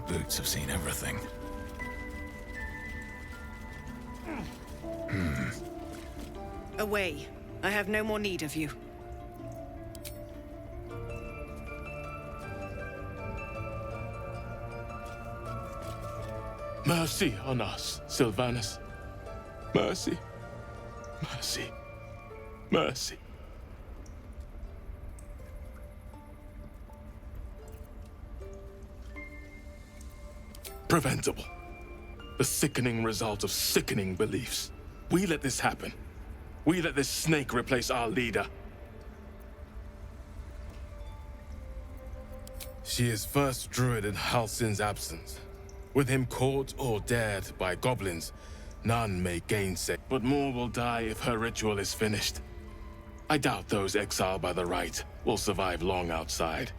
boots have seen everything. Away. I have no more need of you. Mercy on us, Sylvanus. Mercy. Mercy. Mercy. Preventable. The sickening result of sickening beliefs. We let this happen. We let this snake replace our leader. She is first druid in Halsin's absence. With him caught or dared by goblins, none may gainsay. But more will die if her ritual is finished. I doubt those exiled by the right will survive long outside.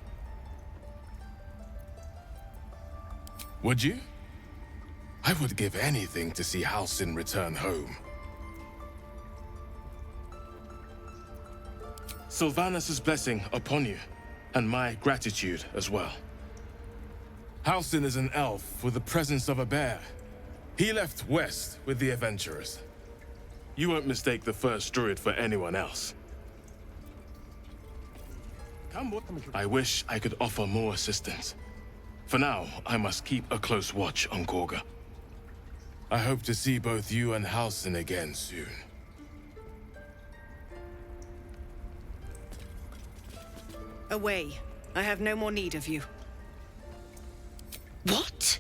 Would you? I would give anything to see Halsin return home. Sylvanus' blessing upon you, and my gratitude as well. Halsin is an elf with the presence of a bear. He left west with the adventurers. You won't mistake the first druid for anyone else. I wish I could offer more assistance. For now, I must keep a close watch on Korga. I hope to see both you and Halsin again soon. Away. I have no more need of you. What?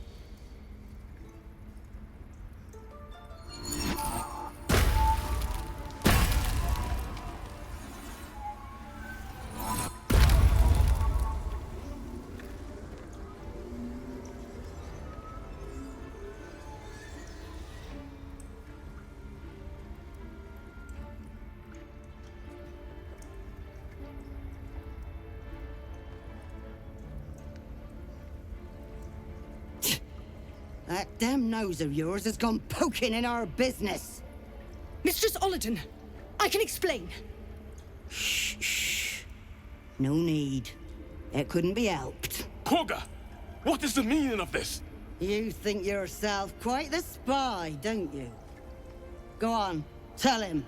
That damn nose of yours has gone poking in our business. Mistress Olladin, I can explain. Shh. No need. It couldn't be helped. Korga! What is the meaning of this? You think yourself quite the spy, don't you? Go on, tell him.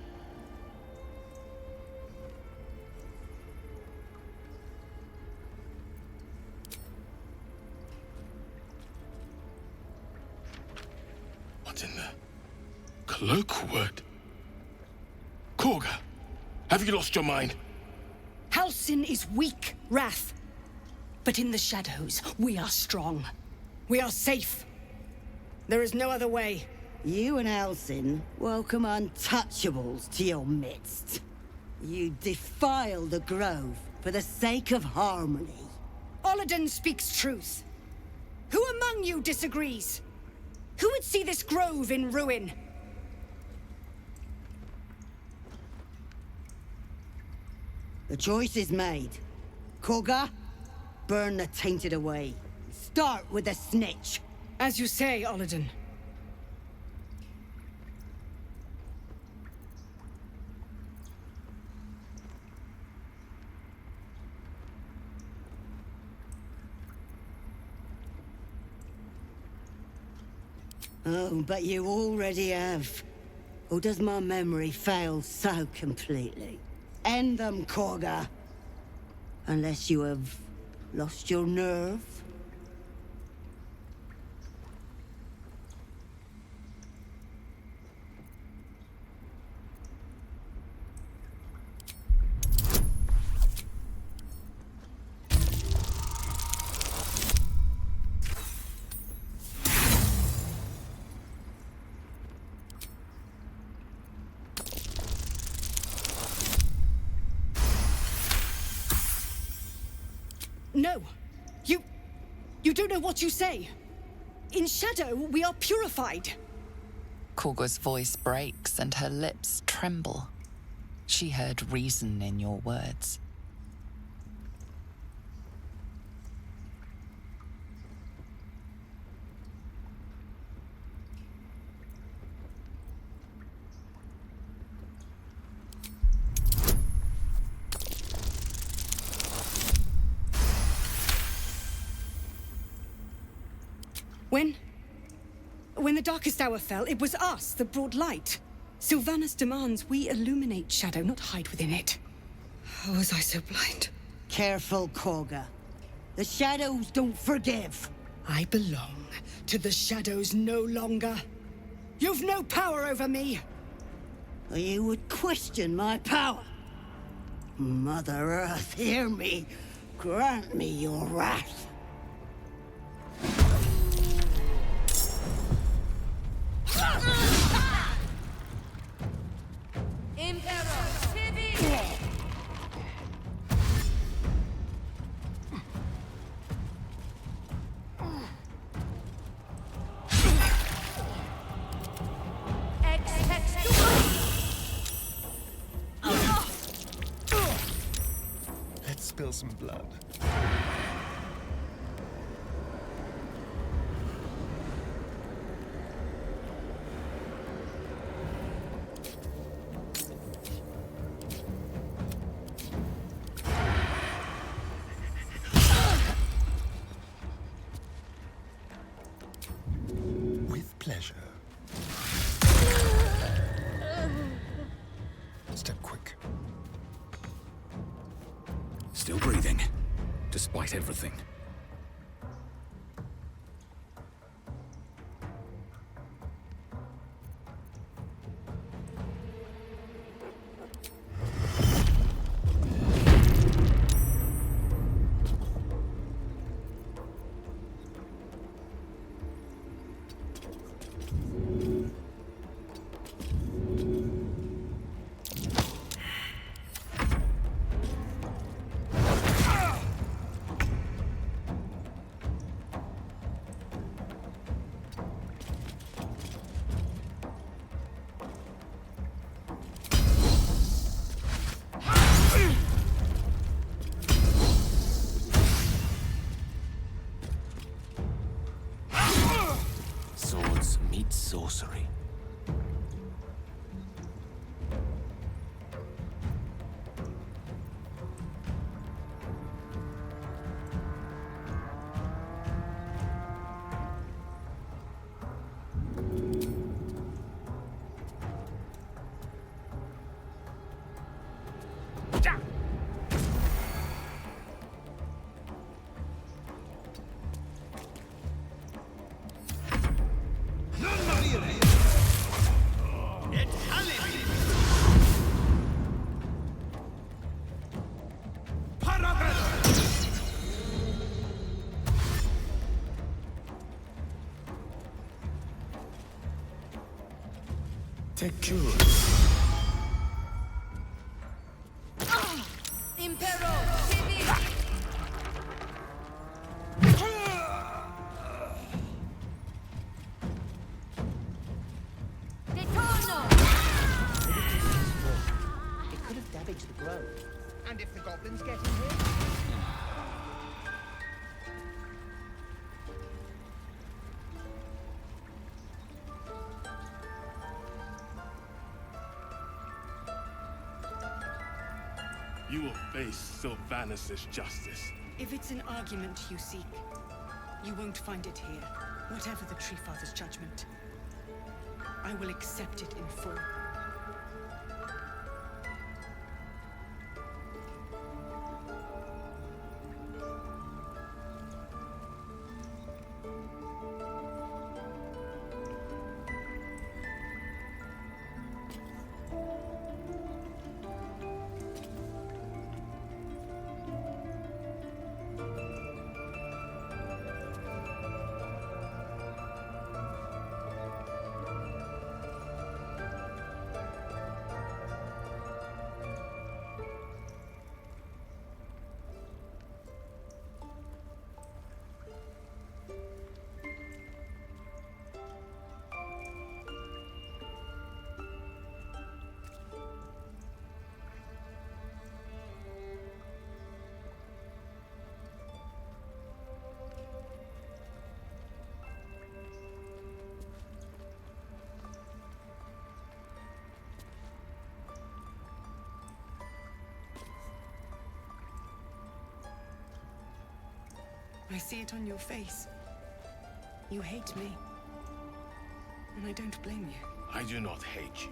What in the cloakwood? Korga, have you lost your mind? Halsin is weak, Wrath. But in the shadows, we are strong. We are safe. There is no other way. You and Halsin welcome untouchables to your midst. You defile the grove for the sake of harmony. Olladin speaks truth. Who among you disagrees? Who would see this grove in ruin? The choice is made. Korga, burn the tainted away. Start with the snitch. As you say, Olladin. Oh, but you already have. Or does my memory fail so completely? End them, Korga. Unless you have lost your nerve. No. You don't know what you say. In shadow, we are purified. Korga's voice breaks and her lips tremble. She heard reason in your words. When the darkest hour fell, it was us that brought light. Sylvanas demands we illuminate shadow, not hide within it. How was I so blind? Careful, Korga. The shadows don't forgive. I belong to the shadows no longer. You've no power over me. You would question my power. Mother Earth, hear me. Grant me your wrath. Let's spill some blood. With pleasure. Step quick. Still breathing, despite everything. Swords meet sorcery. Take cure. Impero, TV. It could have damaged the grove. And if the goblins get in here? You will face Sylvanas' justice. If it's an argument you seek, you won't find it here. Whatever the Tree Father's judgment, I will accept it in full. I see it on your face. You hate me. And I don't blame you. I do not hate you.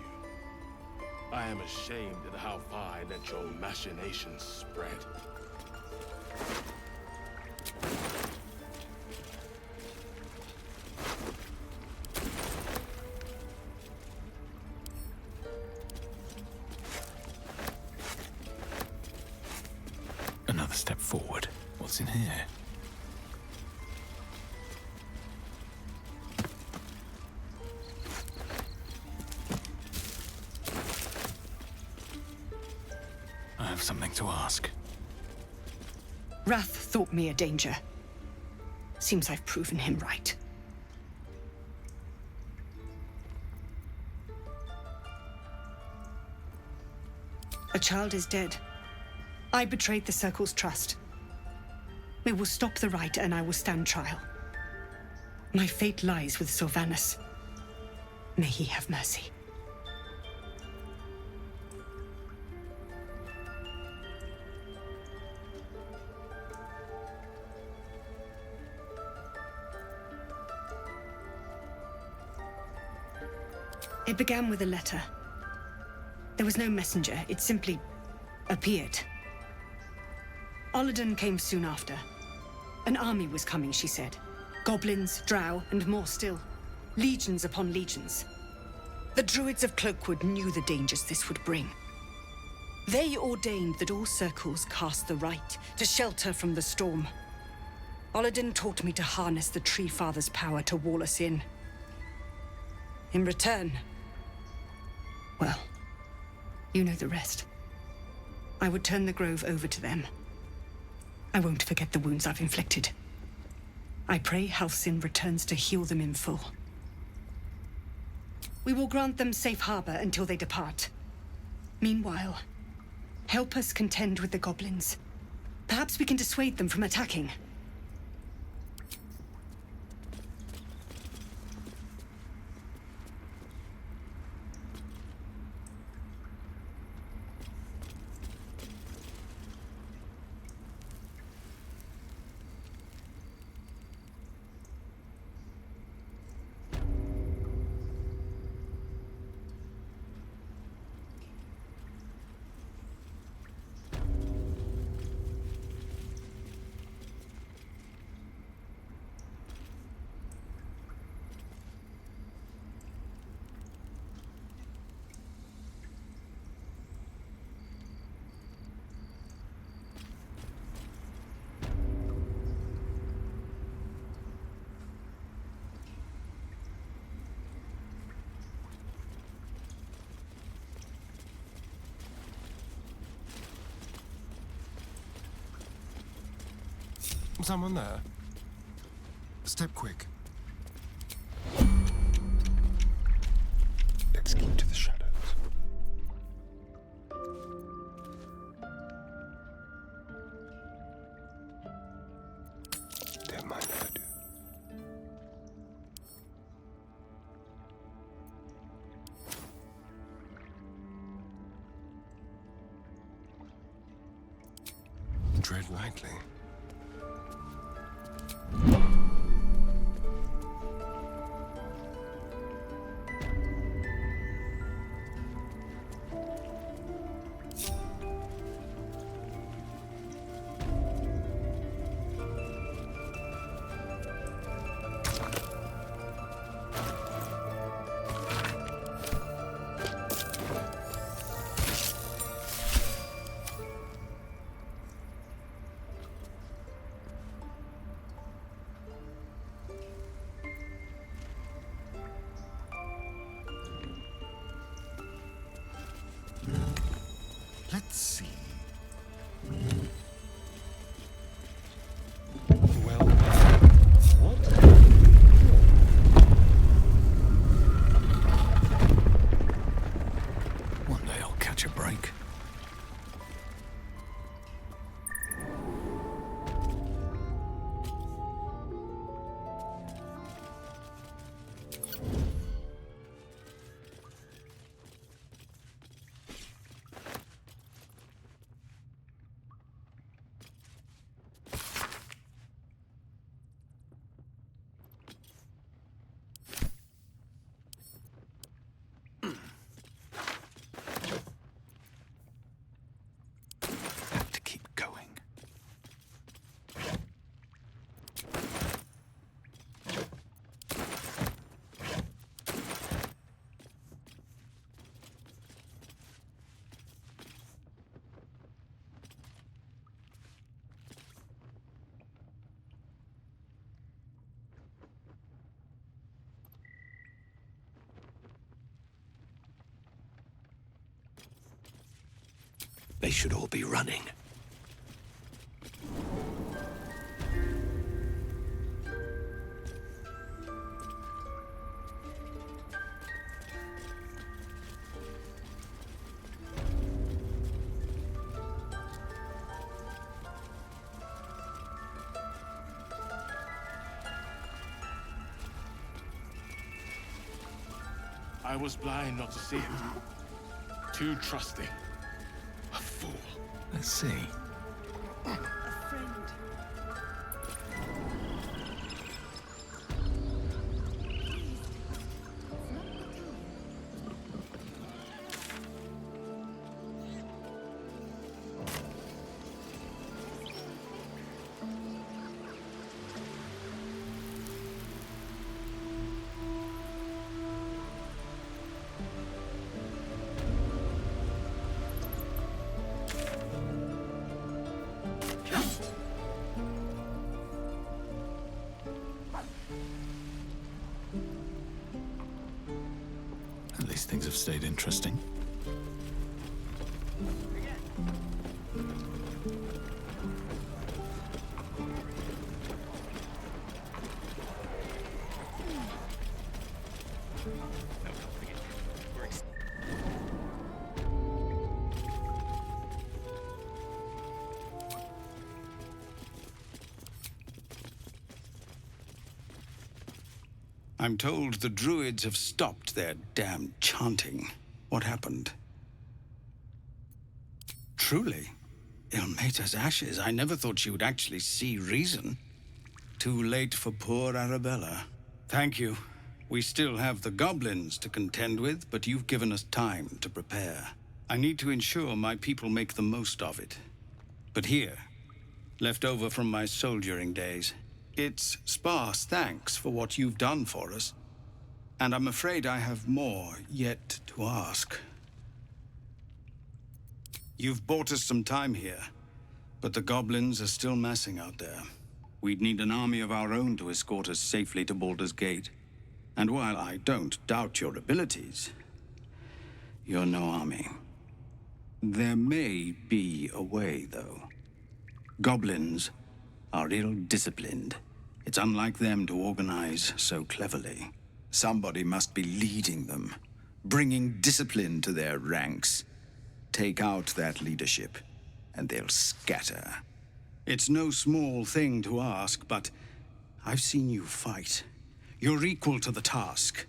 I am ashamed at how far I let your machinations spread. Another step forward. What's in here? I have something to ask. Wrath thought me a danger. Seems I've proven him right. A child is dead. I betrayed the Circle's trust. We will stop the rite and I will stand trial. My fate lies with Sylvanus. May he have mercy. It began with a letter. There was no messenger, it simply appeared. Olladin came soon after. An army was coming, she said. Goblins, drow, and more still. Legions upon legions. The druids of Cloakwood knew the dangers this would bring. They ordained that all circles cast the rite to shelter from the storm. Olladin taught me to harness the Tree Father's power to wall us in. In return, well, you know the rest. I would turn the grove over to them. I won't forget the wounds I've inflicted. I pray Halsin returns to heal them in full. We will grant them safe harbor until they depart. Meanwhile, help us contend with the goblins. Perhaps we can dissuade them from attacking. Someone there? Step quick. Let's keep to the shadows. Don't mind if I do. Tread lightly. Let's see. Well, what? One day I'll catch a break. They should all be running. I was blind not to see it. Too trusting. A fool. Let's see. A friend. At least things have stayed interesting. I'm told the druids have stopped their damn chanting. What happened? Truly, Ilmater's ashes. I never thought she would actually see reason. Too late for poor Arabella. Thank you. We still have the goblins to contend with, but you've given us time to prepare. I need to ensure my people make the most of it. But here, left over from my soldiering days, it's sparse thanks for what you've done for us. And I'm afraid I have more yet to ask. You've bought us some time here, but the goblins are still massing out there. We'd need an army of our own to escort us safely to Baldur's Gate. And while I don't doubt your abilities, you're no army. There may be a way, though. Goblins are ill-disciplined. It's unlike them to organize so cleverly. Somebody must be leading them, bringing discipline to their ranks. Take out that leadership, and they'll scatter. It's no small thing to ask, but I've seen you fight. You're equal to the task.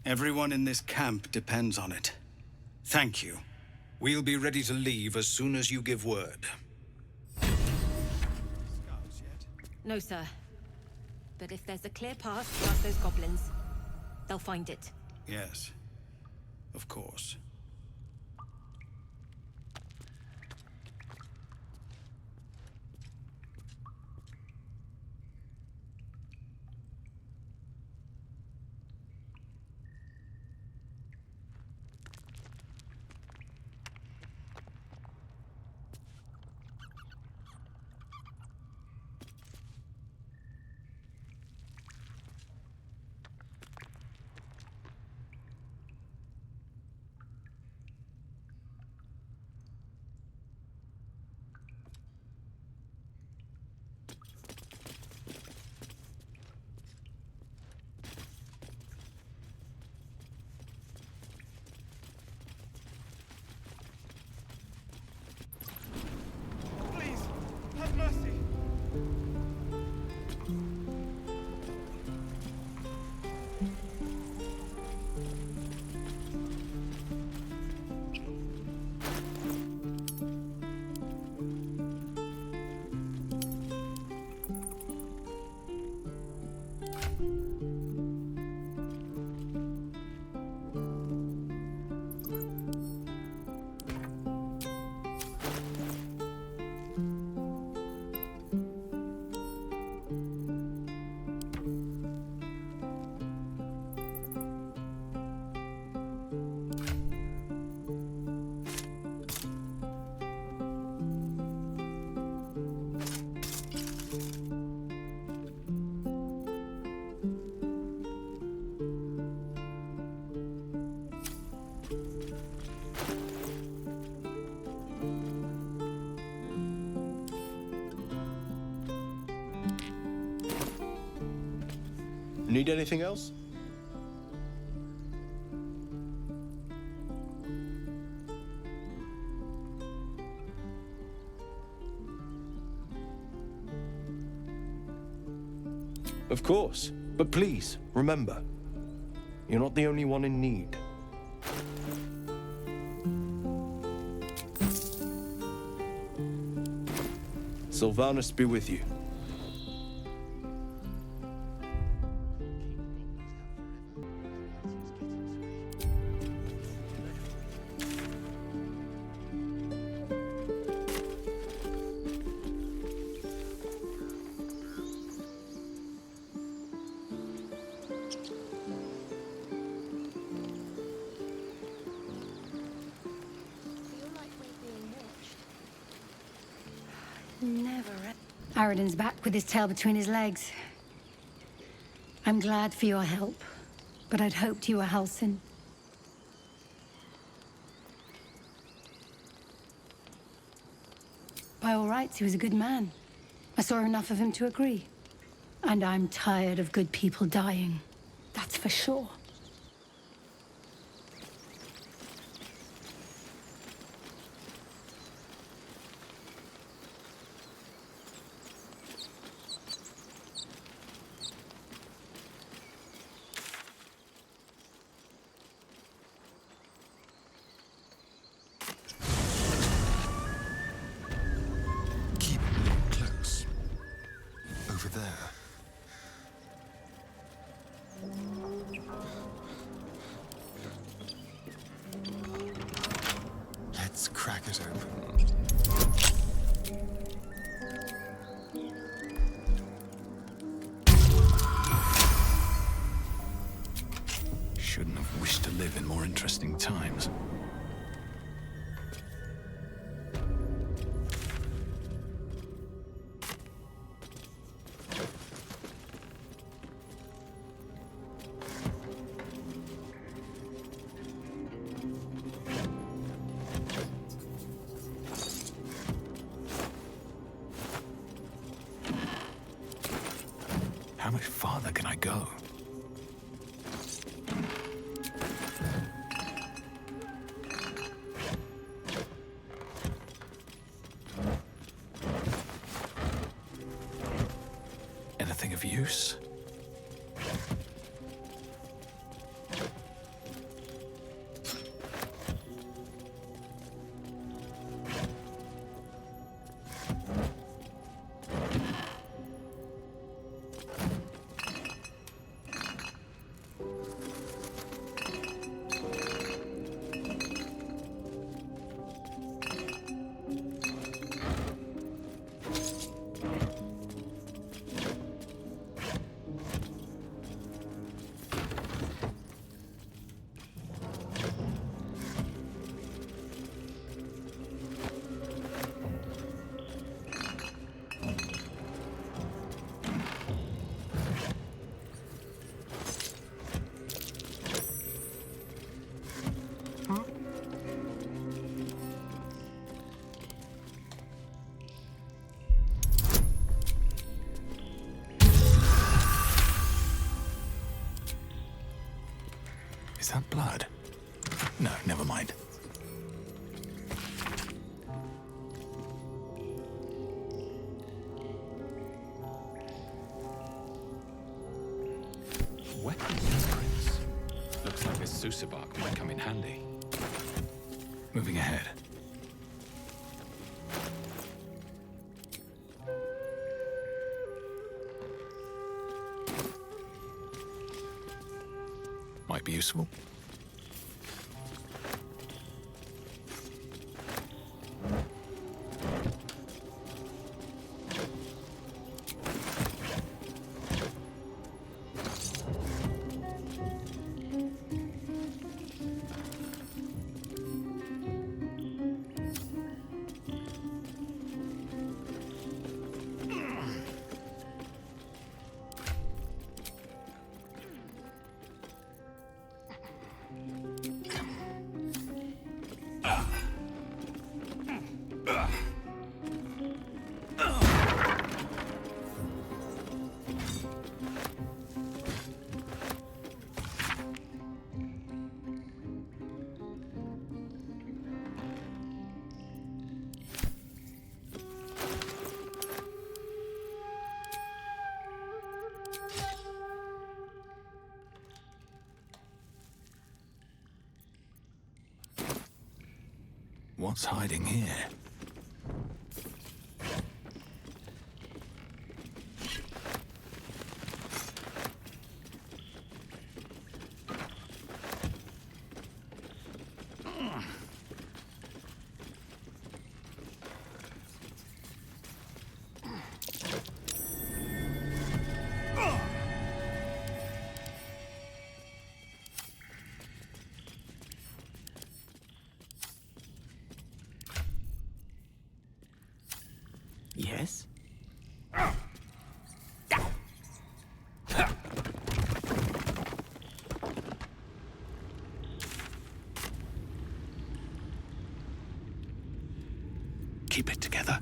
Everyone in this camp depends on it. Thank you. We'll be ready to leave as soon as you give word. No, sir. But if there's a clear path past those goblins, they'll find it. Yes, of course. Need anything else? Of course. But please, remember, you're not the only one in need. Sylvanus be with you. Never. Aradin's back with his tail between his legs. I'm glad for your help, but I'd hoped you were Halsin. By all rights, he was a good man. I saw enough of him to agree. And I'm tired of good people dying. That's for sure. Keep looking close. Over there. Let's crack it open. Shouldn't have wished to live in more interesting times. How much farther can I go? Anything of use? Is that blood? No, never mind. Weapon footprints. Looks like this Sousa bark might come in handy. Moving ahead. Might be useful. What's hiding here? Yes? Keep it together.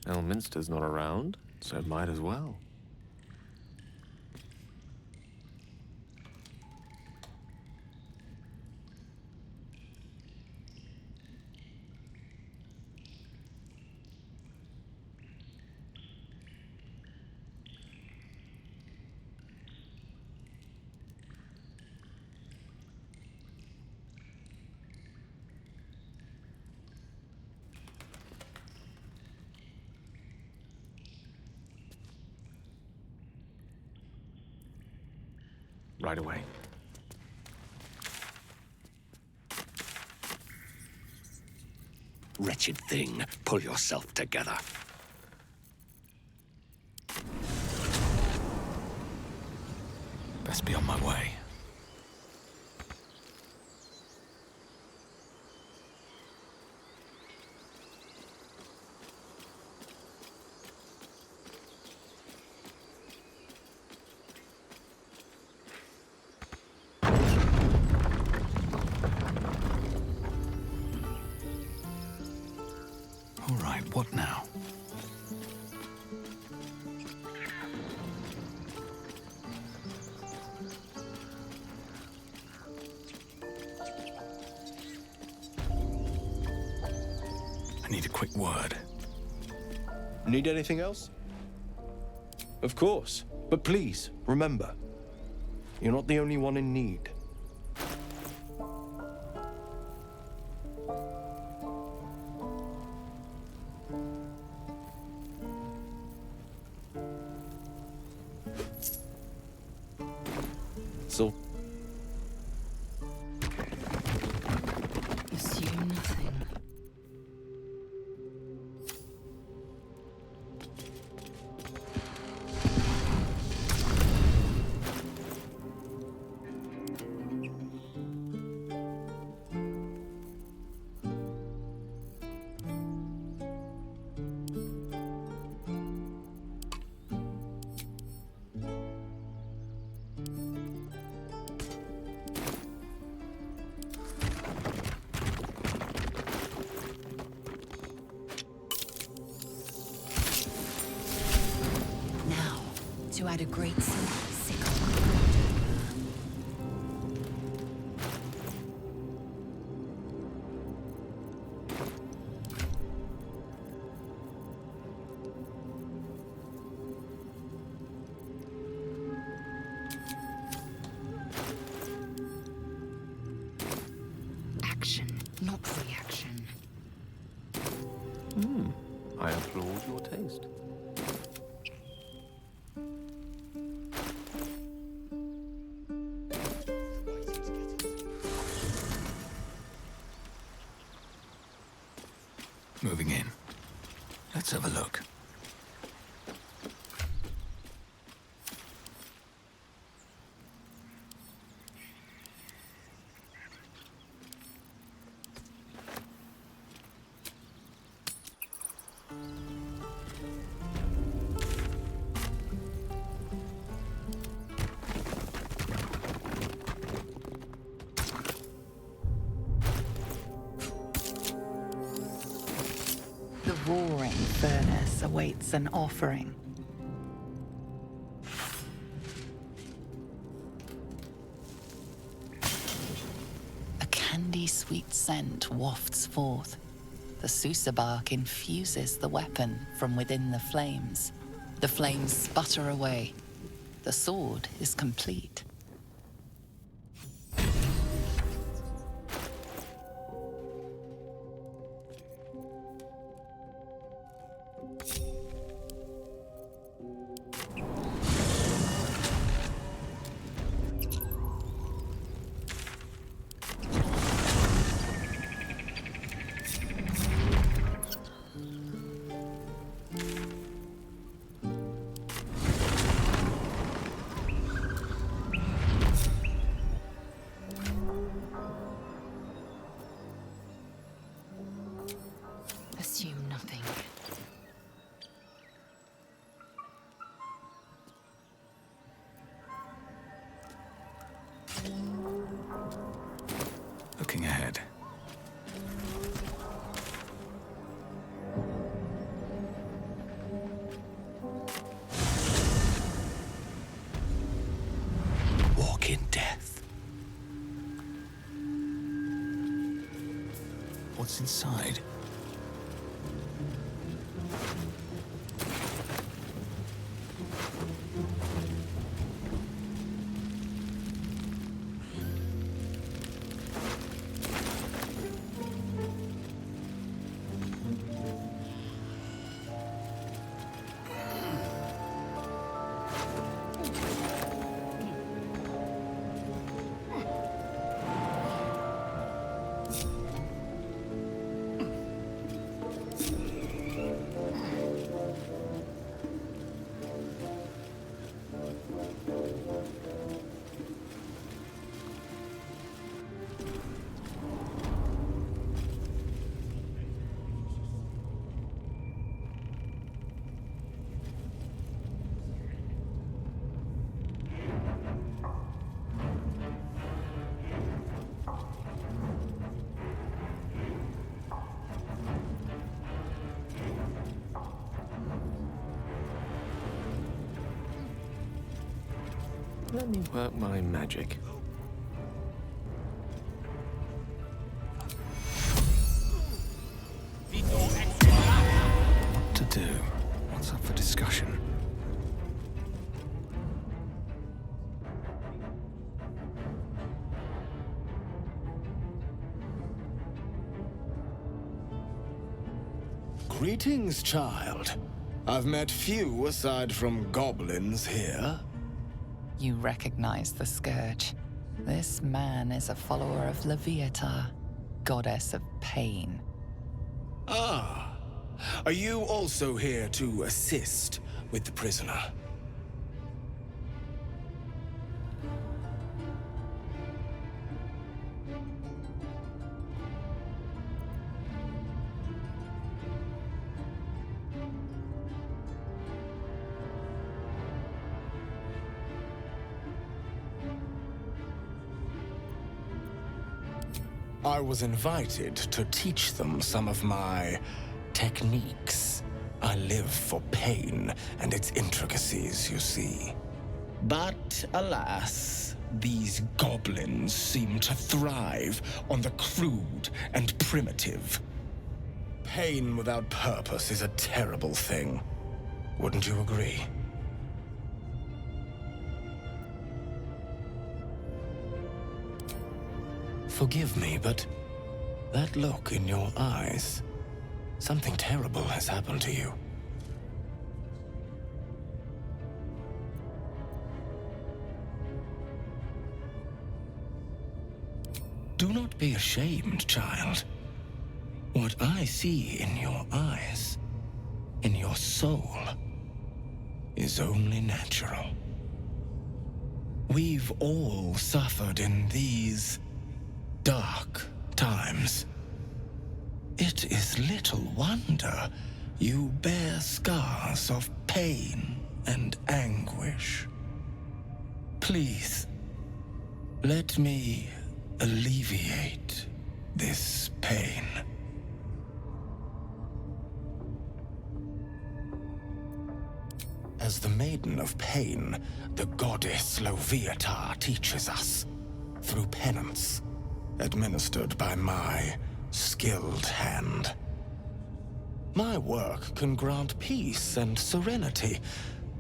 Elminster's not around, so might as well. Right away. Wretched thing, pull yourself together. Best be on my way. All right, what now? I need a quick word. Need anything else? Of course. But please, remember, you're not the only one in need. So, Assume nothing. To add a great sickle. Action, not reaction. I applaud your taste. Moving in. Let's have a look. The roaring furnace awaits an offering. A candy-sweet scent wafts forth. The Susabark infuses the weapon from within the flames. The flames sputter away. The sword is complete. what's inside. Let me work my magic. What to do? What's up for discussion? Greetings, child. I've met few aside from goblins here. You recognize the Scourge. This man is a follower of Leviatha, goddess of pain. Ah, are you also here to assist with the prisoner? I was invited to teach them some of my techniques. I live for pain and its intricacies, you see. But alas, these goblins seem to thrive on the crude and primitive. Pain without purpose is a terrible thing. Wouldn't you agree? Forgive me, but that look in your eyes, something terrible has happened to you. Do not be ashamed, child. What I see in your eyes, in your soul, is only natural. We've all suffered in these dark times. It is little wonder you bear scars of pain and anguish. Please, let me alleviate this pain. As the Maiden of Pain, the goddess Leviatha teaches us through penance, administered by my skilled hand. My work can grant peace and serenity,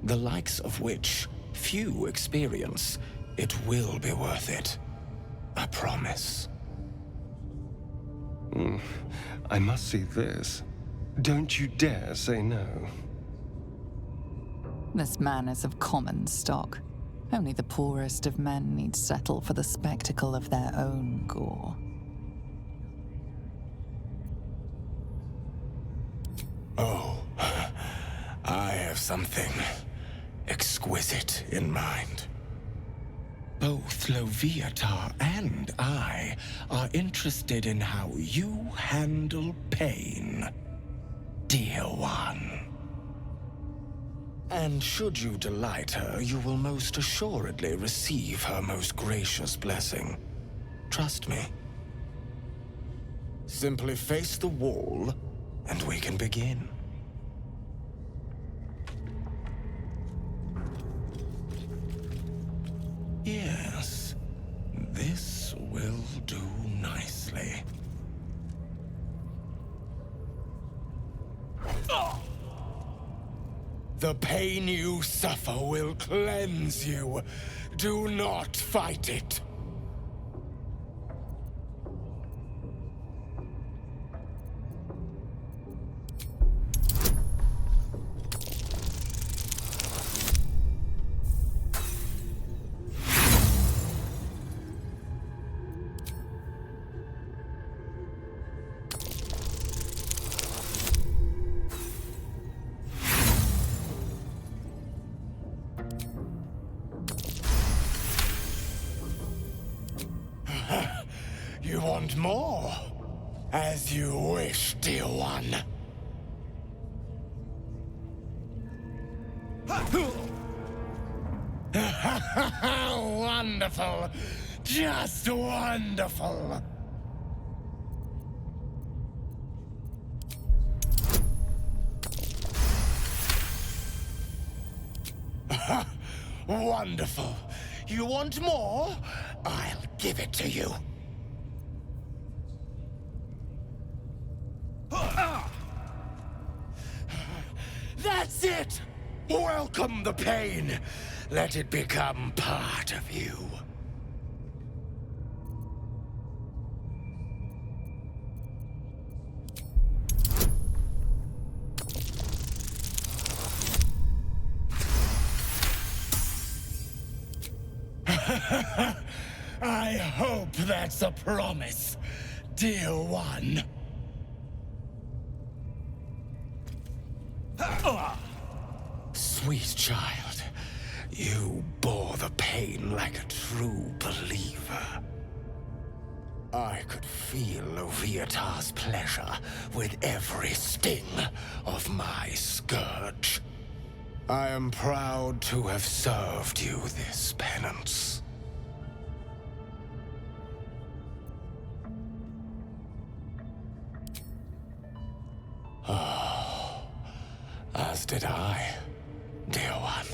the likes of which few experience. It will be worth it. I promise. I must see this. Don't you dare say no. This man is of common stock. Only the poorest of men need settle for the spectacle of their own gore. Oh, I have something exquisite in mind. Both Leviatha and I are interested in how you handle pain, dear one. And should you delight her, you will most assuredly receive her most gracious blessing. Trust me. Simply face the wall, and we can begin. Yes, this will do nicely. The pain you suffer will cleanse you. Do not fight it. You want more? As you wish, dear one. Wonderful! Just wonderful! Wonderful! You want more? I'll give it to you. That's it! Welcome the pain. Let it become part of you. I hope that's a promise, dear one. Sweet child, you bore the pain like a true believer. I could feel Loviatar's pleasure with every sting of my scourge. I am proud to have served you this penance. Oh, as did I, dear one.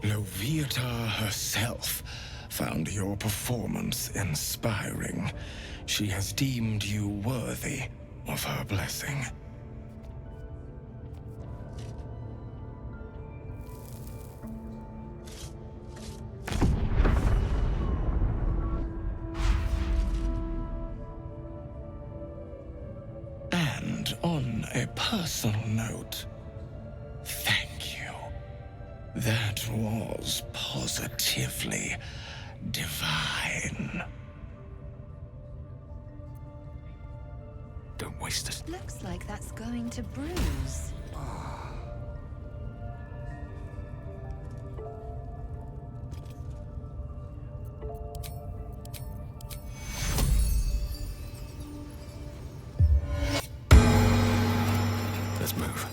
Loviatar herself found your performance inspiring. She has deemed you worthy of her blessing. And on a personal note, thank you. That was positively divine. Don't waste it. Looks like that's going to bruise. Let's move.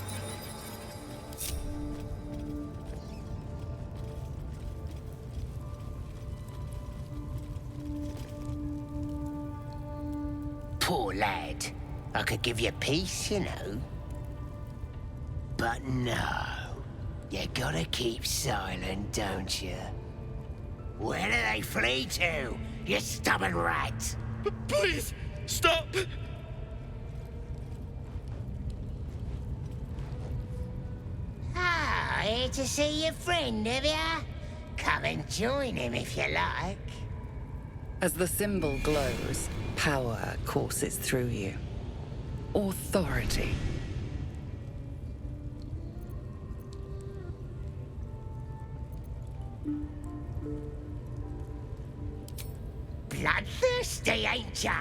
Poor lad. I could give you peace, you know. But no. You gotta keep silent, don't you? Where do they flee to, you stubborn rat? Please, stop! Ah, here to see your friend, have ya? Come and join him if you like. As the symbol glows, power courses through you. Authority. Bloodthirsty, ain't ya?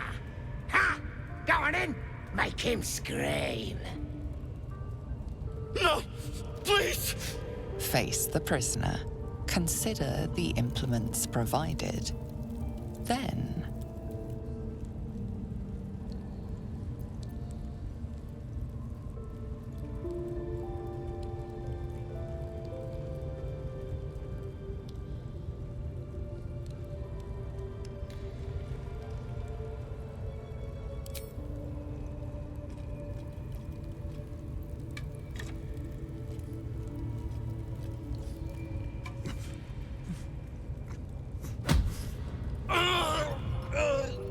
Ha! Go on in, make him scream. No! Please! Face the prisoner. Consider the implements provided. Then...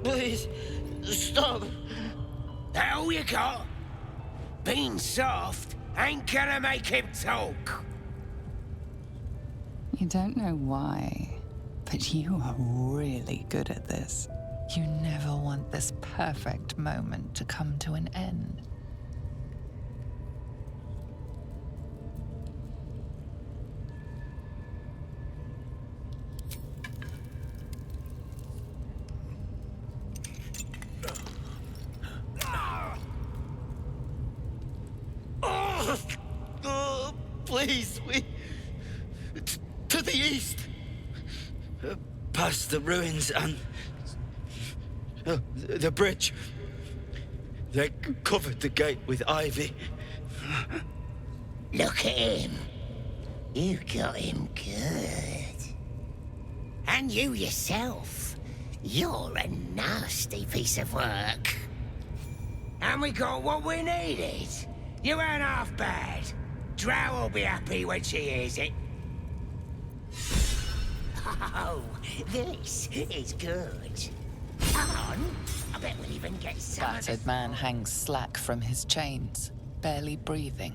Please, stop. That all you got? Being soft ain't gonna make him talk. You don't know why, but you are really good at this. You never want this perfect moment to come to an end. Oh, please, to the east. Past the ruins and the bridge. They covered the gate with ivy. Look at him. You got him good. And you yourself. You're a nasty piece of work. And we got what we needed. You weren't half bad. Drow will be happy when she hears it. Oh, this is good. Come on. I bet we'll even get some. Battered man hangs slack from his chains, barely breathing.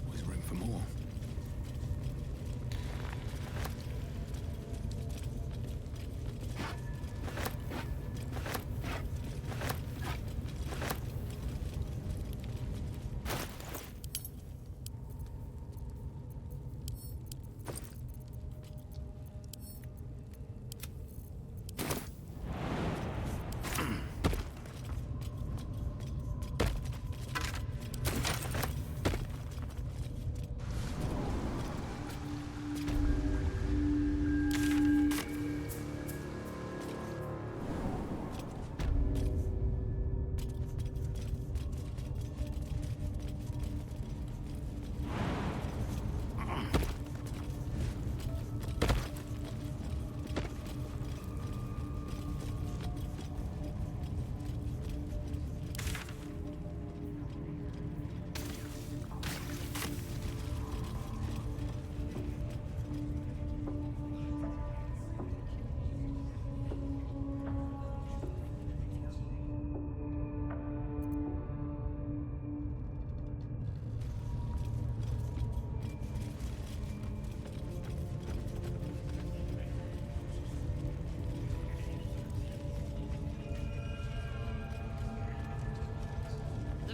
Always room for more.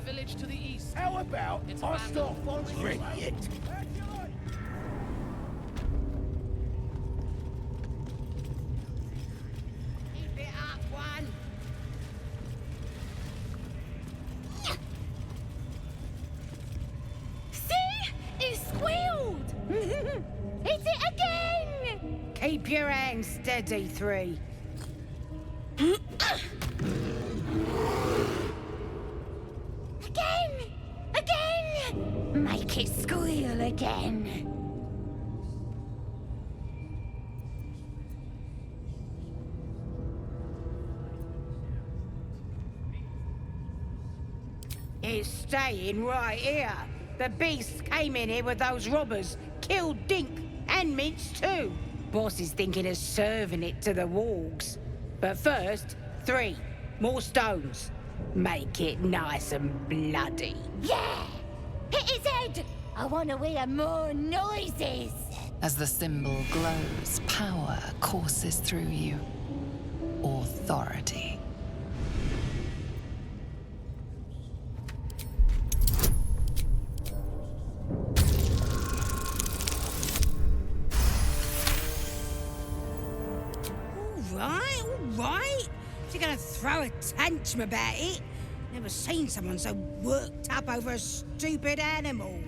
Village to the east. How about I start following you? Brilliant. Keep it up, one. See? It squealed! Hit it again! Keep your hands steady, 3. Again! Make it squeal again. It's staying right here. The beasts came in here with those robbers, killed Dink and Minch too. Boss is thinking of serving it to the wargs. But first, 3 more stones. Make it nice and bloody. Yeah! Hit his head! I want to hear more noises! As the symbol glows, power courses through you. Authority. All right. If you're gonna throw a tantrum about it, never seen someone so worked up over a stupid animal.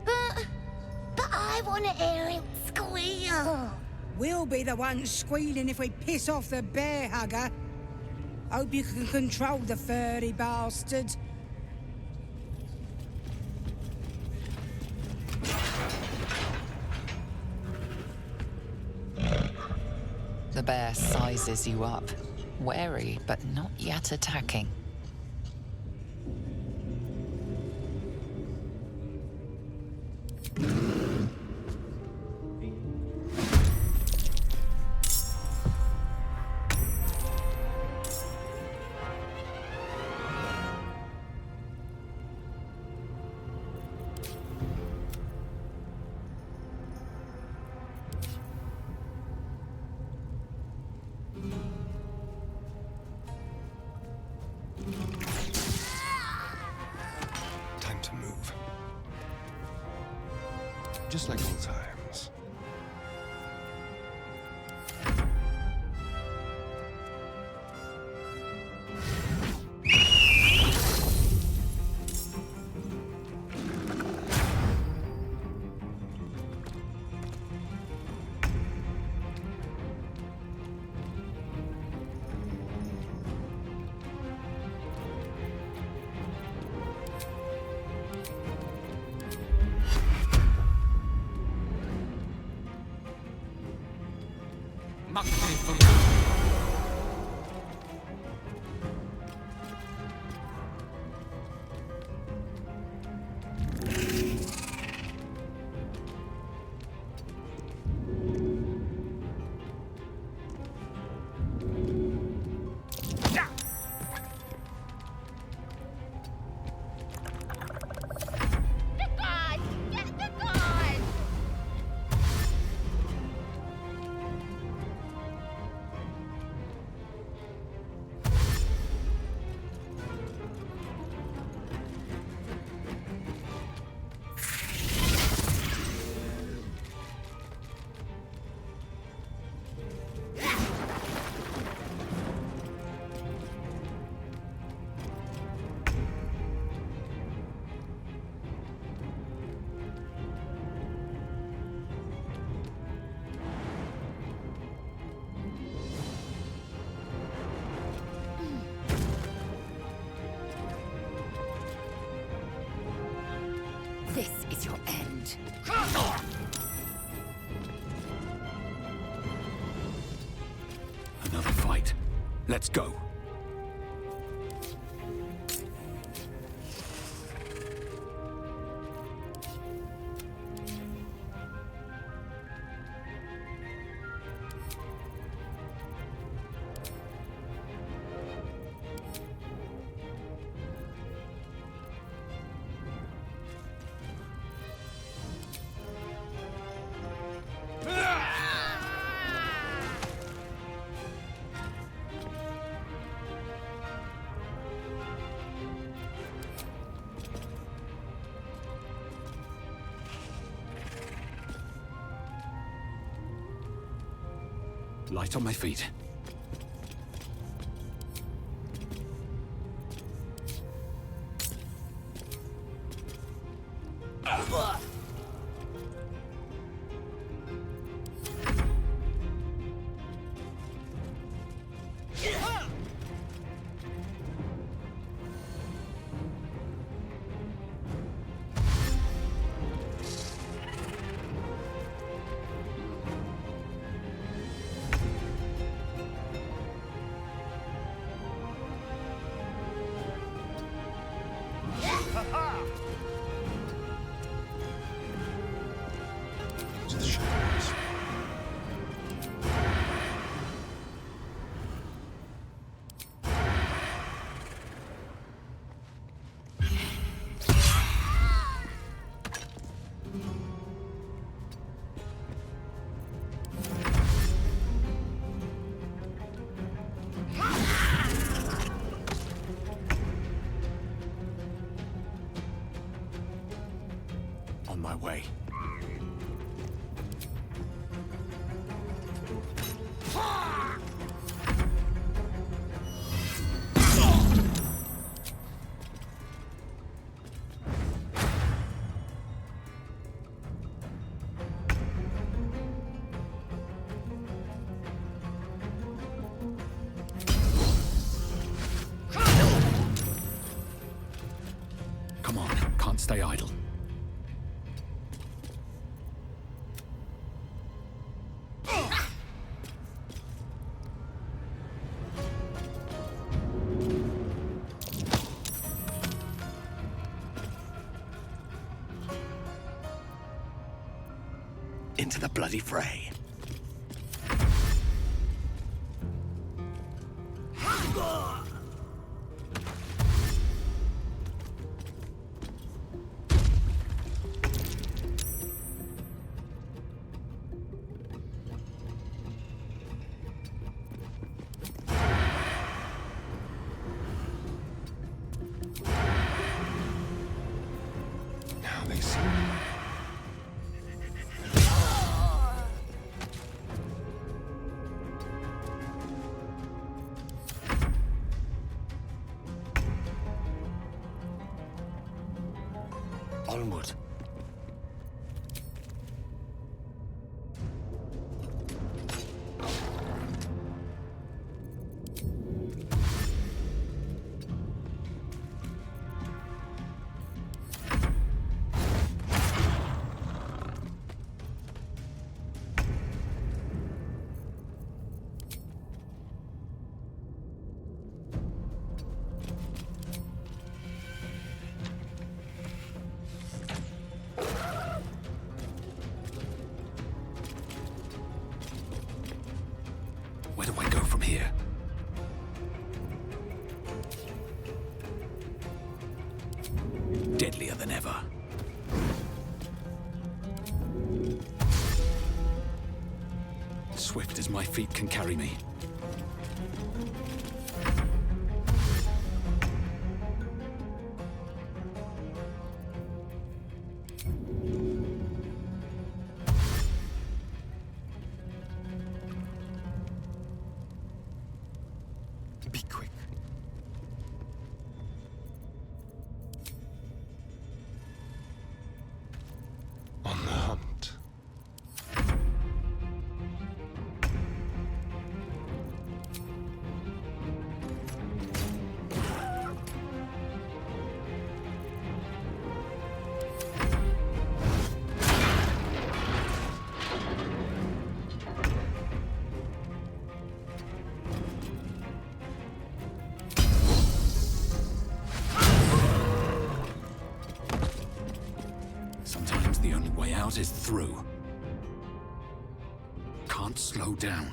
But I want to hear it squeal. We'll be the ones squealing if we piss off the bear hugger. Hope you can control the furry bastard. The bear sizes you up, wary but not yet attacking. just like old times. This is your end. Another fight. Let's go. Light on my feet. To the shadows. On my way. Come on, can't stay idle. Into the bloody fray. Now they see me. Onward. Where do I go from here? Deadlier than ever. Swift as my feet can carry me. Be quick. On the hunt. Sometimes the only way out is through. Can't slow down.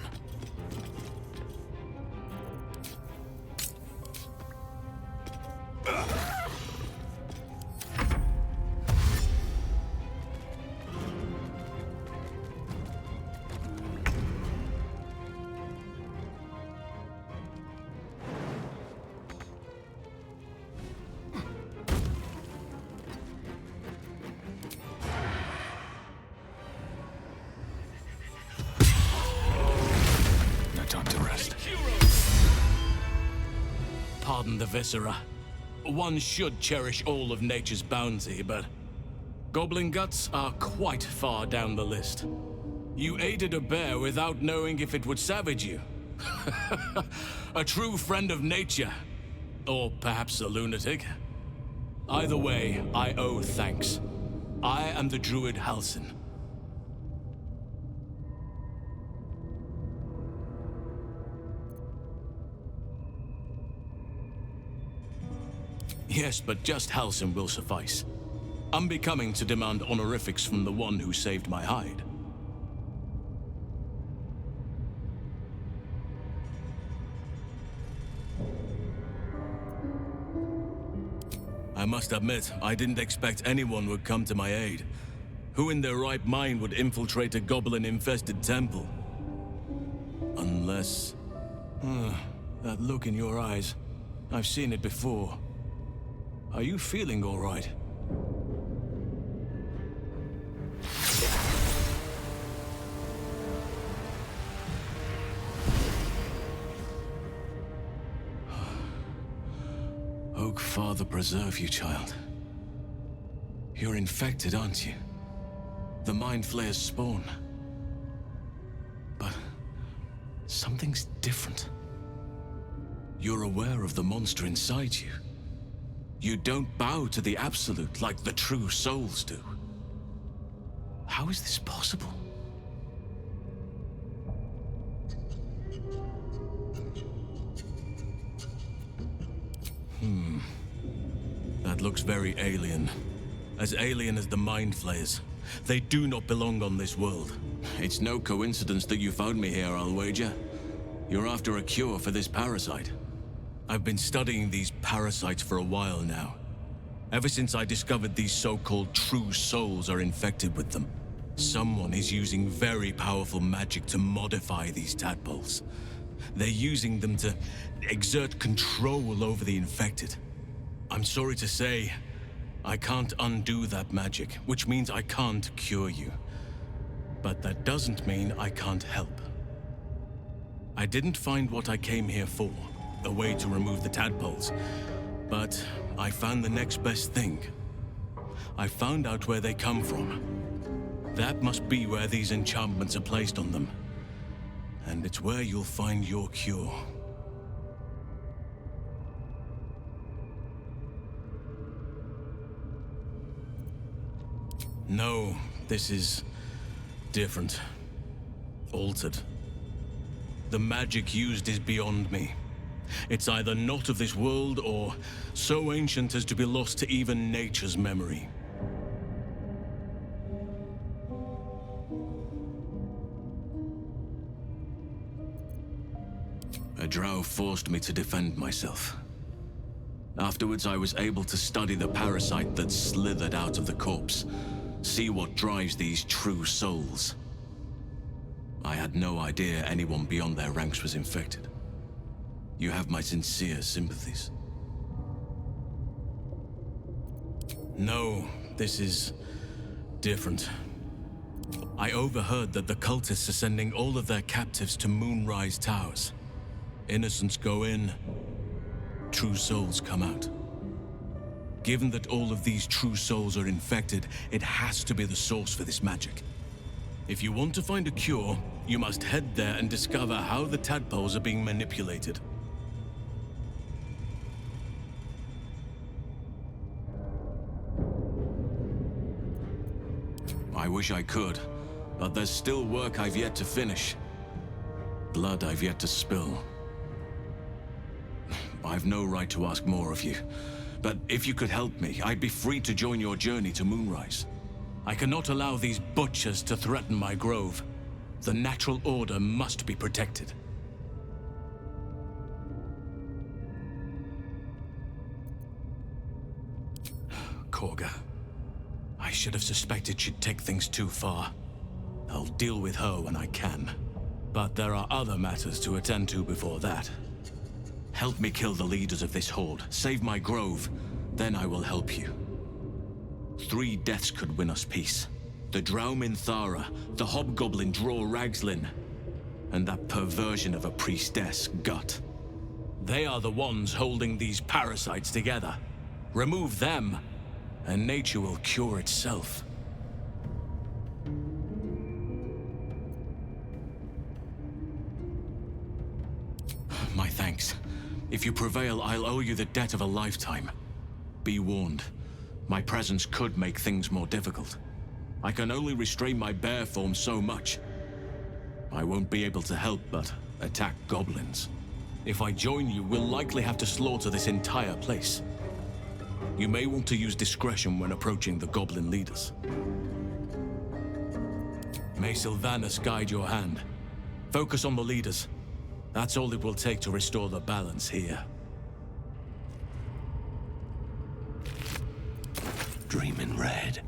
No time to rest. Pardon the viscera. One should cherish all of nature's bounty, but goblin guts are quite far down the list. You aided a bear without knowing if it would savage you. A true friend of nature. Or perhaps a lunatic. Either way, I owe thanks. I am the druid Halsin. Yes, but just Halsin will suffice. Unbecoming to demand honorifics from the one who saved my hide. I must admit, I didn't expect anyone would come to my aid. Who in their right mind would infiltrate a goblin-infested temple? Unless... that look in your eyes. I've seen it before. Are you feeling all right? Oak Father preserve you, child. You're infected, aren't you? The Mind Flayer's spawn. But something's different. You're aware of the monster inside you. You don't bow to the Absolute like the true souls do. How is this possible? That looks very alien. As alien as the Mind Flayers. They do not belong on this world. It's no coincidence that you found me here, I'll wager. You're after a cure for this parasite. I've been studying these parasites for a while now. Ever since I discovered these so-called true souls are infected with them. Someone is using very powerful magic to modify these tadpoles. They're using them to exert control over the infected. I'm sorry to say, I can't undo that magic, which means I can't cure you. But that doesn't mean I can't help. I didn't find what I came here for, a way to remove the tadpoles, but I found the next best thing. I found out where they come from. That must be where these enchantments are placed on them. And it's where you'll find your cure. No, this is different. Altered. The magic used is beyond me. It's either not of this world or so ancient as to be lost to even nature's memory. A drow forced me to defend myself. Afterwards, I was able to study the parasite that slithered out of the corpse, see what drives these true souls. I had no idea anyone beyond their ranks was infected. You have my sincere sympathies. No, this is different. I overheard that the cultists are sending all of their captives to Moonrise Towers. Innocents go in, true souls come out. Given that all of these true souls are infected, it has to be the source for this magic. If you want to find a cure, you must head there and discover how the tadpoles are being manipulated. I wish I could, but there's still work I've yet to finish. Blood I've yet to spill. I've no right to ask more of you, but if you could help me, I'd be free to join your journey to Moonrise. I cannot allow these butchers to threaten my grove. The natural order must be protected. Korga. I should have suspected she'd take things too far. I'll deal with her when I can. But there are other matters to attend to before that. Help me kill the leaders of this horde, save my grove, then I will help you. 3 deaths could win us peace. The Drow Minthara, the Hobgoblin Draw Ragslin, and that perversion of a priestess, Gut. They are the ones holding these parasites together. Remove them, and nature will cure itself. My thanks. If you prevail, I'll owe you the debt of a lifetime. Be warned. My presence could make things more difficult. I can only restrain my bear form so much. I won't be able to help but attack goblins. If I join you, we'll likely have to slaughter this entire place. You may want to use discretion when approaching the goblin leaders. May Sylvanas guide your hand. Focus on the leaders. That's all it will take to restore the balance here. Dream in red.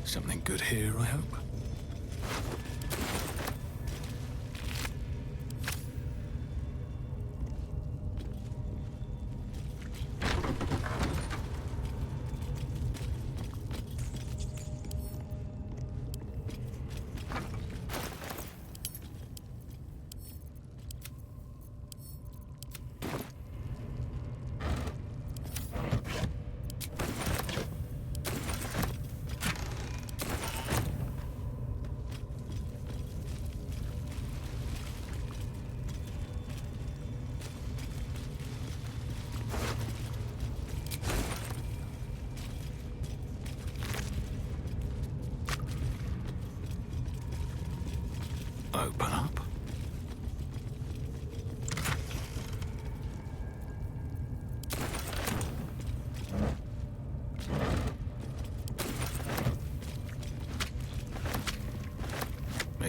Something good here, I hope.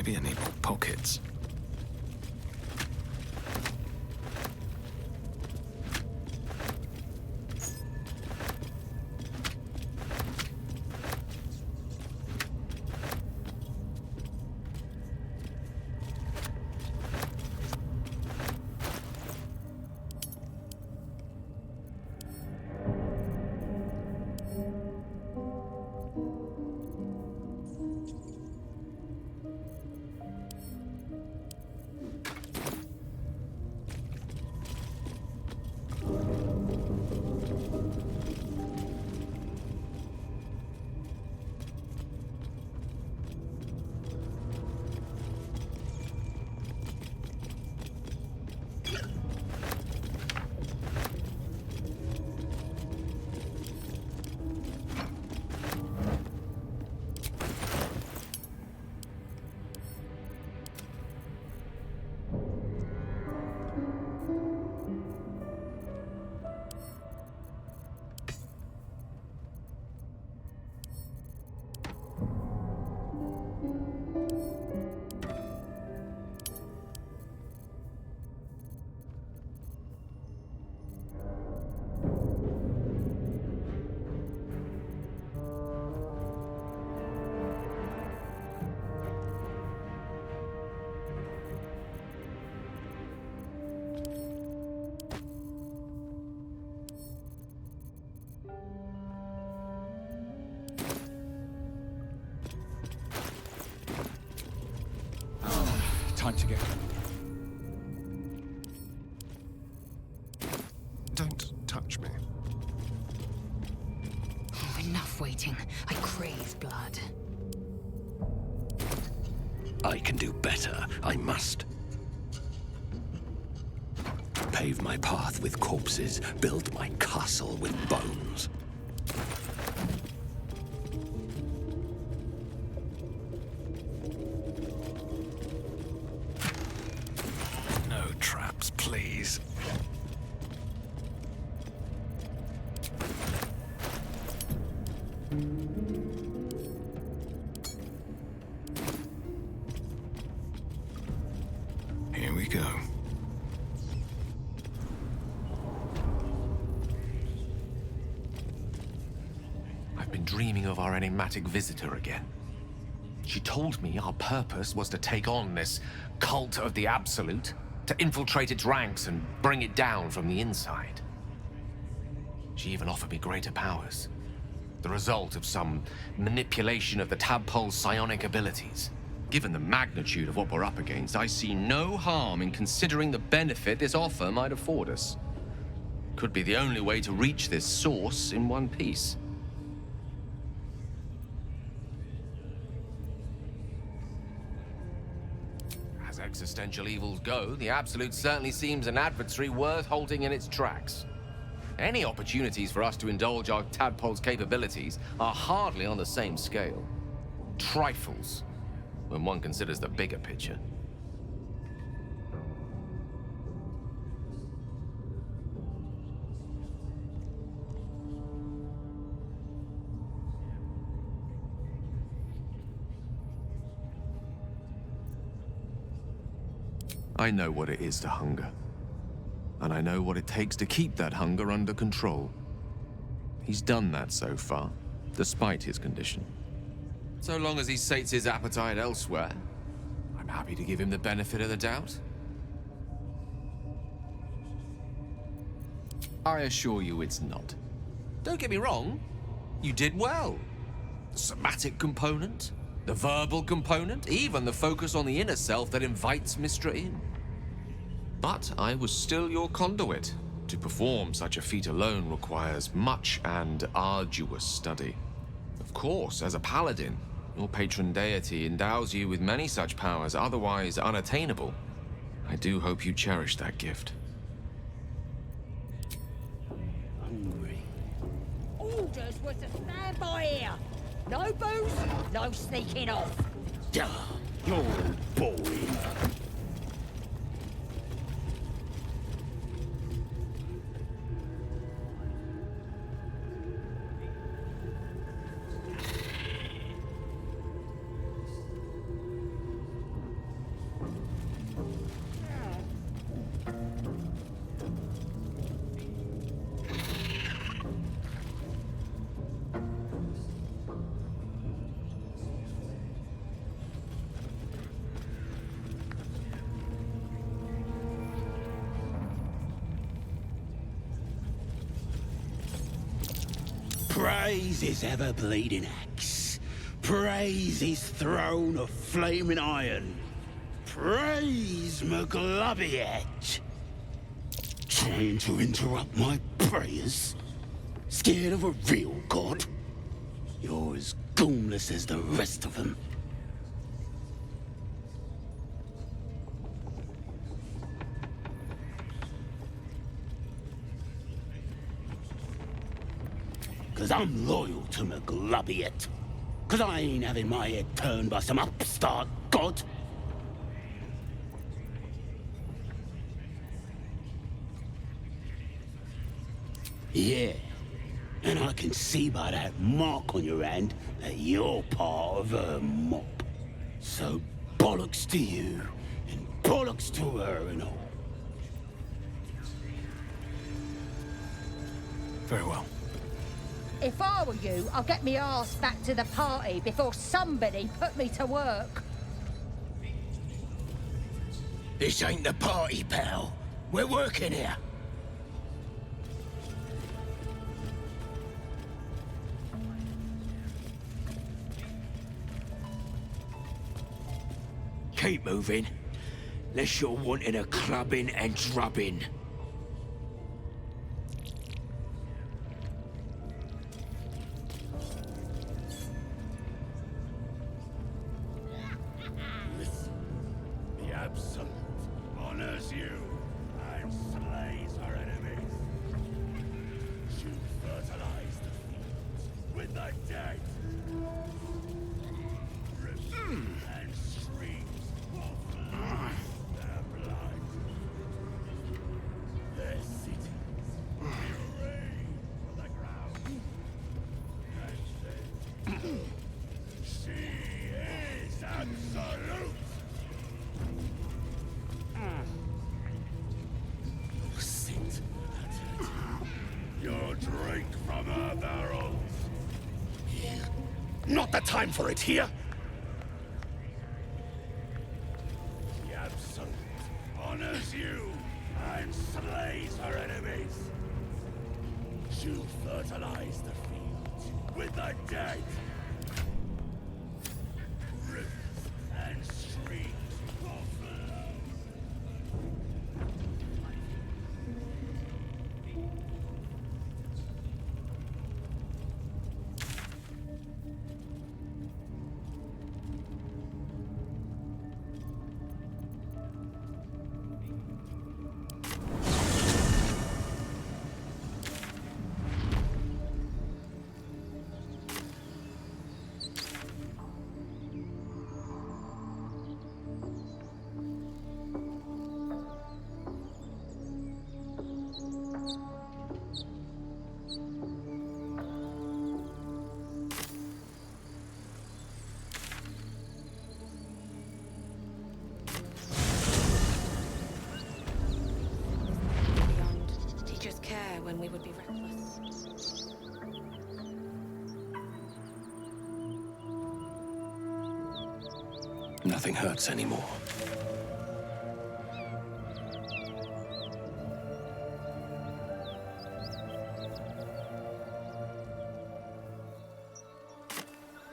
Maybe I need more pockets. Time to get going. Don't touch me. Oh, enough waiting. I crave blood. I can do better. I must. Pave my path with corpses, build my castle with bones. No traps, please. Here we go. I've been dreaming of our enigmatic visitor again. She told me our purpose was to take on this cult of the Absolute, to infiltrate its ranks and bring it down from the inside. She even offered me greater powers, the result of some manipulation of the tadpole's psionic abilities. Given the magnitude of what we're up against, I see no harm in considering the benefit this offer might afford us. Could be the only way to reach this source in one piece. As existential evils go, the Absolute certainly seems an adversary worth halting in its tracks. Any opportunities for us to indulge our tadpole's capabilities are hardly on the same scale. Trifles, when one considers the bigger picture. I know what it is to hunger. And I know what it takes to keep that hunger under control. He's done that so far, despite his condition. So long as he sates his appetite elsewhere, I'm happy to give him the benefit of the doubt. I assure you it's not. Don't get me wrong, you did well. The somatic component, the verbal component, even the focus on the inner self that invites Mystra in. But I was still your conduit. To perform such a feat alone requires much and arduous study. Of course, as a paladin, your patron deity endows you with many such powers otherwise unattainable. I do hope you cherish that gift. Hungry. Orders were to stand by here. No booze, no sneaking off. Damn, you're boring. Praise his ever-bleeding axe. Praise his throne of flaming iron. Praise McGlubbiet. Trying to interrupt my prayers? Scared of a real god? You're as goonless as the rest of them. Cause I'm loyal to McGlubbiet. Cause I ain't having my head turned by some upstart god. Yeah, and I can see by that mark on your hand that you're part of her mob. So bollocks to you, and bollocks to her and all. Very well. If I were you, I'd get me arse back to the party before somebody put me to work. This ain't the party, pal. We're working here. Keep moving. Unless you're wanting a clubbing and drubbing. The Absolute honors you and slays our enemies. You fertilize the fields with the dead. Rivers and streams of their blood. Their cities erase from the ground. And then she is absolute. Sit at it. Your drink from her barrels. Not the time for it here. The Absolute honors you and slays her enemies. You fertilize the fields with the dead. Rivers and streams of blood. Teachers care when we would be reckless. Nothing hurts anymore.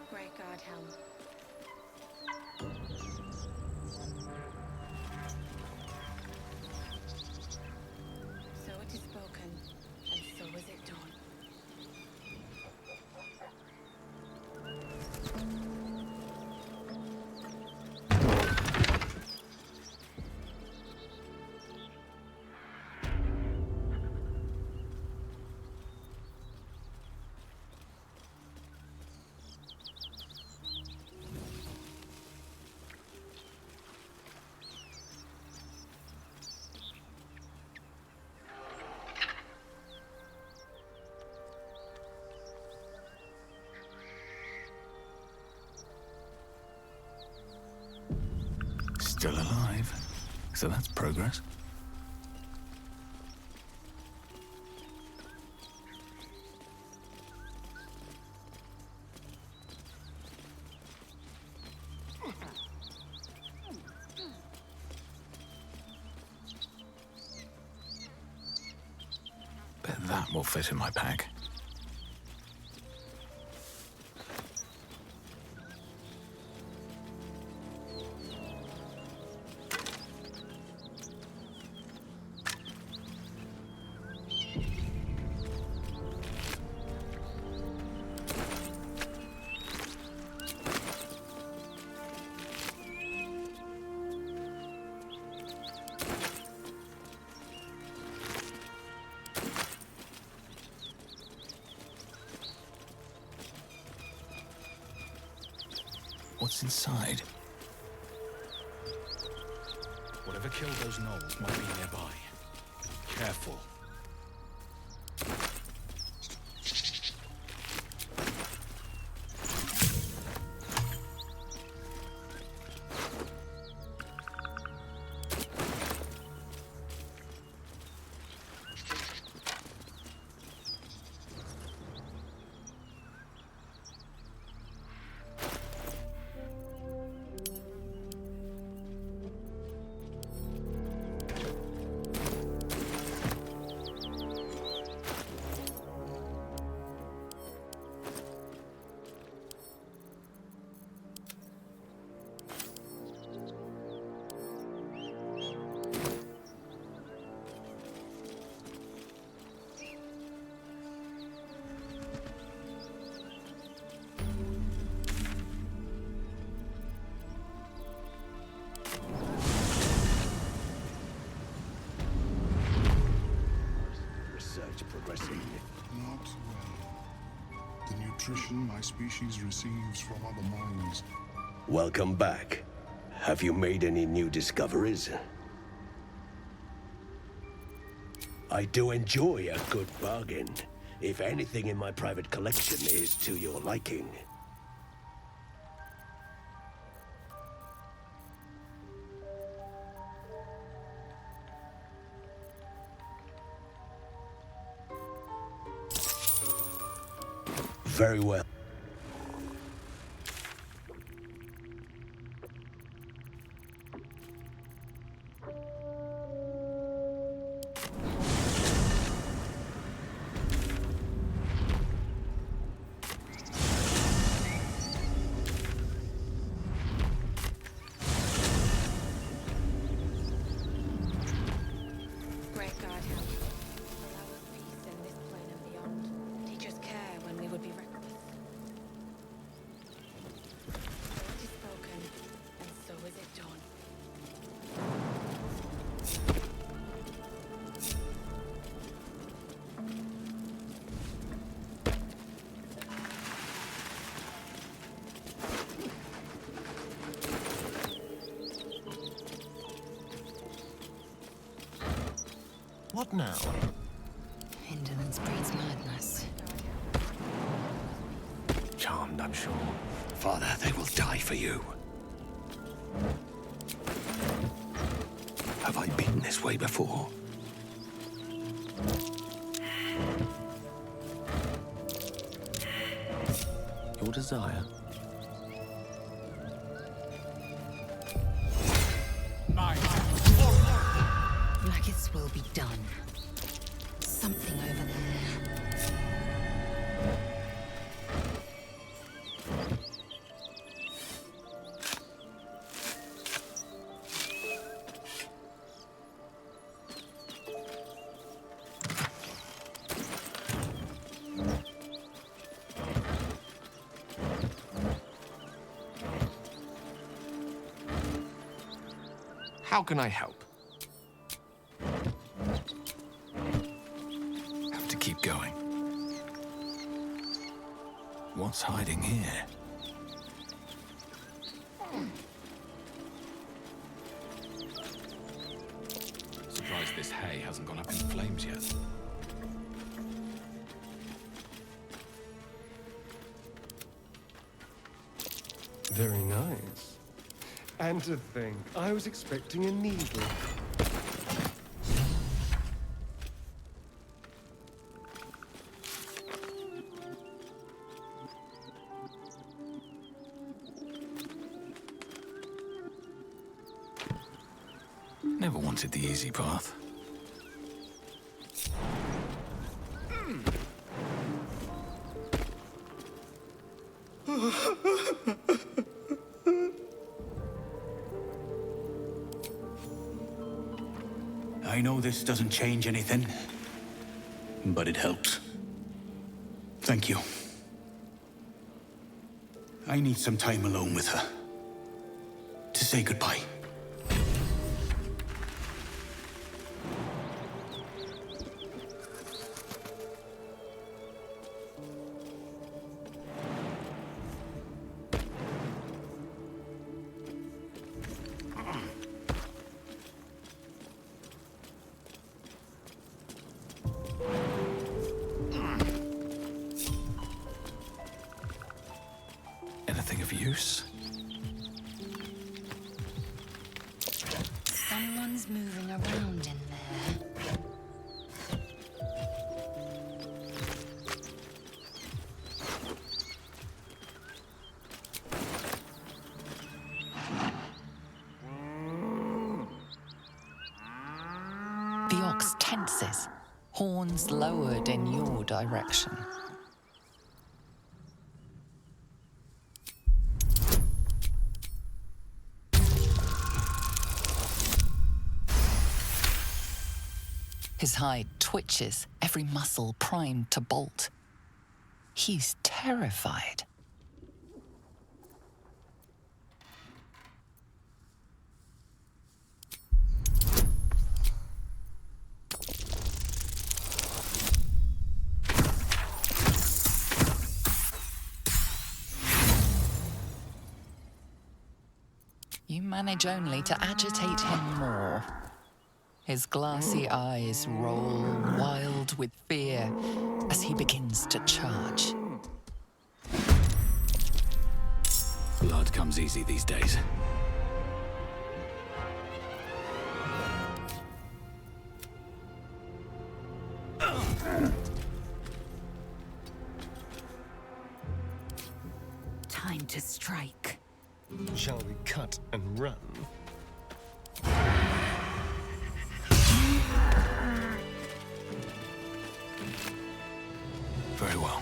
Grey Guard helm. So it is spoken, and so is it done. Still alive. So that's progress. Bet that will fit in my pack. What's inside? Whatever killed those gnolls might be nearby. Careful. Progressing. Not well. The nutrition my species receives from other minds. Welcome back. Have you made any new discoveries? I do enjoy a good bargain, if anything in my private collection is to your liking. Very well. Great God, help. Allow us peace in this plane and beyond. Teach us care when we would be reckless. So it is spoken, and so is it done. What now? Indolence breeds madness. Charmed, I'm sure. Father, they will die for you. Have I been this way before? Your desire? Maggots will be done. Something over there. How can I help? Have to keep going. What's hiding here? Surprised this hay hasn't gone up in flames yet. Very nice. And to think, I was expecting a needle. Never wanted the easy path. I know this doesn't change anything, but it helps. Thank you. I need some time alone with her. To say goodbye. around in there. The ox tenses, horns lowered in your direction. His hide twitches, every muscle primed to bolt. He's terrified. You manage only to agitate him more. His glassy eyes roll wild with fear as he begins to charge. Blood comes easy these days. Time to strike. Shall we cut and run? Very well.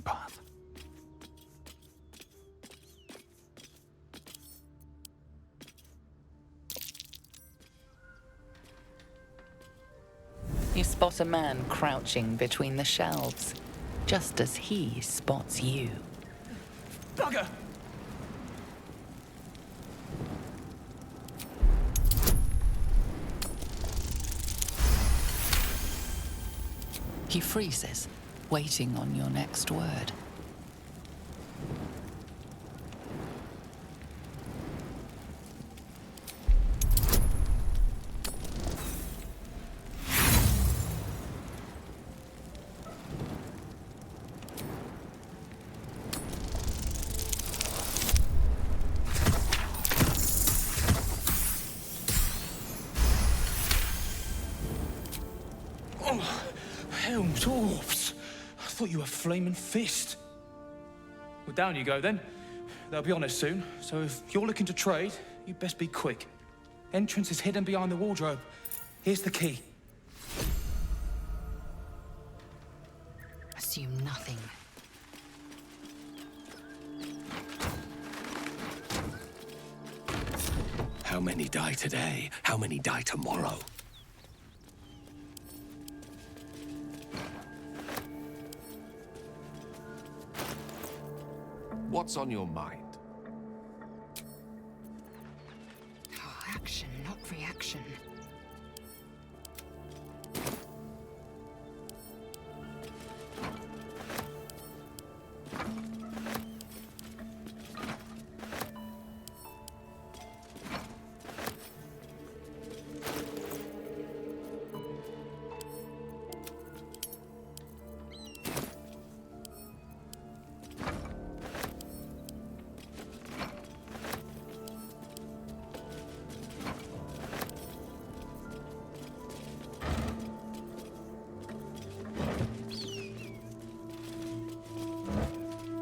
Path. You spot a man crouching between the shelves, just as he spots you. Bugger! He freezes, waiting on your next word. Oh, hell, dwarves! I thought you were Flaming Fist. Well, down you go then. They'll be on us soon, so if you're looking to trade, you best be quick. Entrance is hidden behind the wardrobe. Here's the key. Assume nothing. How many die today? How many die tomorrow? What's on your mind? Oh, action, not reaction.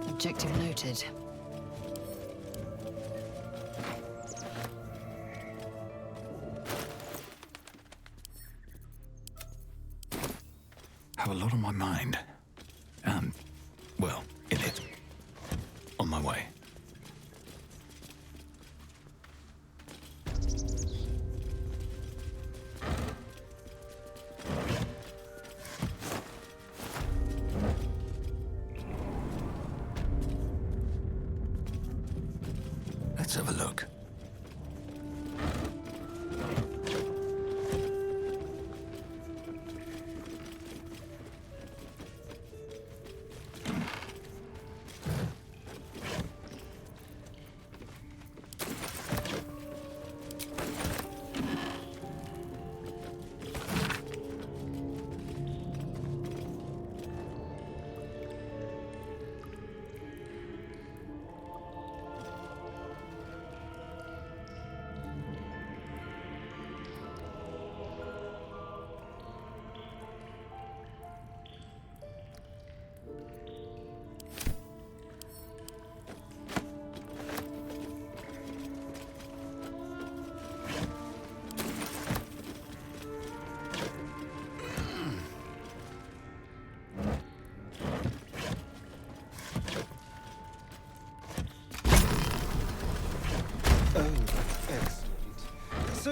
Objective noted. Have a lot on my mind. And, well, in it. On my way. Let's have a look.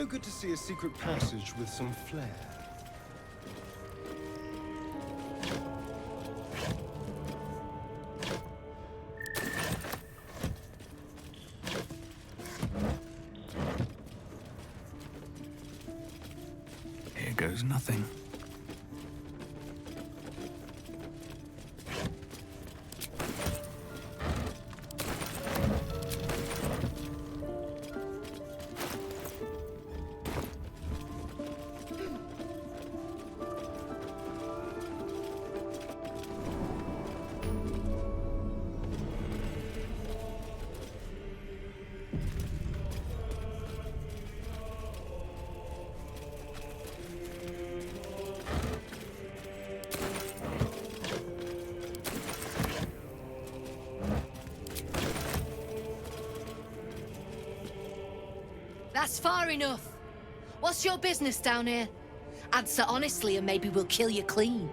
no good to see a secret passage with some flair. Here goes nothing. That's far enough. What's your business down here? Answer honestly and maybe we'll kill you clean.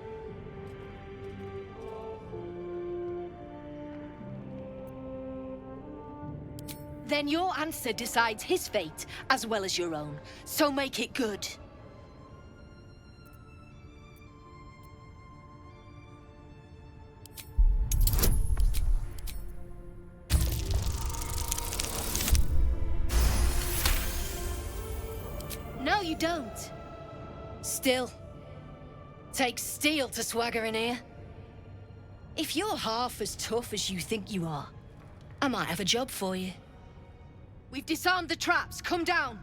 Then your answer decides his fate as well as your own. So make it good. No, you don't. Still, takes steel to swagger in here. If you're half as tough as you think you are, I might have a job for you. We've disarmed the traps. Come down.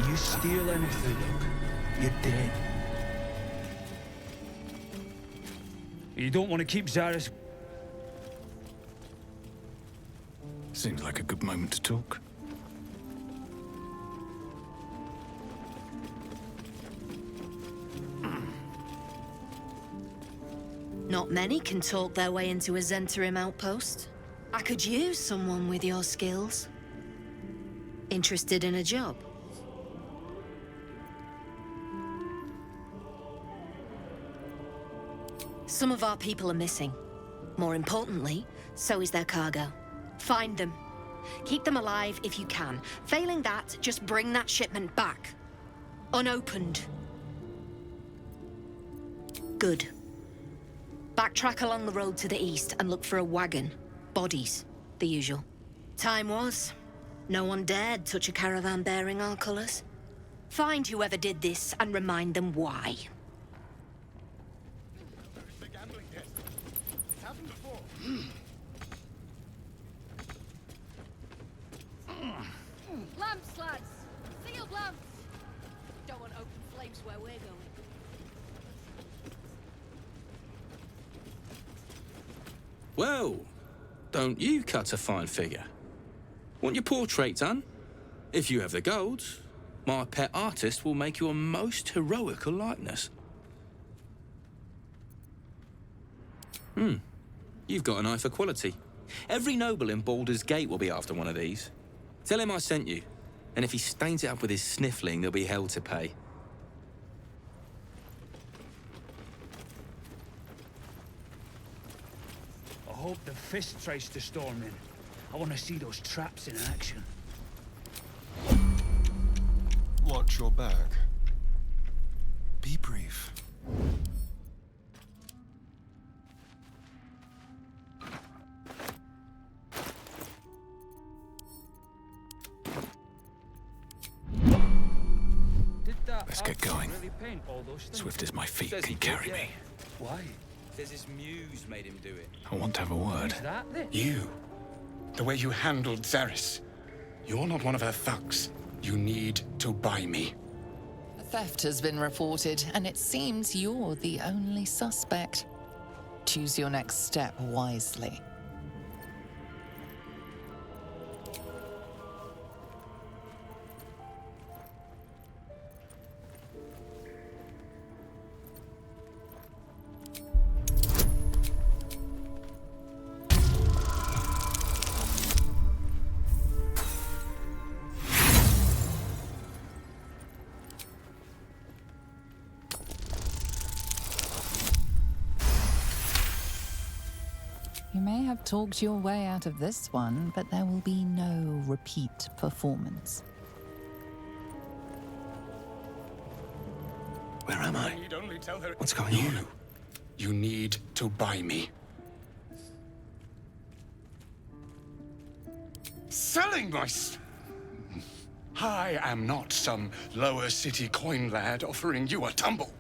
You steal anything, you're dead. You don't want to keep Zaris. Seems like a good moment to talk. Not many can talk their way into a Zentarim outpost. I could use someone with your skills. Interested in a job? Some of our people are missing. More importantly, so is their cargo. Find them. Keep them alive if you can. Failing that, just bring that shipment back. Unopened. Good. Backtrack along the road to the east and look for a wagon. Bodies. The usual. Time was. No one dared touch a caravan bearing our colors. Find whoever did this and remind them why. Lamps, lads! Sealed lamps! Don't want open flames where we're going. Well, don't you cut a fine figure? Want your portrait done? If you have the gold, my pet artist will make you a most heroical likeness. You've got an eye for quality. Every noble in Baldur's Gate will be after one of these. Tell him I sent you, and if he stains it up with his sniffling, there'll be hell to pay. I hope the fist tries to storm in. I want to see those traps in action. Watch your back. Be brief. Let's get going. Swift as my feet can carry me. Why? Says his muse made him do it. I want to have a word. You. The way you handled Zaris. You're not one of her thugs. You need to buy me. A theft has been reported, and it seems you're the only suspect. Choose your next step wisely. You may have talked your way out of this one, but there will be no repeat performance. Where am I? What's going on? You need to buy me. Selling my... I am not some lower city coin lad offering you a tumble.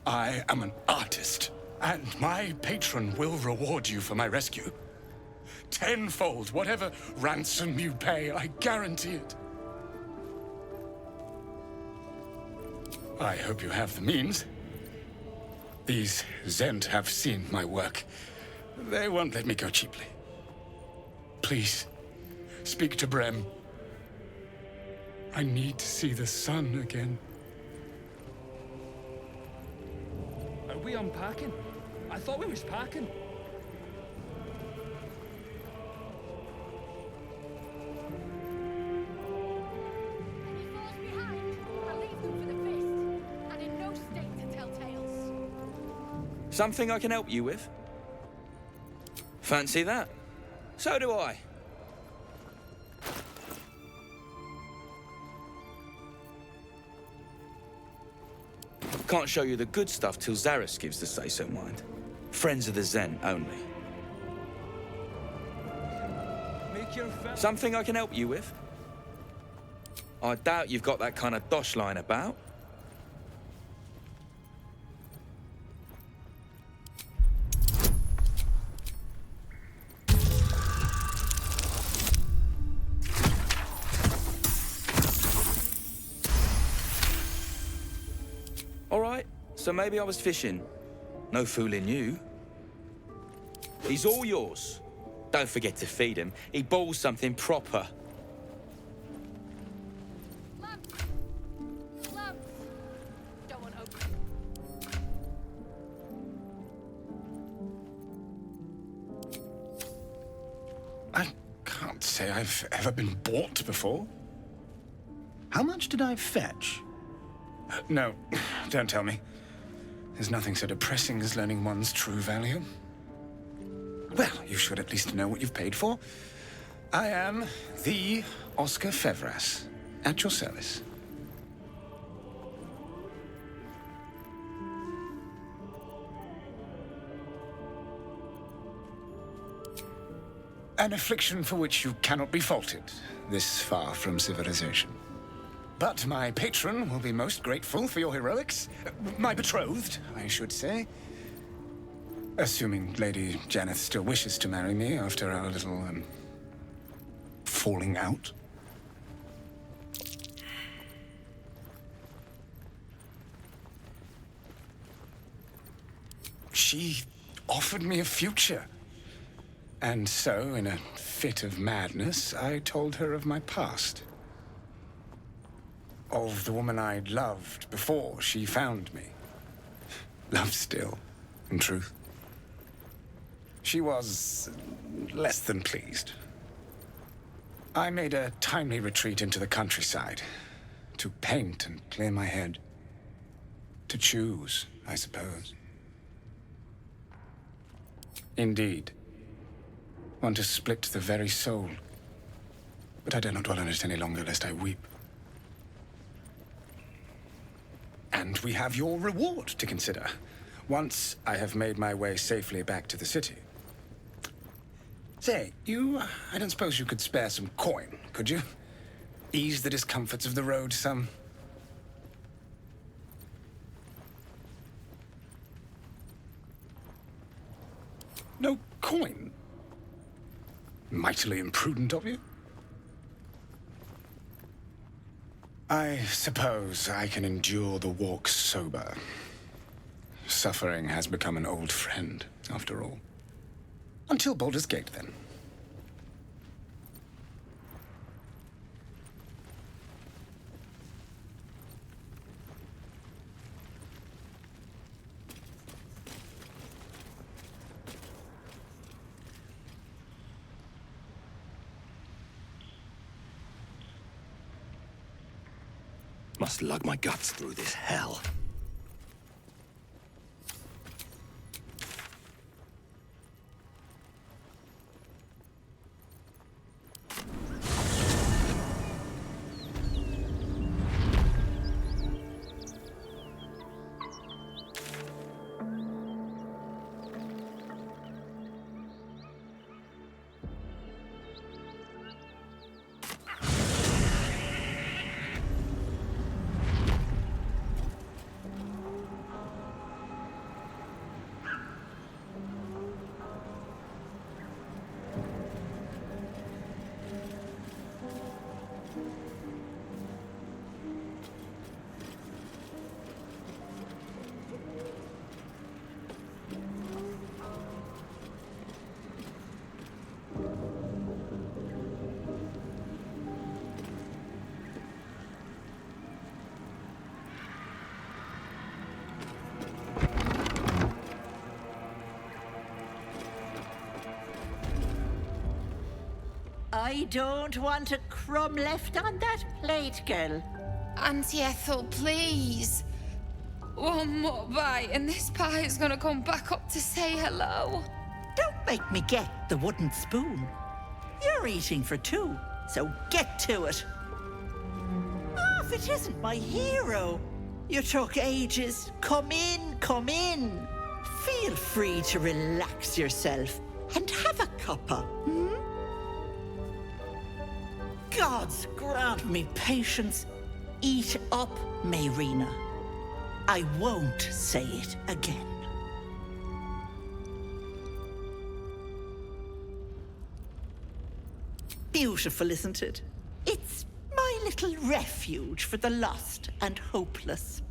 I am an artist, and my patron will reward you for my rescue. Tenfold, whatever ransom you pay, I guarantee it. I hope you have the means. These Zend have seen my work. They won't let me go cheaply. Please, speak to Brem. I need to see the sun again. Are we unpacking? I thought we was packing. Something I can help you with? Fancy that? So do I. Can't show you the good stuff till Zaris gives the say-so, mind. Friends of the Zen only. Something I can help you with? I doubt you've got that kind of dosh lying about. All right, so maybe I was fishing. No fooling you. He's all yours. Don't forget to feed him. He balls something proper. I can't say I've ever been bought before. How much did I fetch? No, don't tell me. There's nothing so depressing as learning one's true value. Well, you should at least know what you've paid for. I am the Oscar Fevras, at your service. An affliction for which you cannot be faulted, this far from civilization. But my patron will be most grateful for your heroics. My betrothed, I should say. Assuming Lady Janeth still wishes to marry me after our little, falling out. She offered me a future. And so, in a fit of madness, I told her of my past. Of the woman I'd loved before she found me. Loved still, in truth. She was less than pleased. I made a timely retreat into the countryside. To paint and clear my head. To choose, I suppose. Indeed. One to split the very soul. But I dare not dwell on it any longer, lest I weep. And we have your reward to consider, once I have made my way safely back to the city. Say, I don't suppose you could spare some coin, could you? Ease the discomforts of the road some. No coin? Mightily imprudent of you. I suppose I can endure the walk sober. Suffering has become an old friend, after all. Until Baldur's Gate, then. Must lug my guts through this hell. I don't want a crumb left on that plate, girl. Auntie Ethel, please. One more bite and this pie is gonna come back up to say hello. Don't make me get the wooden spoon. You're eating for two, so get to it. Oh, if it isn't my hero. You took ages. Come in, come in. Feel free to relax yourself and have a cuppa, hmm? Gods grant me patience. Eat up, Mayrina. I won't say it again. Beautiful, isn't it? It's my little refuge for the lost and hopeless.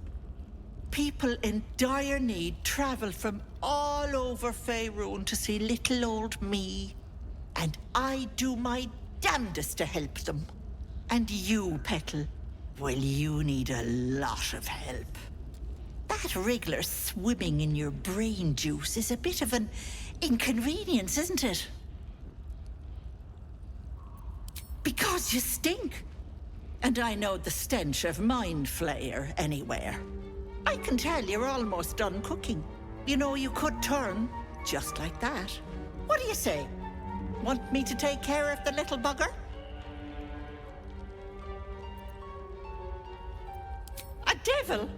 People in dire need travel from all over Faerun to see little old me. And I do my damnedest to help them. And you, Petal, well, you need a lot of help. That wriggler swimming in your brain juice is a bit of an inconvenience, isn't it? Because you stink. And I know the stench of Mind Flayer anywhere. I can tell you're almost done cooking. You know, you could turn just like that. What do you say? Want me to take care of the little bugger? A devil?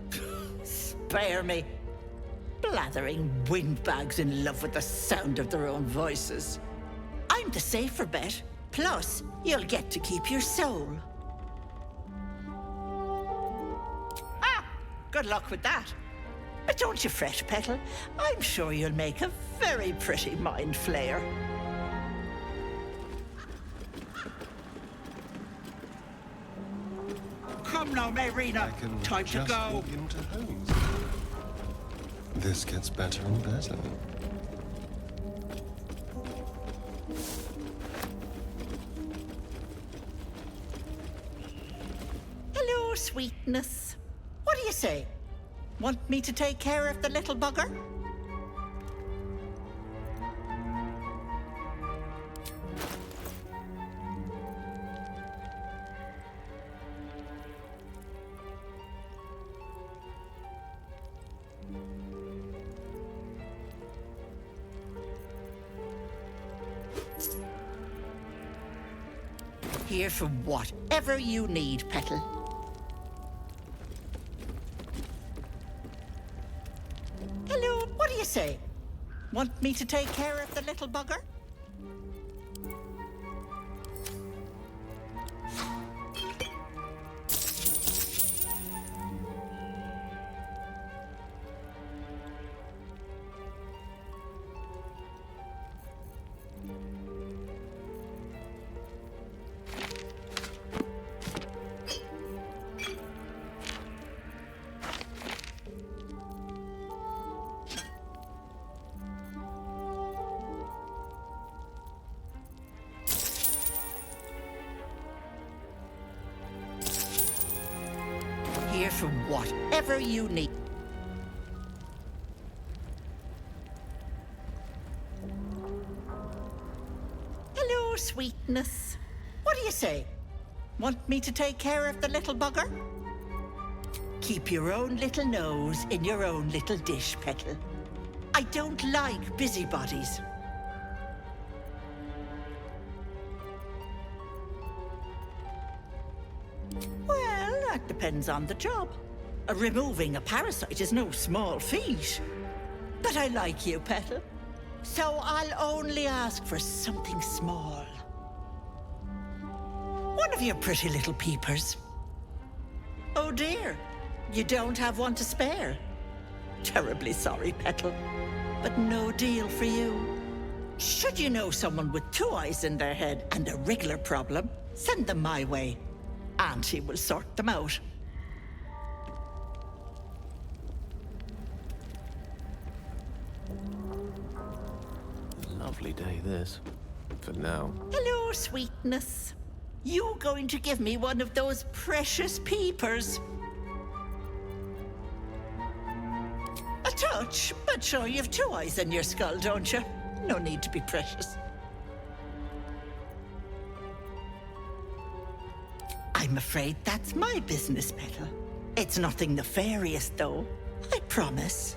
Spare me. Blathering windbags in love with the sound of their own voices. I'm the safer bet. Plus, you'll get to keep your soul. Ah! Good luck with that. But don't you fret, Petal. I'm sure you'll make a very pretty Mind Flayer. Come now, Mayrina. Time to go. This gets better and better. Hello, sweetness. What do you say? Want me to take care of the little bugger? Here for whatever you need, Petal. Hello, what do you say? Want me to take care of the little bugger? Here for whatever you need. Hello, sweetness. What do you say? Want me to take care of the little bugger? Keep your own little nose in your own little dish, Petal. I don't like busybodies. Well, that depends on the job. Removing a parasite is no small feat. But I like you, Petal. So I'll only ask for something small. One of your pretty little peepers. Oh dear, you don't have one to spare. Terribly sorry, Petal, but no deal for you. Should you know someone with 2 eyes in their head and a wriggler problem, send them my way. Auntie will sort them out. Lovely day, this. For now. Hello, sweetness. You going to give me one of those precious peepers? A touch, but sure, you've 2 eyes in your skull, don't you? No need to be precious. I'm afraid that's my business, Petal. It's nothing nefarious, though. I promise.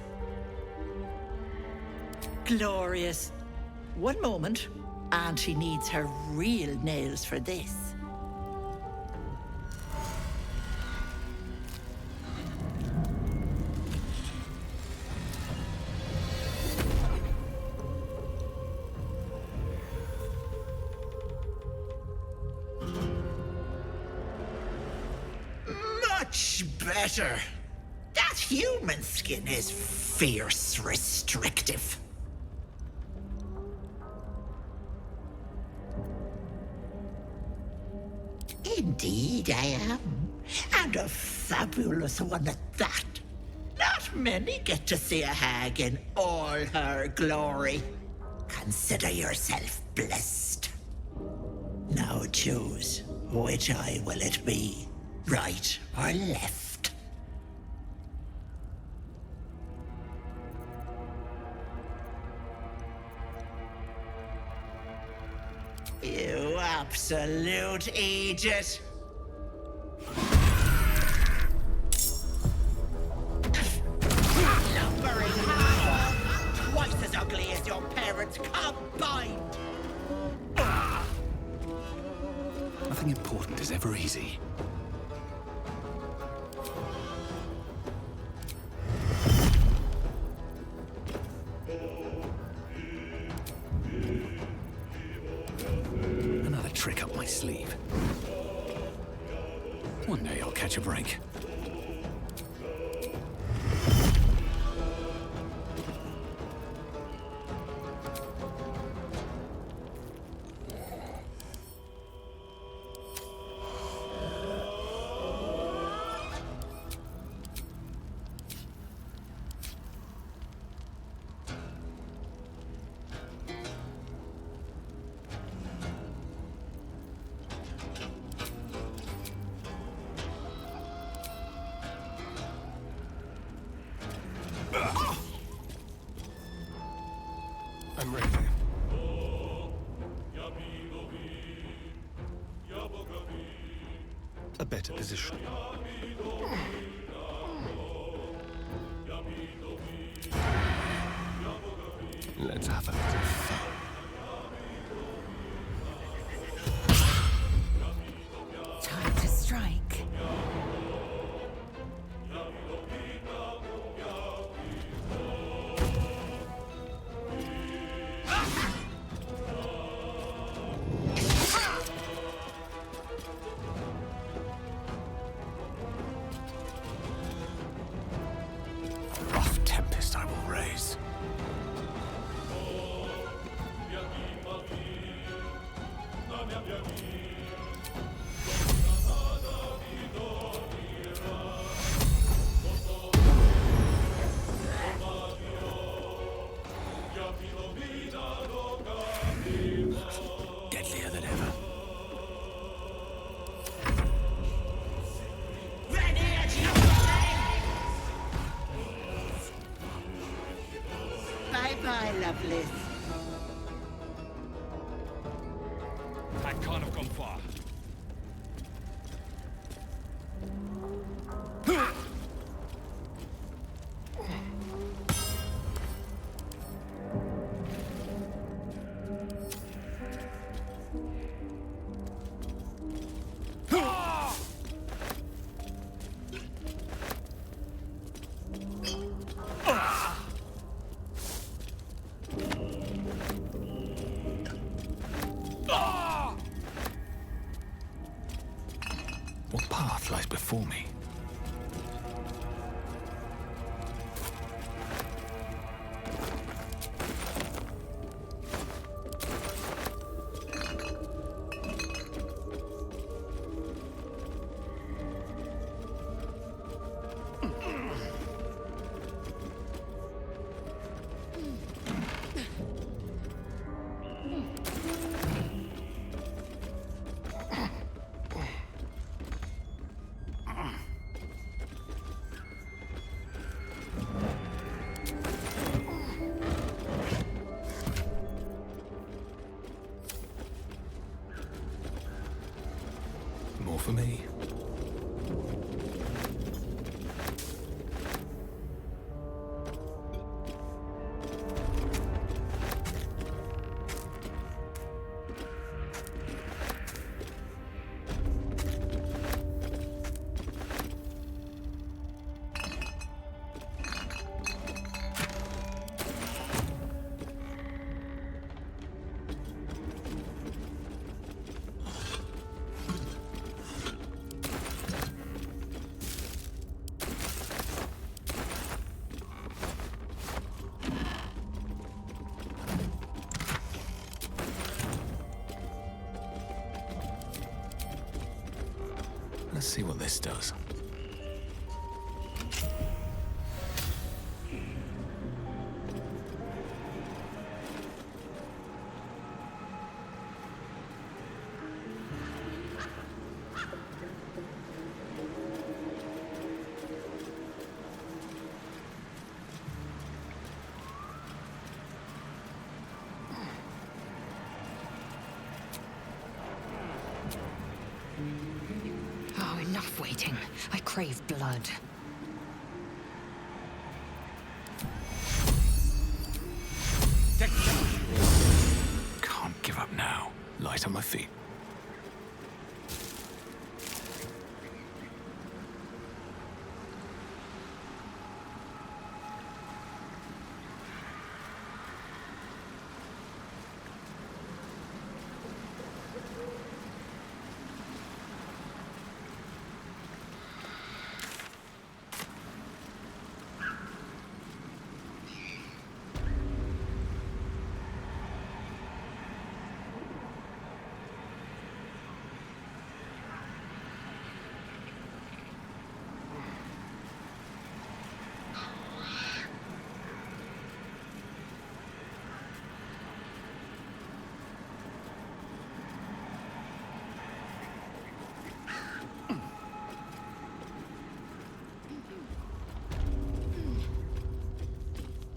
Glorious. One moment. Auntie needs her real nails for this. Much better. That human skin is fierce restrictive. Indeed I am. And a fabulous one at that. Not many get to see a hag in all her glory. Consider yourself blessed. Now choose, which eye will it be? Right or left? You absolute idiot! Lumbering howl! Twice as ugly as your parents combined! Nothing important is ever easy. Another trick up my sleeve. One day I'll catch a break. I'm ready. A better position. Let's have a little fun. Time to strike. Rough tempest I will raise. Deadlier than ever. Bye-bye, lovelies. I can't have gone far. What path lies before me? More for me. Let's see what this does. Oh, enough waiting. I crave blood. Can't give up now. Light on my feet.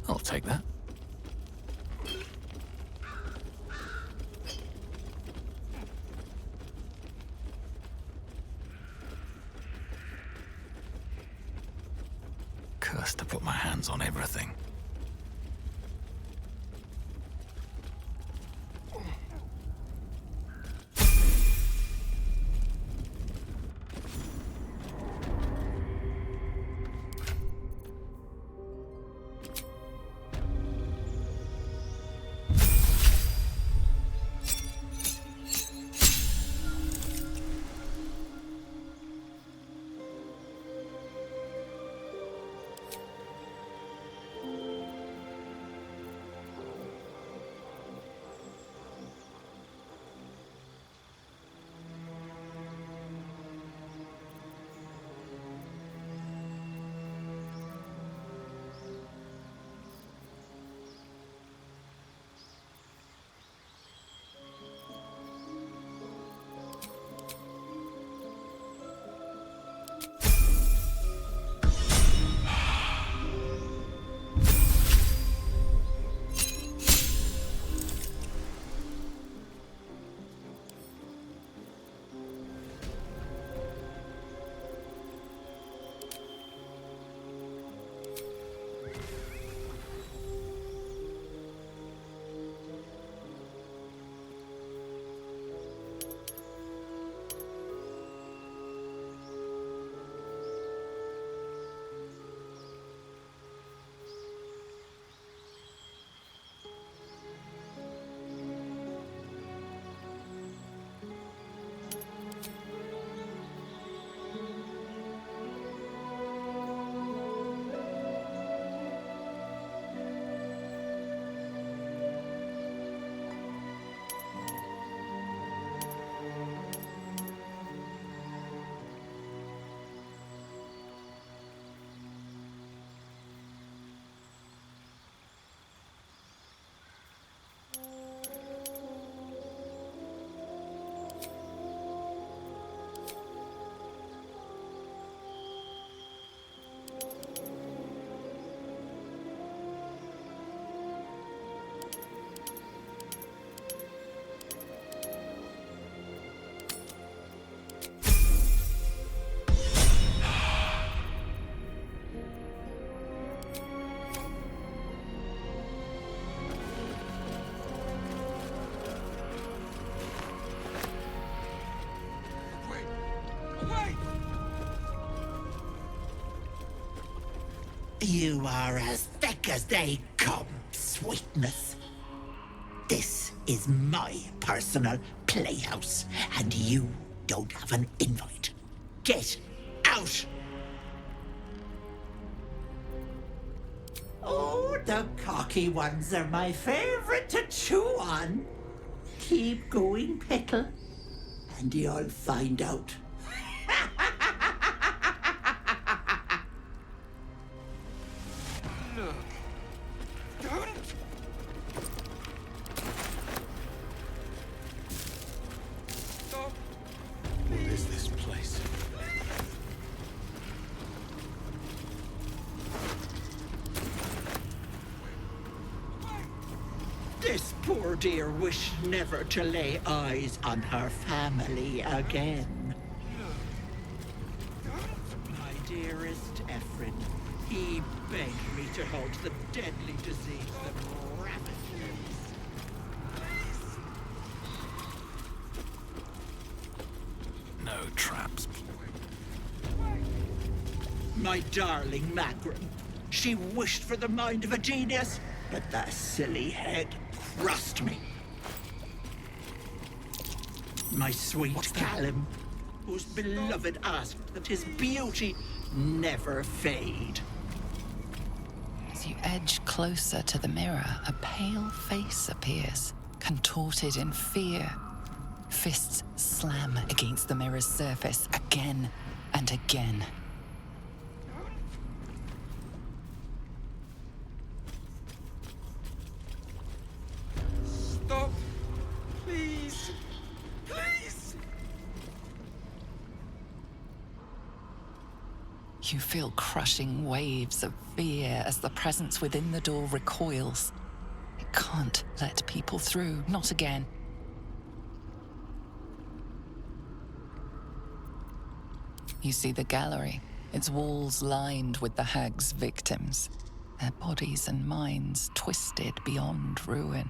I'll take that. Cursed to put my hands on everything. You are as thick as they come, sweetness. This is my personal playhouse, and you don't have an invite. Get out! Oh, the cocky ones are my favorite to chew on. Keep going, Petal, and you'll find out. poor dear wished never to lay eyes on her family again. My dearest Ephraim, he begged me to halt the deadly disease that ravages. No traps. My darling Magrin. She wished for the mind of a genius, but that silly head crushed me. My sweet Callum, whose beloved asked that his beauty never fade. As you edge closer to the mirror, a pale face appears, contorted in fear. Fists slam against the mirror's surface again and again. Stop! Please! Please! You feel crushing waves of fear as the presence within the door recoils. It can't let people through, not again. You see the gallery, its walls lined with the hag's victims, their bodies and minds twisted beyond ruin.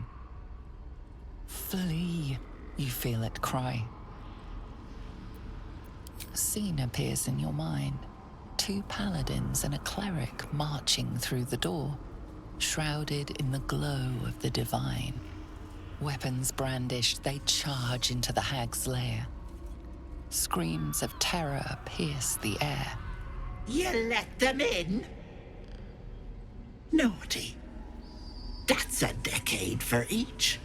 Flee, you feel it cry. A scene appears in your mind. 2 paladins and a cleric marching through the door, shrouded in the glow of the divine. Weapons brandished, they charge into the hag's lair. Screams of terror pierce the air. You let them in? Naughty. That's a decade for each.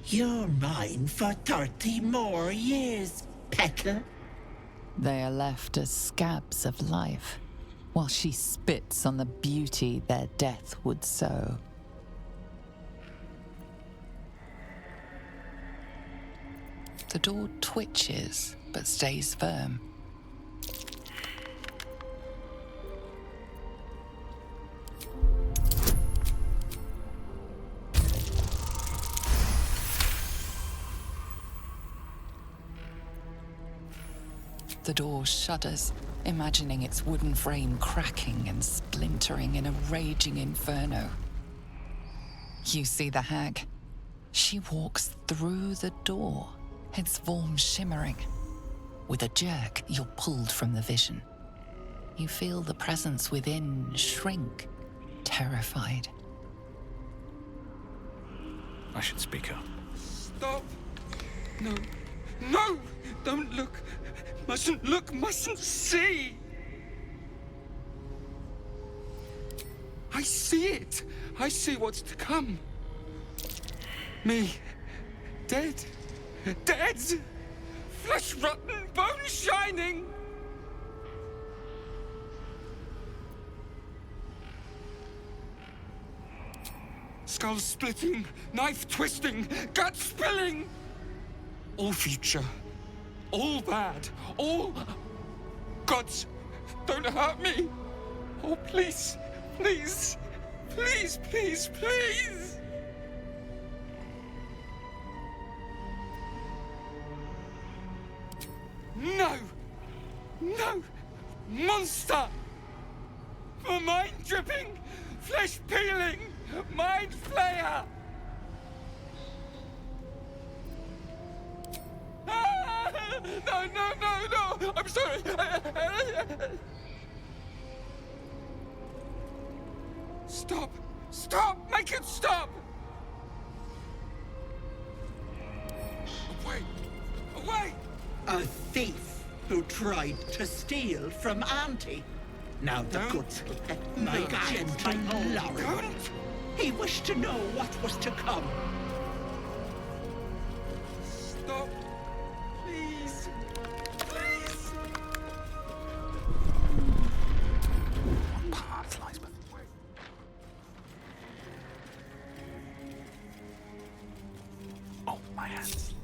You're mine for 30 more years, petal. They are left as scabs of life, while she spits on the beauty their death would sow. The door twitches, but stays firm. The door shudders, imagining its wooden frame cracking and splintering in a raging inferno. You see the hag. She walks through the door, its form shimmering. With a jerk, you're pulled from the vision. You feel the presence within shrink, terrified. I should speak up. Stop! No. No! Don't look! Mustn't look, mustn't see! I see it! I see what's to come. Me. Dead. Dead! Flesh rotten, bone shining! Skull splitting, knife twisting, gut spilling! All future. All bad. All... Gods, don't hurt me! Oh, please, please, please, please, please! No! No! Monster! For mind dripping, flesh peeling, mind flayer! Ah! No, no, no, no! I'm sorry! Stop! Stop! Make it stop! Away! Away! A thief who tried to steal from Auntie. Now the goods will pet my gentle Lauren. He wished to know what was to come. Stop! Please! Please! What path lies before? Oh, my hands.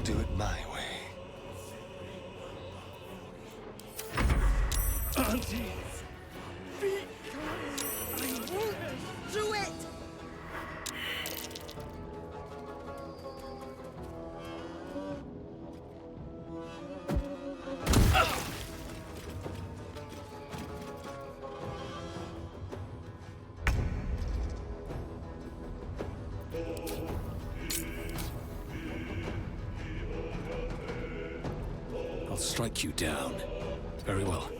do it my way. Auntie! Be kind! I won't do it! I'll strike you down. Very well.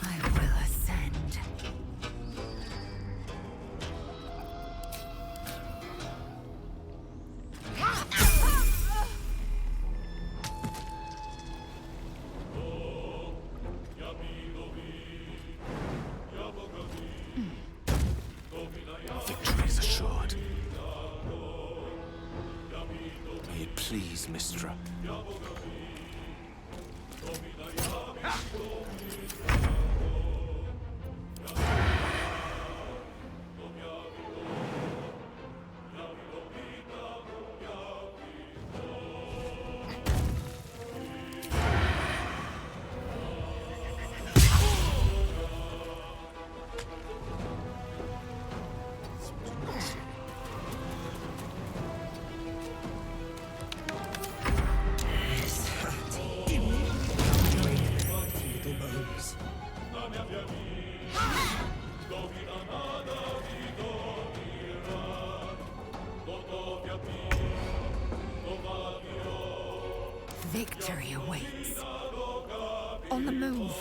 I will ascend. Victory is assured. May it please, Mistra. Victory awaits. On the move.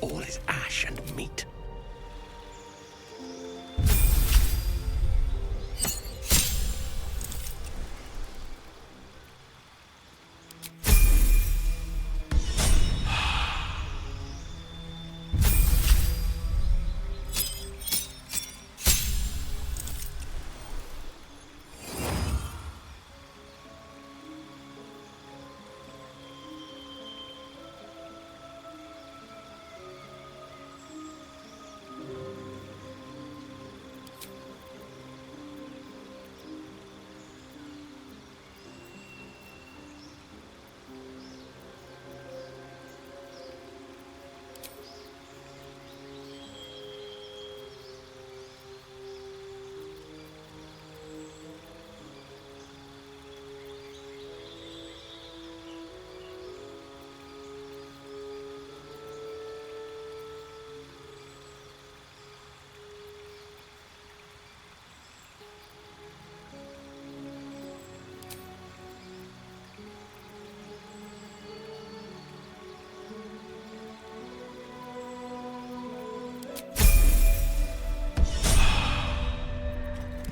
All is ash and meat.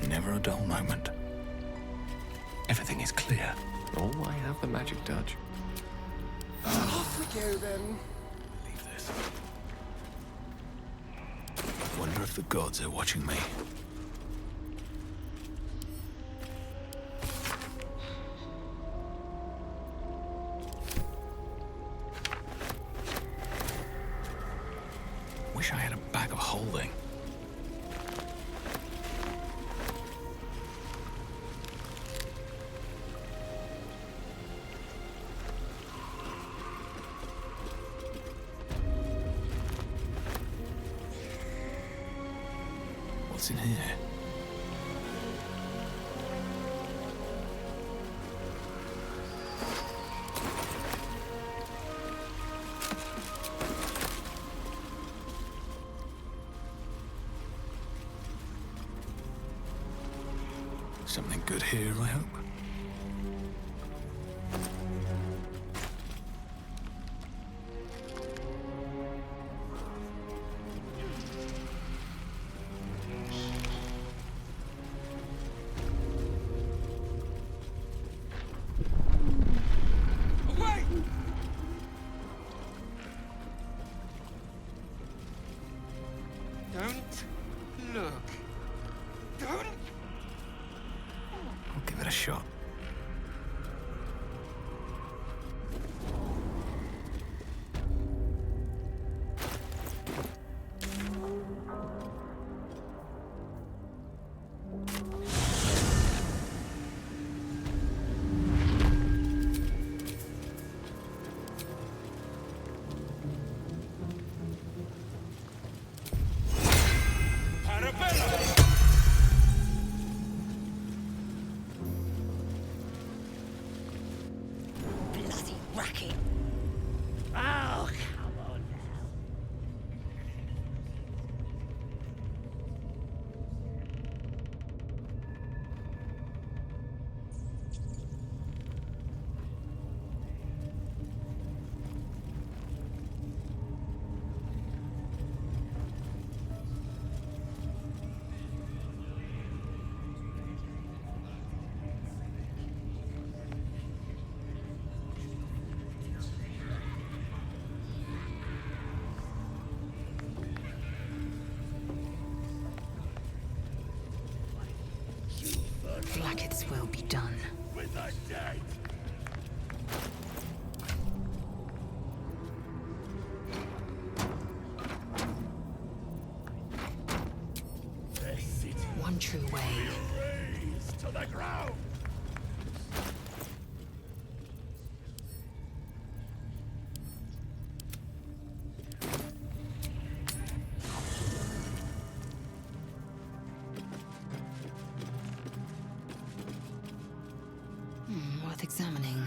Never a dull moment. Everything is clear. Oh, I have the magic touch. Off we go then. Wonder if the gods are watching me. Wish I had a bag of holding. What's in here? Something good here, I hope. Don't look. Don't. I'll give it a shot. Bloody racket. Oh, come on now. Blackett's will be done. With the dead. The city One true way. razed to the ground. Worth examining.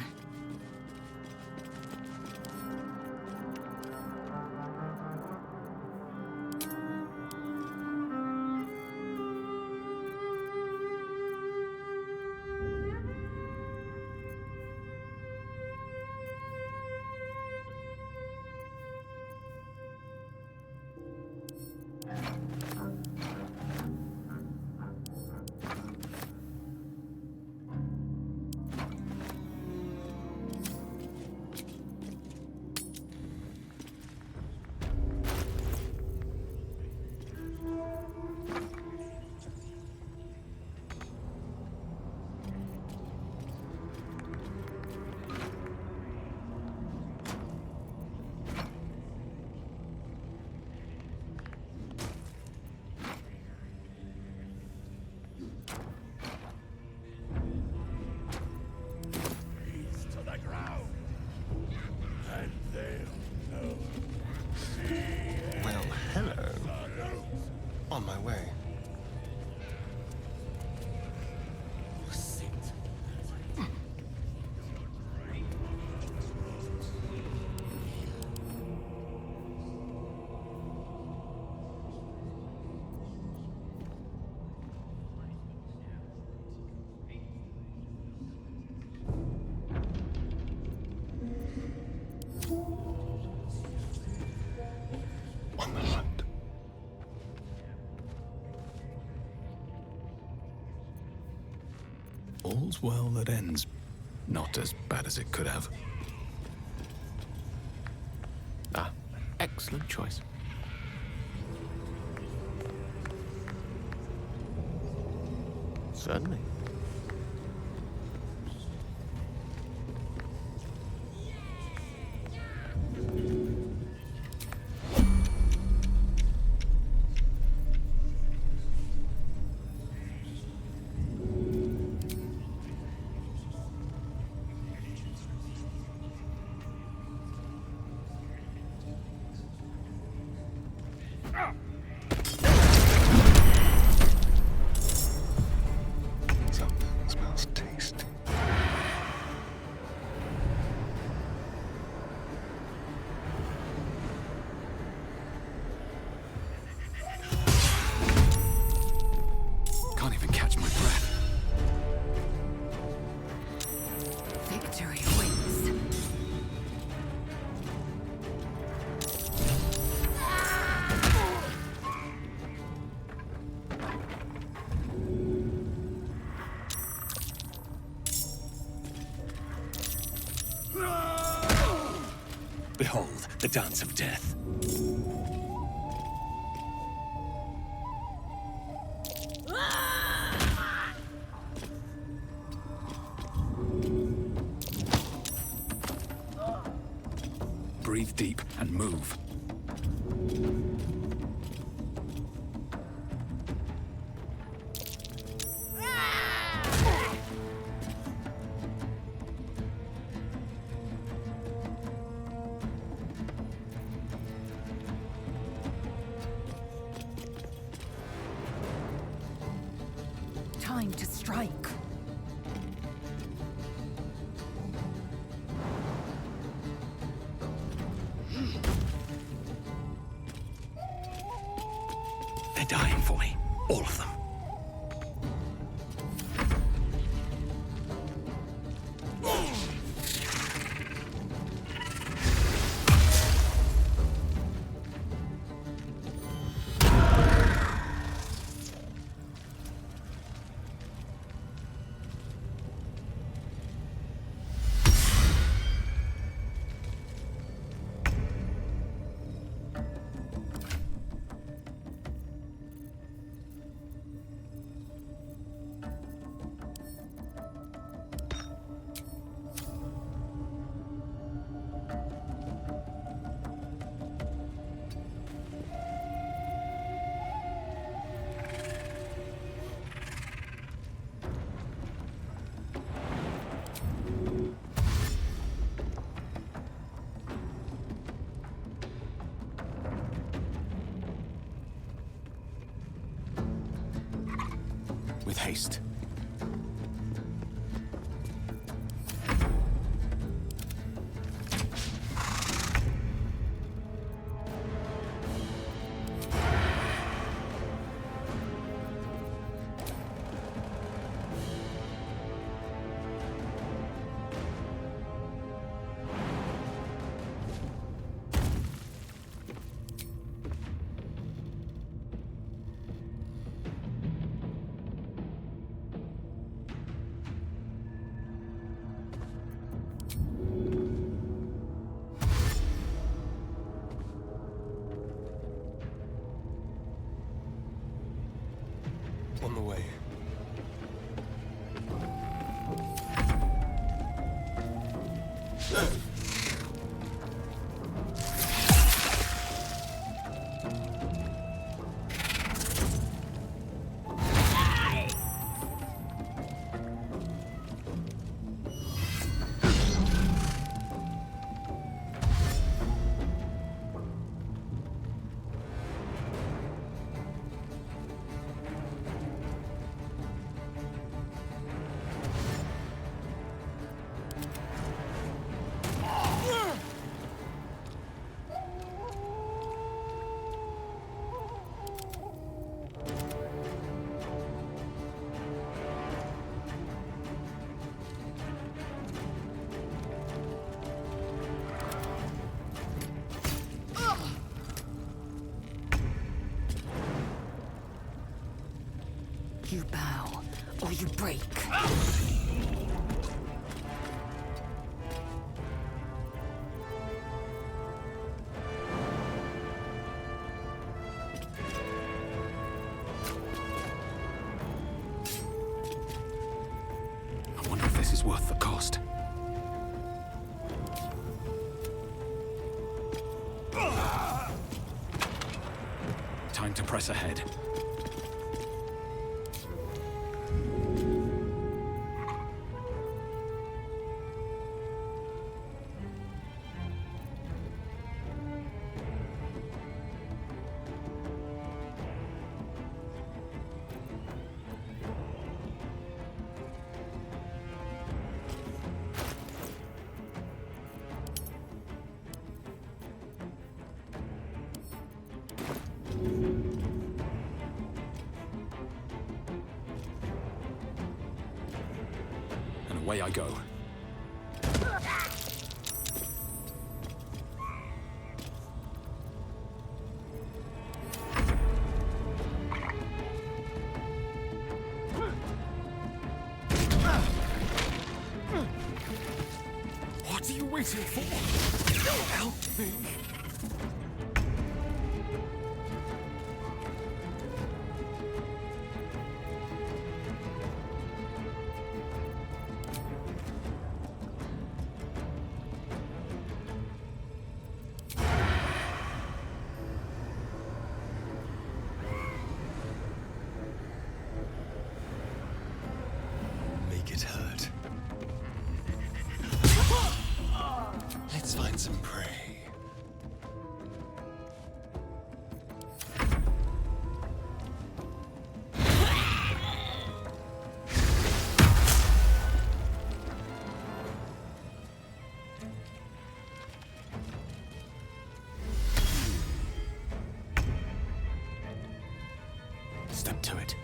Razed to the ground. And they'll know. Well, hello. On my way. On the hunt. All's well that ends. Not as bad as it could have. Ah, excellent choice. Certainly. Behold, the dance of death. Breathe deep and move. Time to strike. They're dying for me. All of them. With haste. On the way. You bow, or you break. I wonder if this is worth the cost. Time to press ahead. Away I go. What are you waiting for? Help me. Make it hurt. Let's find some prey. Step to it.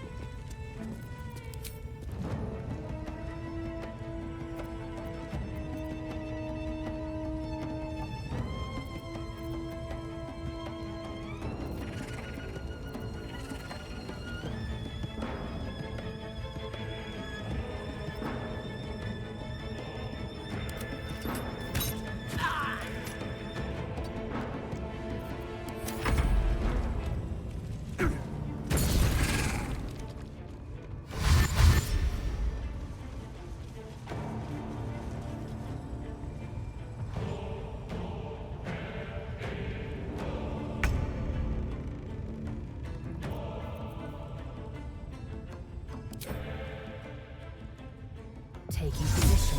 Taking position.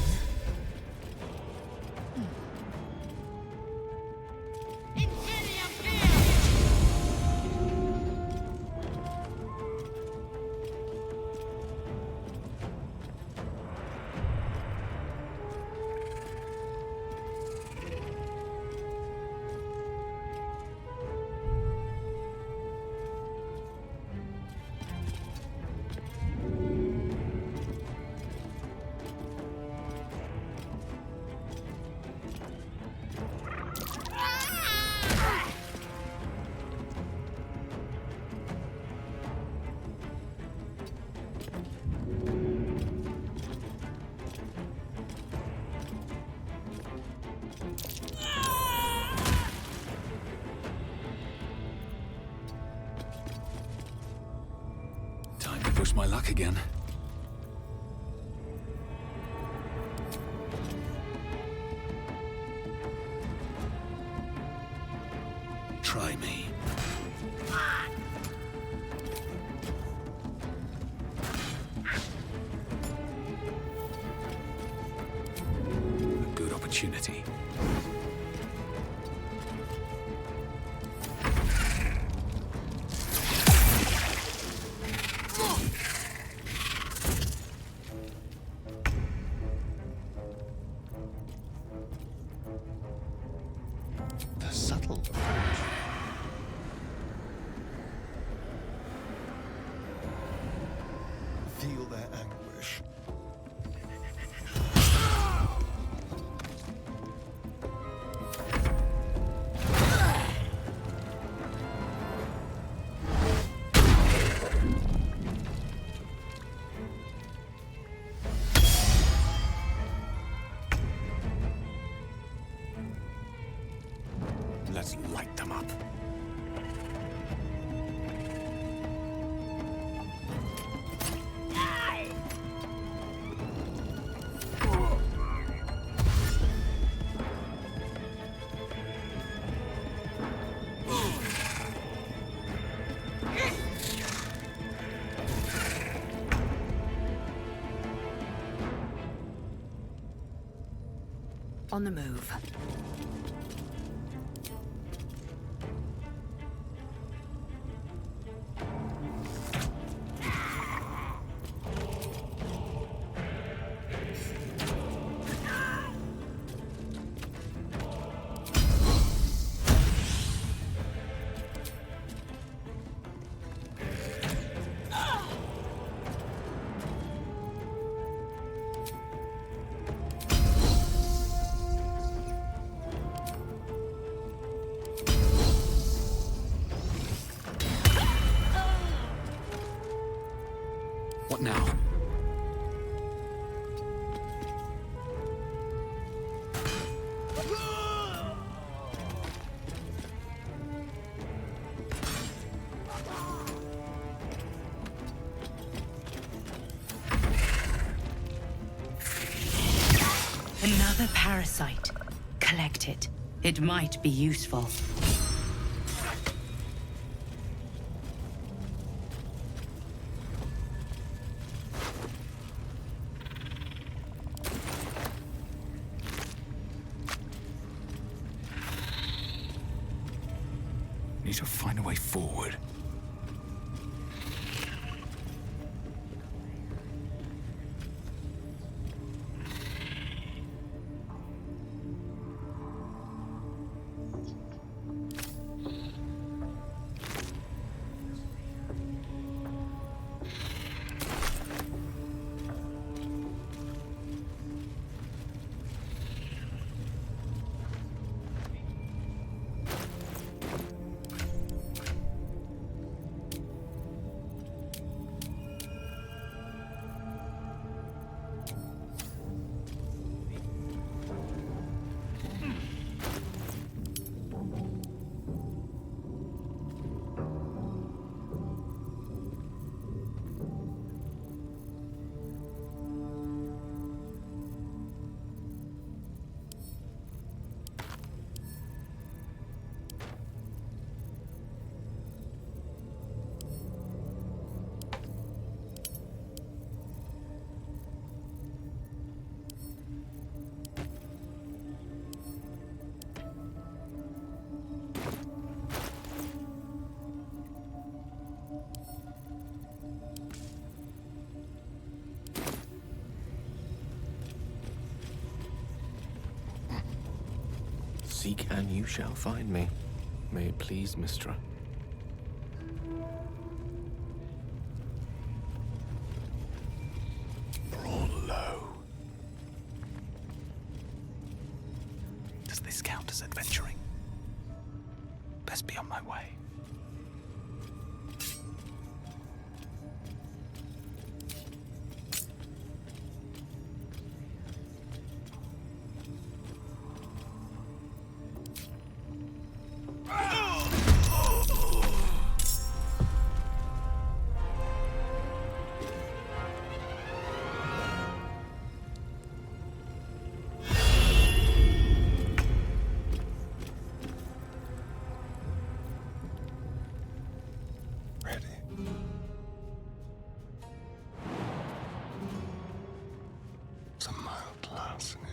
Time to push my luck again. Try me. A good opportunity. The subtle approach. Feel their anguish. Let's light them up. On the move. What now? Another parasite. Collect it. It might be useful. Need to find a way forward. Seek and you shall find me. May it please, Mistra. Crawl low. Does this count as adventuring? Best be on my way. Some mild larceny.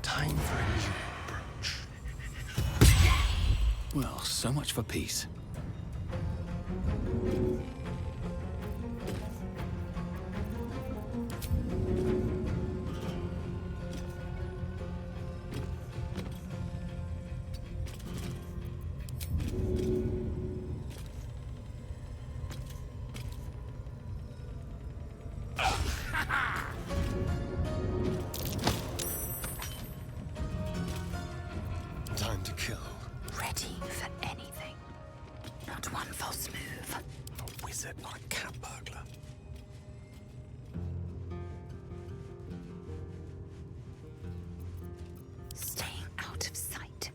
Time for a new approach. Well, so much for peace. Time to kill. Ready for anything. Not one false move. A wizard, not a cat burglar. Staying out of sight.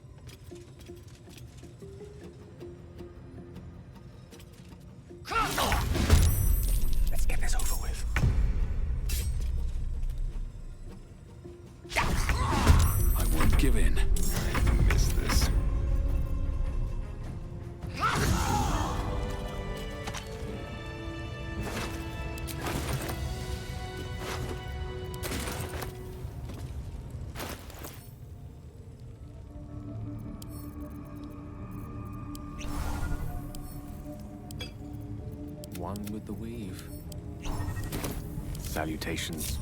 Let's get this over with. I won't give in. I miss this. One with the weave. Salutations.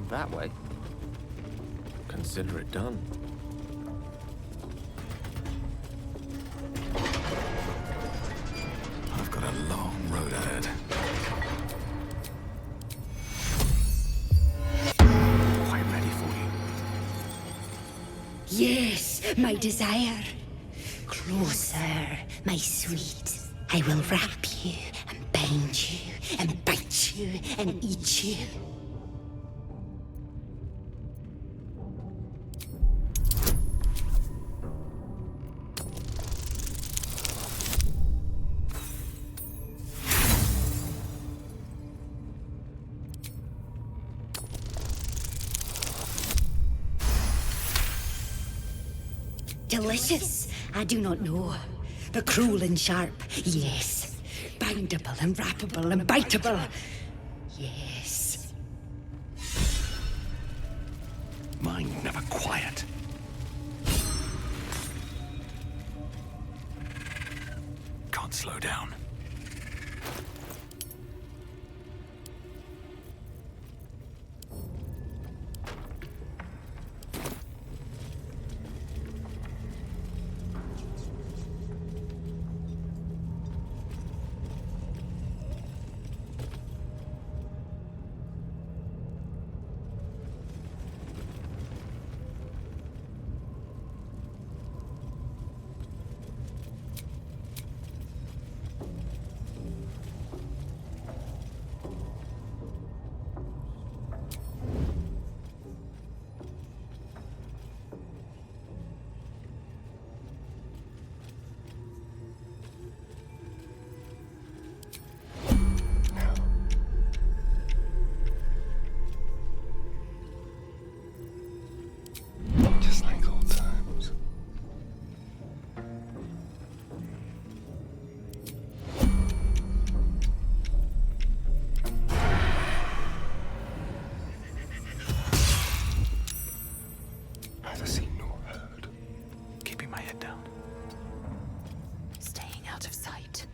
That way. Consider it done. I've got a long road ahead. Quite ready for you. Yes, my desire. Closer, my sweet. I will wrap you bind you and bite you and eat you. Delicious, I do not know. But cruel and sharp, yes. Bindable and wrappable and biteable, yes. Mine never quiet. Can't slow down. Just like old times. Neither seen nor heard. Keeping my head down. Staying out of sight.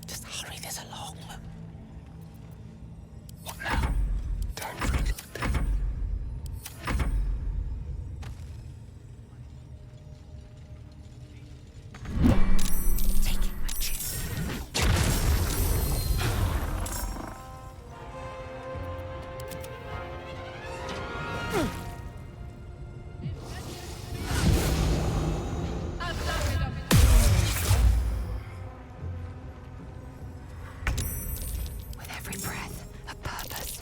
Just hurry this along. What now? Time for a little dinner. Taking my chance. With every breath, a purpose.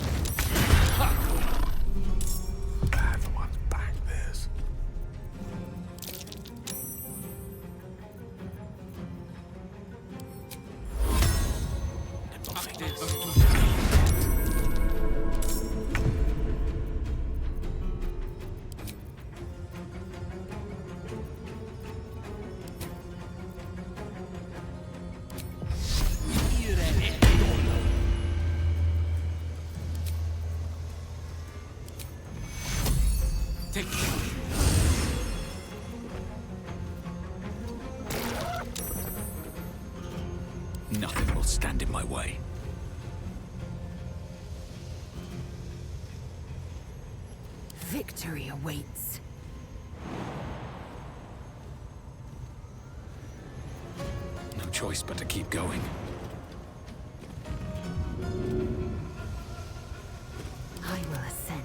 Bad the ones back this. Nothing will stand in my way. Victory awaits. No choice but to keep going. I will ascend.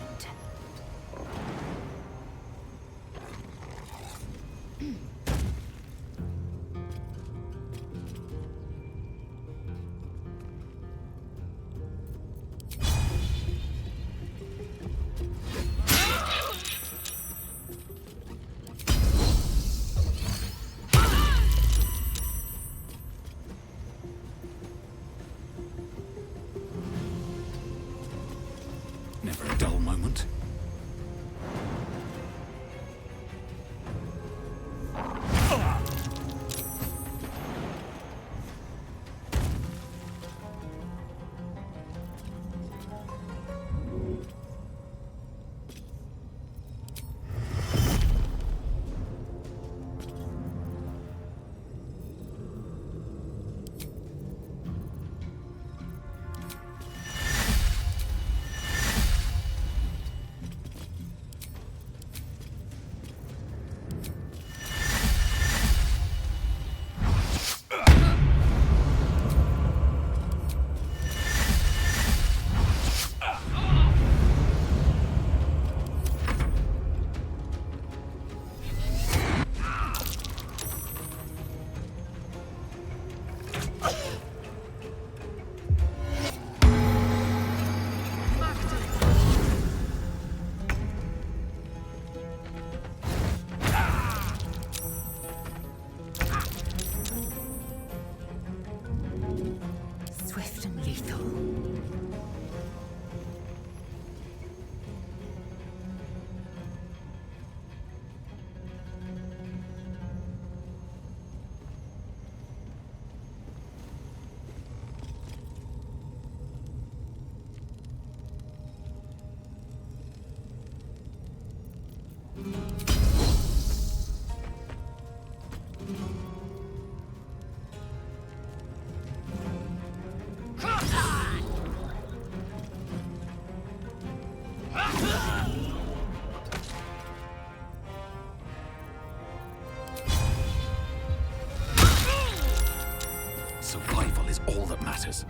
Survival is all that matters.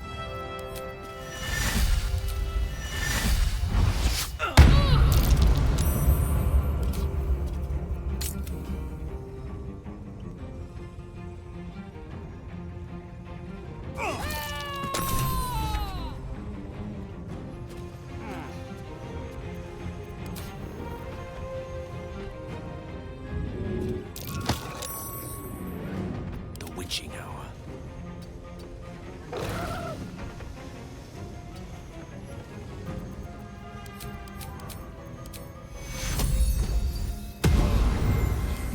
The witching hour.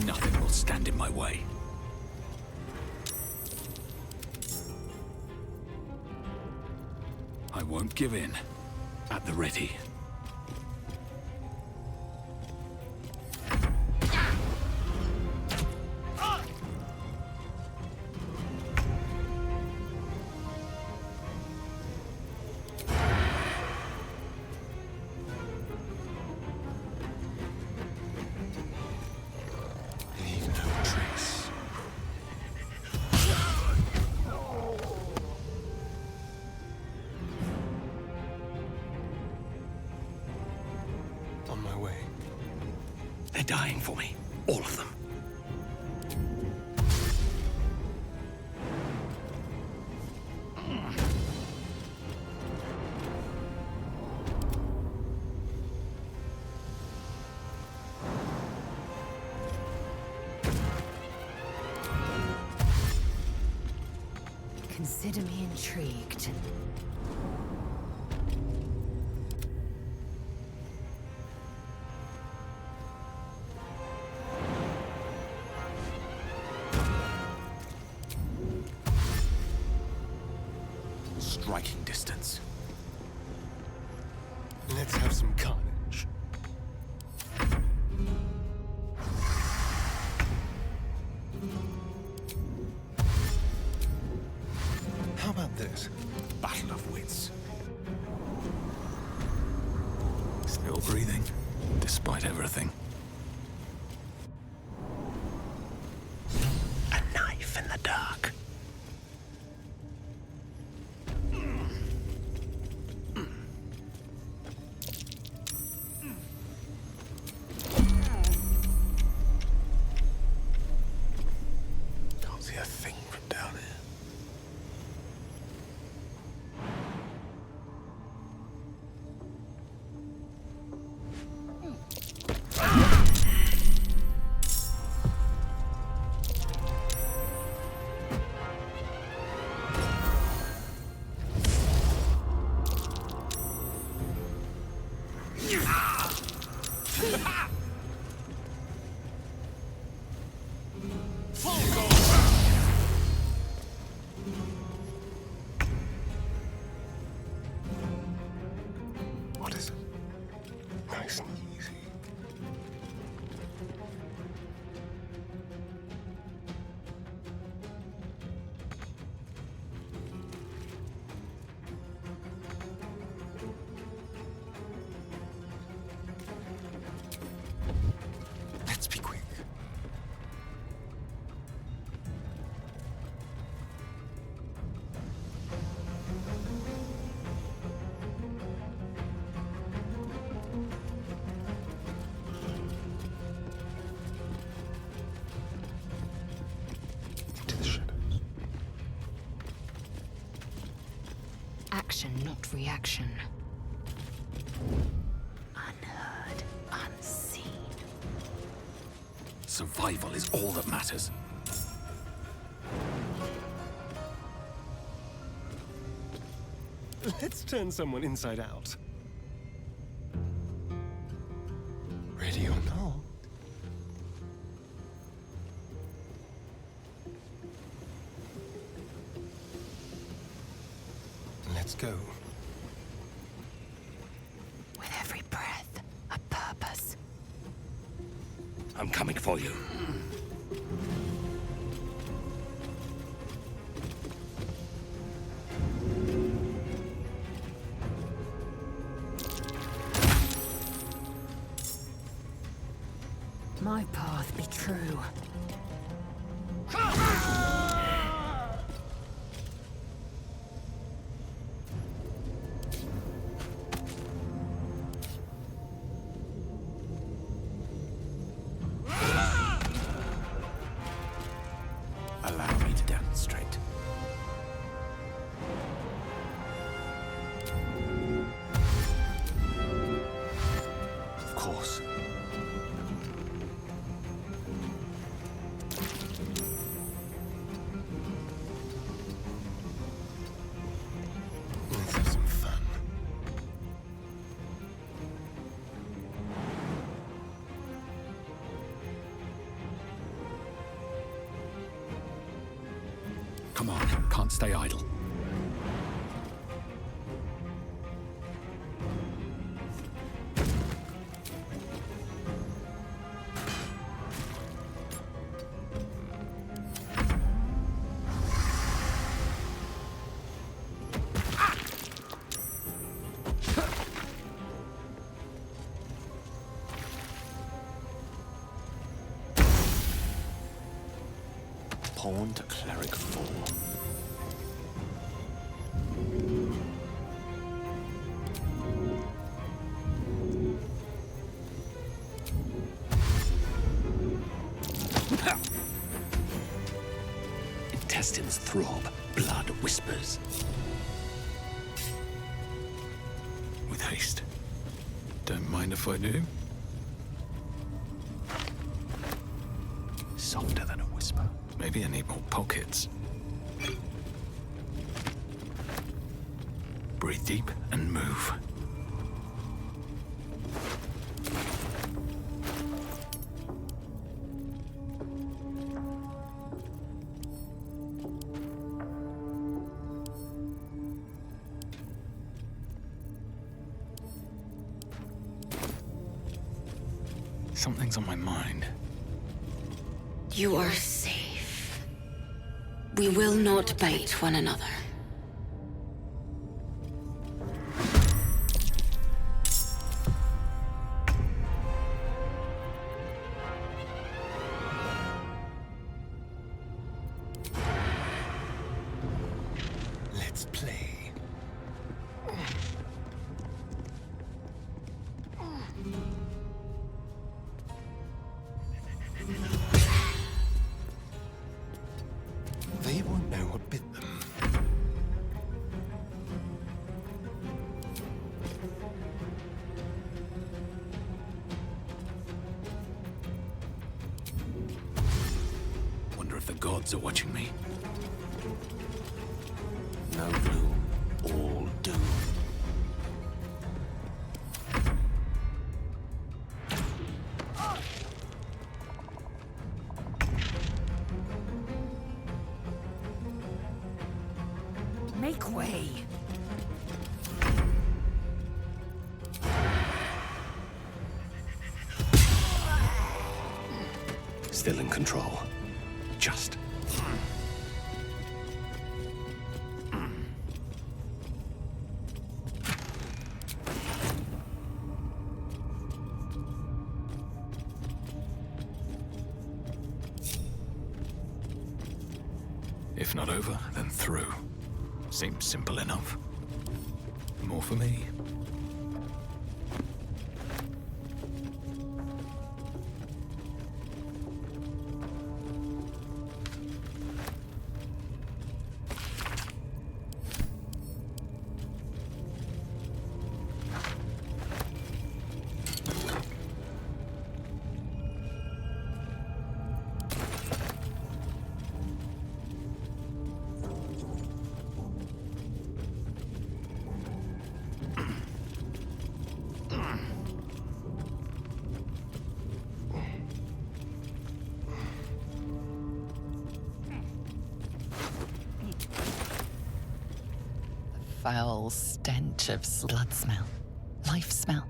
Nothing will stand in my way. I won't give in. At the ready. Leave no trace. On my way. They're dying for me. All of them. Consider me intrigued. Striking distance. Let's have some carnage. How about this? Battle of wits. Still breathing, despite everything. A knife in the dark. Can't see a thing from down here. What is it? Nice and easy. Let's be quick. Into the shadows. Action, not reaction. Unheard, unseen. Survival is all that matters. Let's turn someone inside out. Ready or not? Let's go. With every breath, a purpose. I'm coming for you. My path be true. Come on, can't stay idle. Pawn to Cleric 4. Intestines throb, blood whispers. With haste. Don't mind if I do. Softer than a whisper. Maybe I need more pockets. Breathe deep and move. Something's on my mind. You are safe. We will not bite one another. Let's play. They won't know what bit them. Wonder if the gods are watching me. No gloom, all doom. Make way. Still in control. Just. If not over, then through. Seems simple enough. More for me. Foul stench of blood smell. Life smell.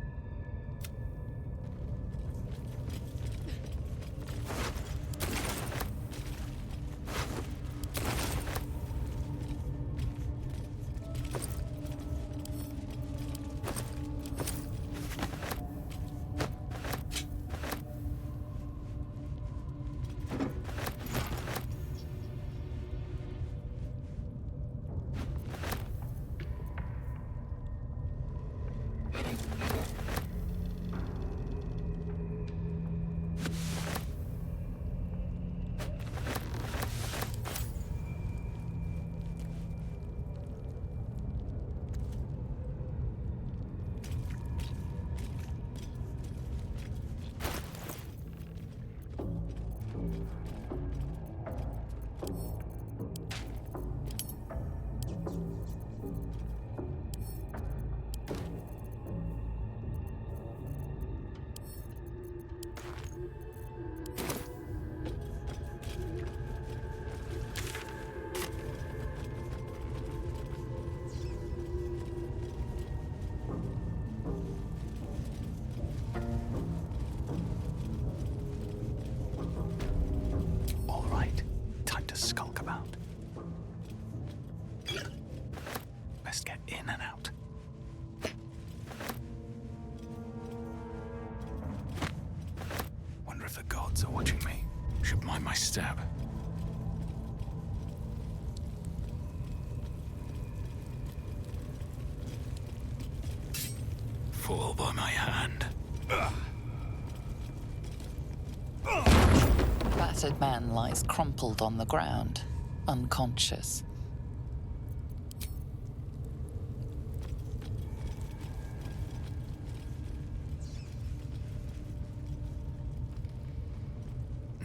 best get in and out. Wonder if the gods are watching me. Should mind my step. Fall by my hand. Battered man lies crumpled on the ground, unconscious.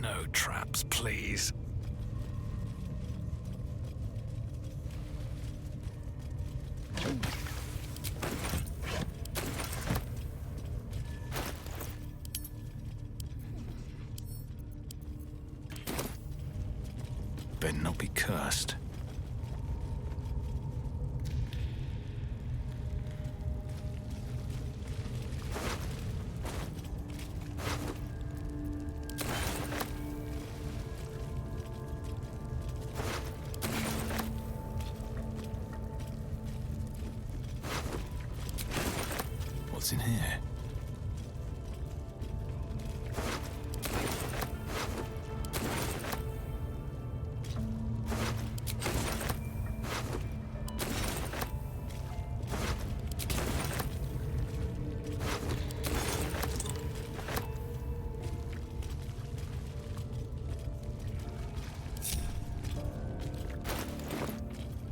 No traps, please. Better not be cursed. What's in here?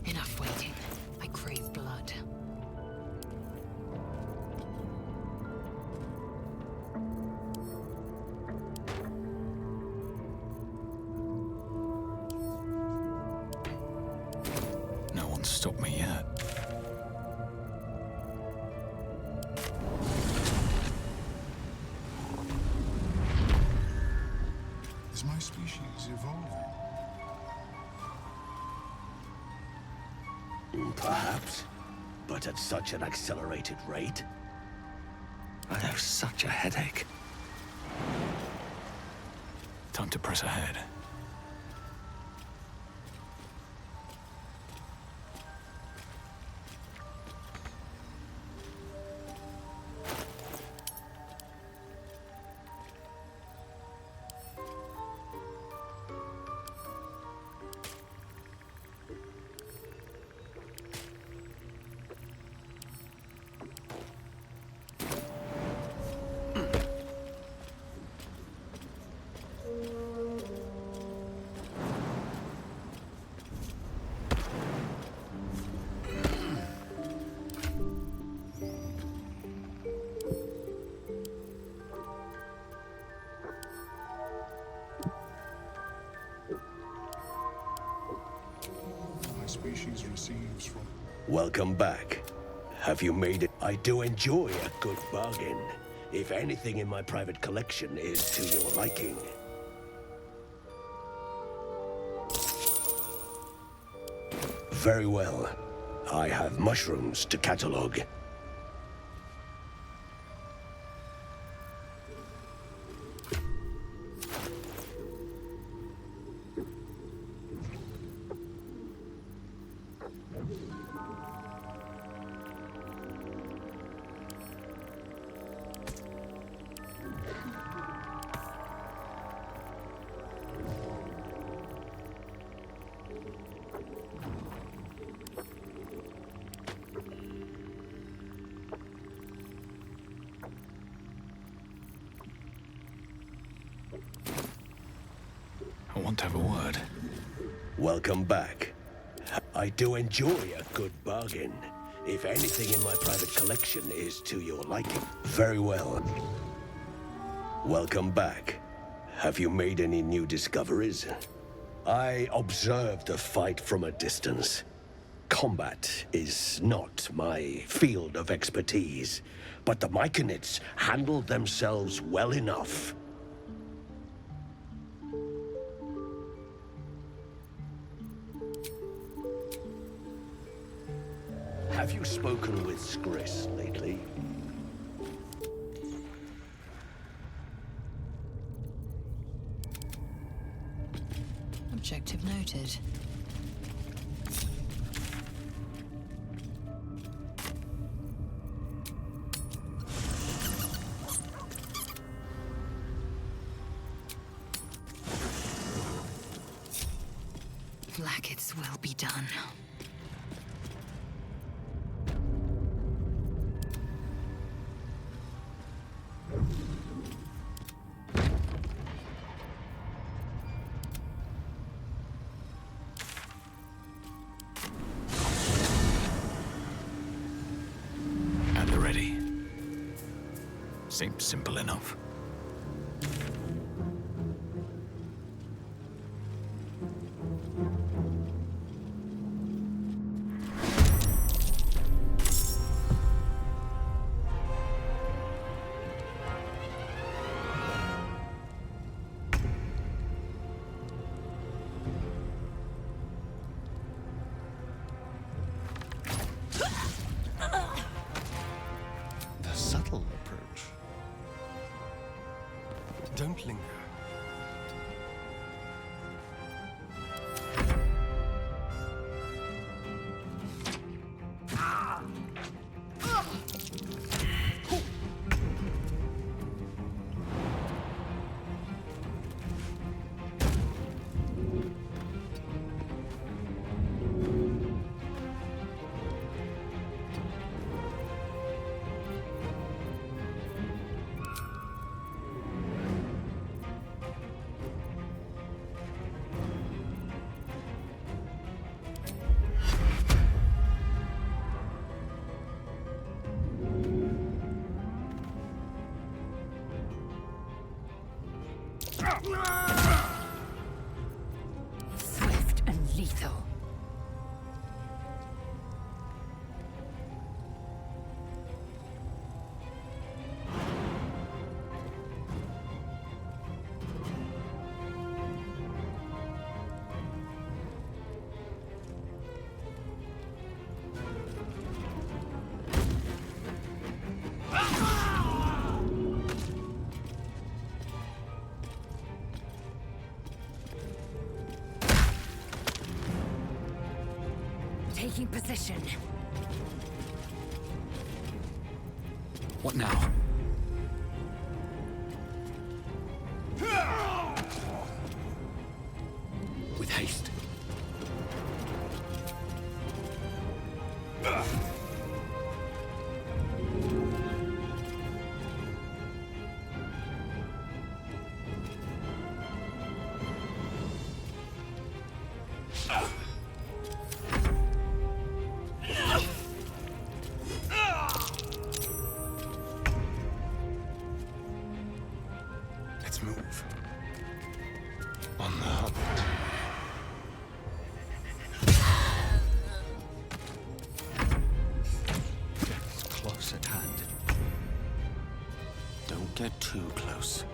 Enough waiting. I crave blood. No one's stopped me yet. Is my species evolving? Perhaps, but at such an accelerated rate. I have such a headache. Time to press ahead. My species receives from... Welcome back. Have you made it? I do enjoy a good bargain. If anything in my private collection is to your liking. Very well. I have mushrooms to catalog. I want to have a word. Welcome back. I do enjoy a good bargain. If anything in my private collection is to your liking. Very well. Welcome back. Have you made any new discoveries? I observed the fight from a distance. Combat is not my field of expertise, but the Myconids handled themselves well enough. Have you spoken with Skris lately? Objective noted. maggots will be done. At the ready. Seems simple enough. The subtle approach. Don't linger. Swift and lethal. Taking position. What now? With haste. Let's move. On the hunt. It's close at hand. Don't get too close.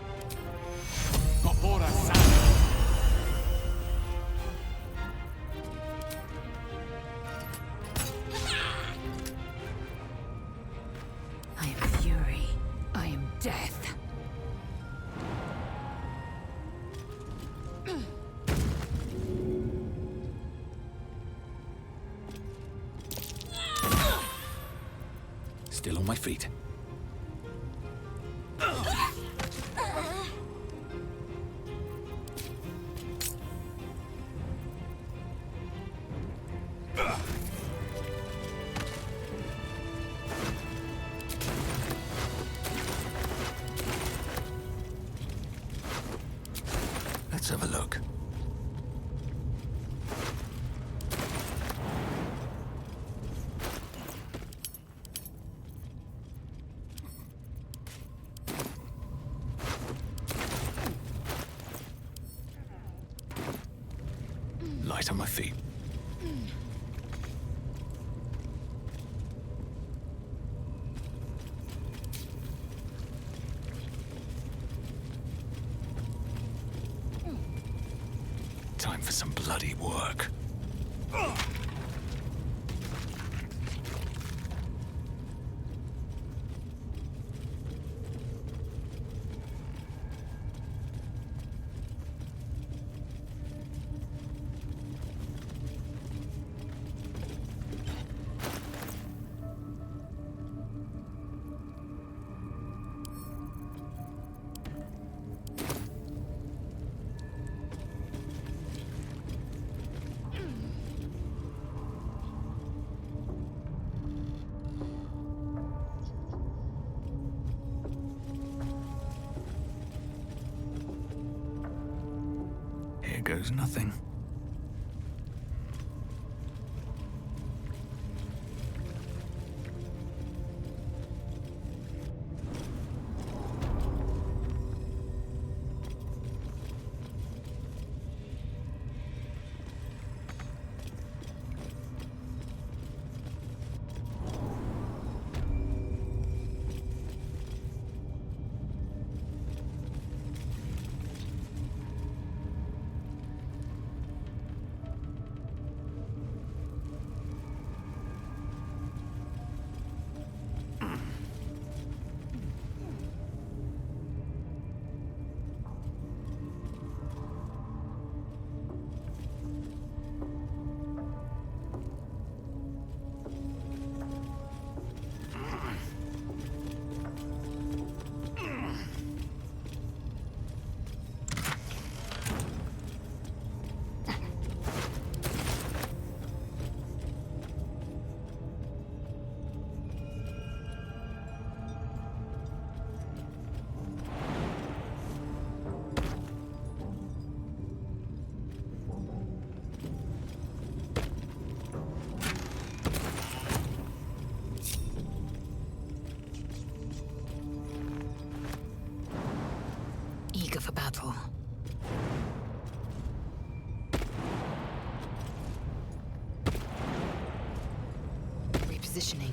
I am fury. I am death. Still on my feet. Let's have a look. Light on my feet. Time for some bloody work. Here goes nothing. Eager for battle. Repositioning.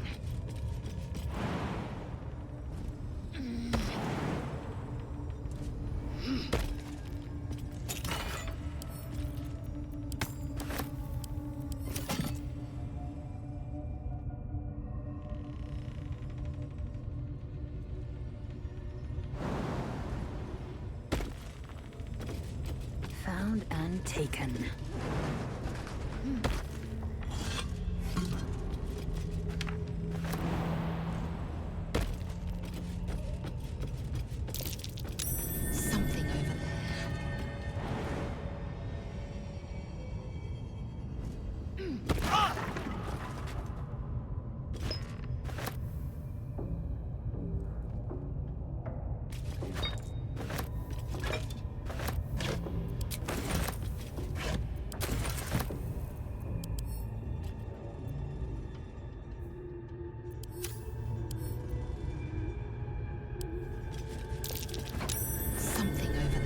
Found and taken. Something over there. Something over there.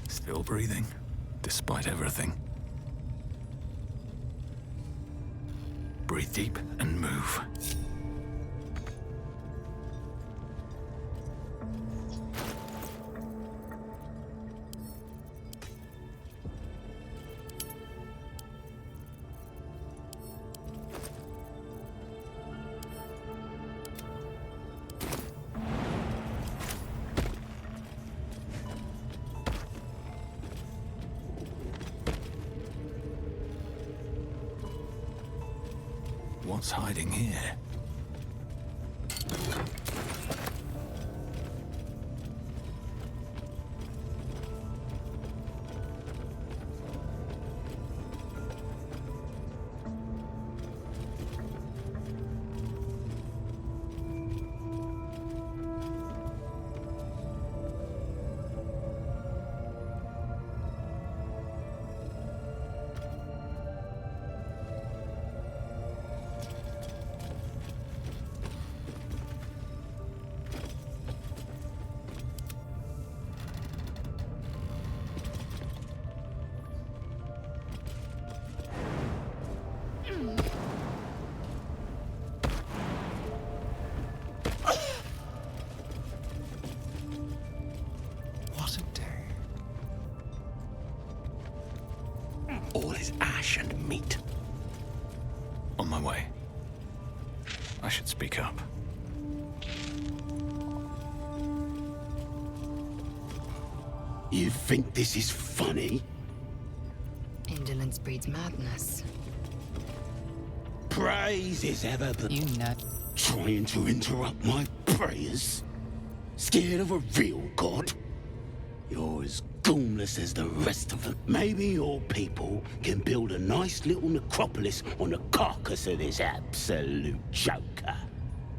Still breathing, despite everything. Breathe deep and move. What's hiding here? all is ash and meat. On my way. I should speak up. You think this is funny? Indolence breeds madness. Praise is ever but you know. Trying to interrupt my prayers? Scared of a real god? You're as gormless as the rest of them. Maybe your people can build a nice little necropolis on the carcass of this absolute joker.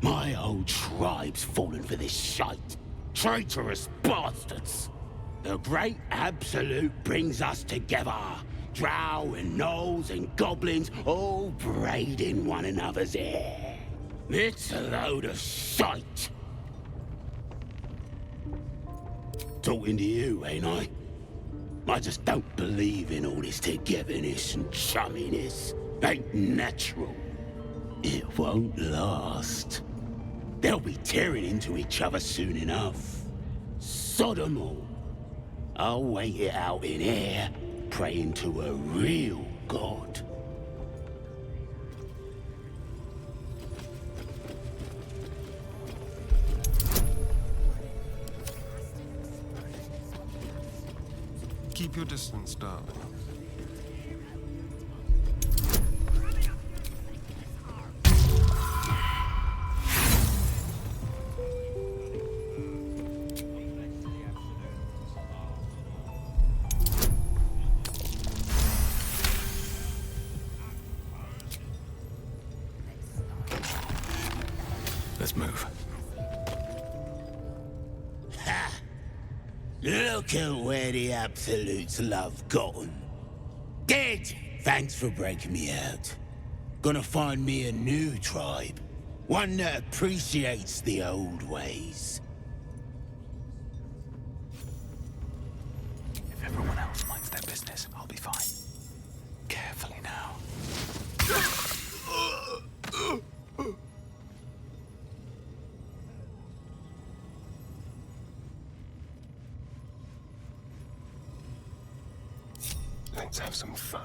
My whole tribe's fallen for this shite. Traitorous bastards. The great absolute brings us together. Drow and gnolls and goblins all braiding one another's hair. It's a load of shite. Talking to you, ain't I? I just don't believe in all this togetherness and chumminess. Ain't natural. It won't last. They'll be tearing into each other soon enough. Sod 'em all. I'll wait it out in here, praying to a real god. Keep your distance, darling. Let's move. Ha! Look at where the Absolutes love gotten. Dead! Thanks for breaking me out. Gonna find me a new tribe. One that appreciates the old ways. If everyone else minds their business, I'll be fine. Carefully now. Let's have some fun.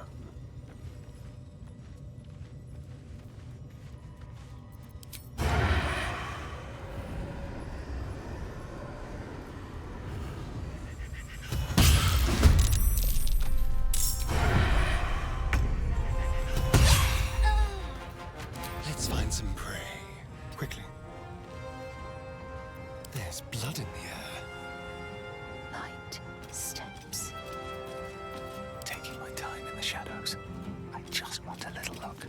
Let's find some prey. Quickly. There's blood in the air. Light steps. Taking my time in the shadows. I just want a little look.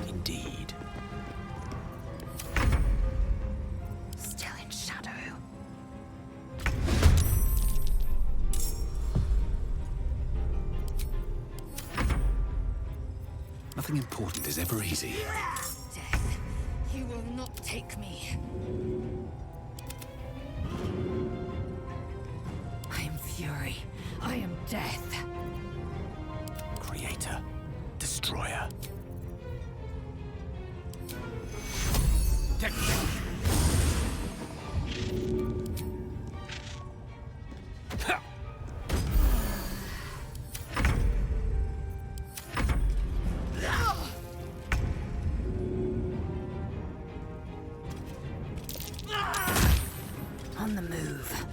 Indeed. Still in shadow. Nothing important is ever easy. Death, you will not take me. I am fury. I am death. Creator. Destroyer. On the move.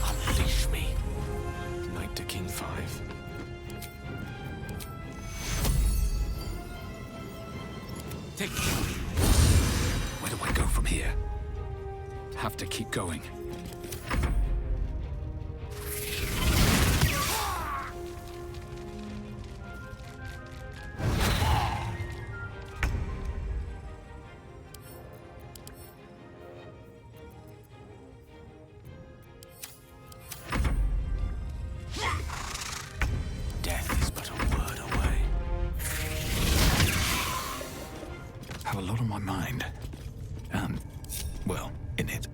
Unleash me. Knight to King 5. Take me. Where do I go from here? Have to keep going. in it.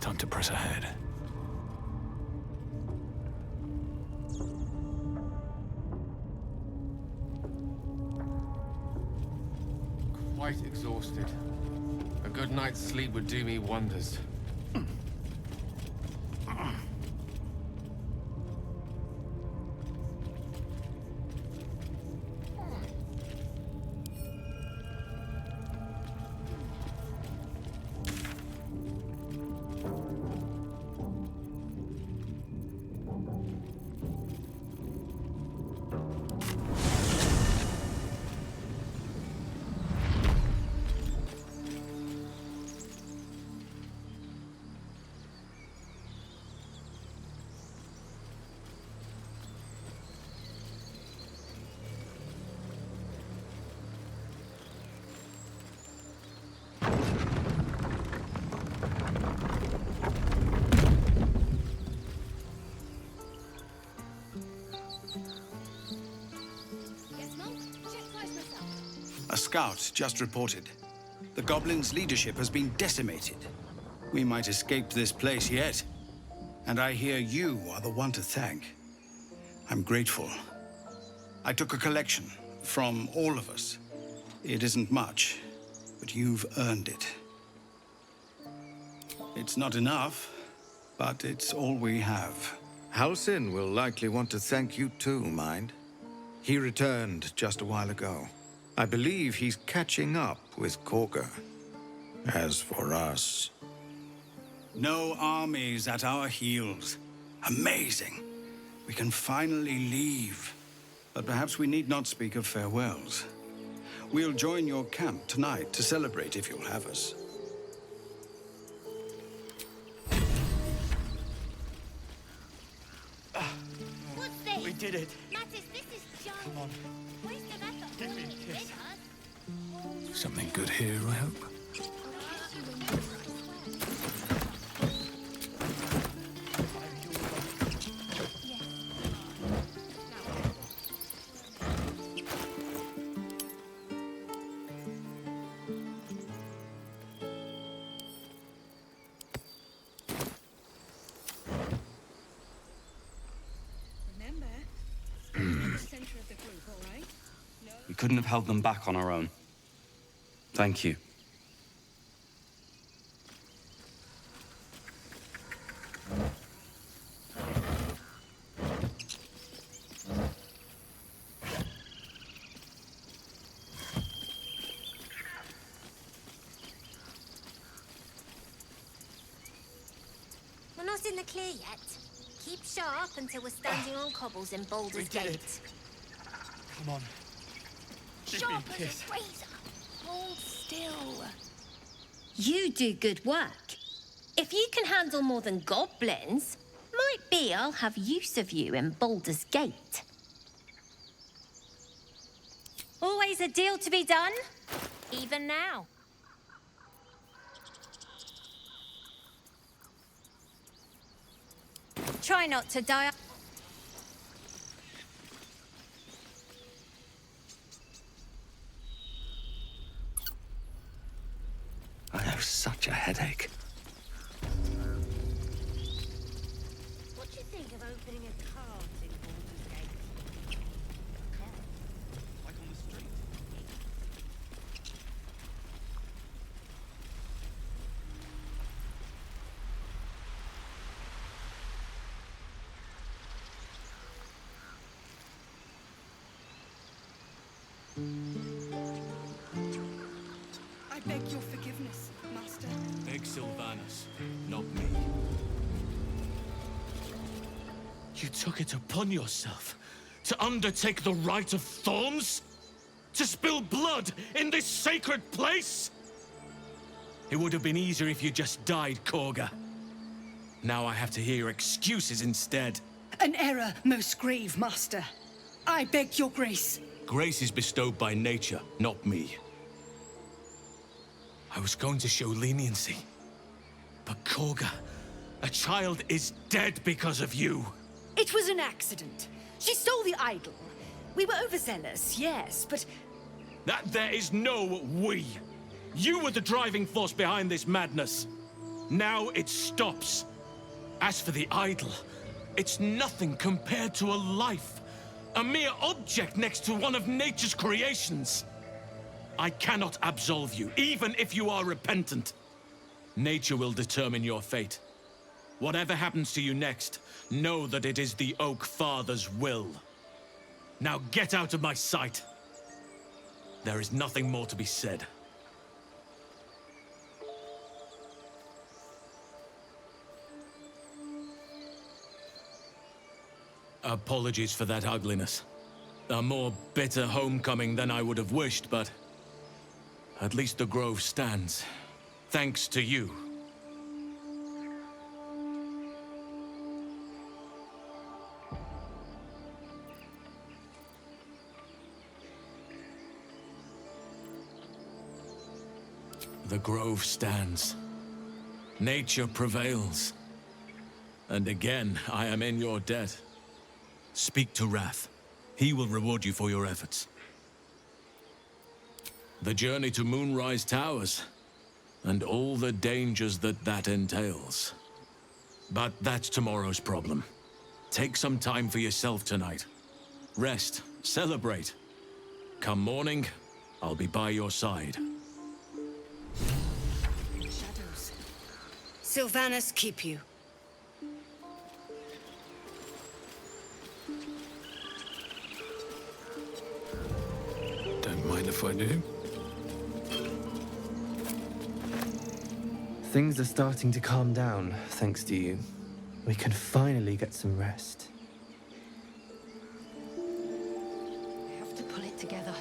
Time to press ahead. Quite exhausted. A good night's sleep would do me wonders. A scout just reported. The goblins' leadership has been decimated. We might escape this place yet. And I hear you are the one to thank. I'm grateful. I took a collection from all of us. It isn't much, but you've earned it. It's not enough, but it's all we have. Halsin will likely want to thank you too, mind. He returned just a while ago. I believe he's catching up with Korga. As for us... No armies at our heels. Amazing. We can finally leave. But perhaps we need not speak of farewells. We'll join your camp tonight to celebrate if you'll have us. What's this? We did it. Mattis, this is junk. Come on. Waste of effort. Give me a kiss. Something good here, I hope. We couldn't have held them back on our own. Thank you. We're not in the clear yet. Keep sharp until we're standing on cobbles in Baldur's Gate. Come on. Give me Sharp a as kiss. a razor. Hold still. You do good work. If you can handle more than goblins, might be I'll have use of you in Baldur's Gate. Always a deal to be done, even now. Try not to die. I have such a headache. What do you think of opening a cart in Baldur's Gate? Like on the street. I beg your forgiveness, Master. Beg Sylvanus, not me. You took it upon yourself to undertake the Rite of Thorns? To spill blood in this sacred place? It would have been easier if you just died, Korga. Now I have to hear your excuses instead. An error most grave, Master. I beg your grace. Grace is bestowed by nature, not me. I was going to show leniency, But Korga, a child is dead because of you. It was an accident. She stole the idol. We were overzealous, yes, but... That there is no we. You were the driving force behind this madness. Now it stops. As for the idol, it's nothing compared to a life. A mere object next to one of nature's creations. I cannot absolve you, even if you are repentant. Nature will determine your fate. Whatever happens to you next, know that it is the Oak Father's will. Now get out of my sight. There is nothing more to be said. Apologies for that ugliness. A more bitter homecoming than I would have wished, but at least the grove stands. Thanks to you. The grove stands. Nature prevails. And again, I am in your debt. Speak to Wrath. He will reward you for your efforts. The journey to Moonrise Towers, and all the dangers that entails. But that's tomorrow's problem. Take some time for yourself tonight. Rest, celebrate. Come morning, I'll be by your side. Shadows. Sylvanas keep you. Don't mind if I do. Things are starting to calm down, thanks to you. We can finally get some rest. I have to pull it together.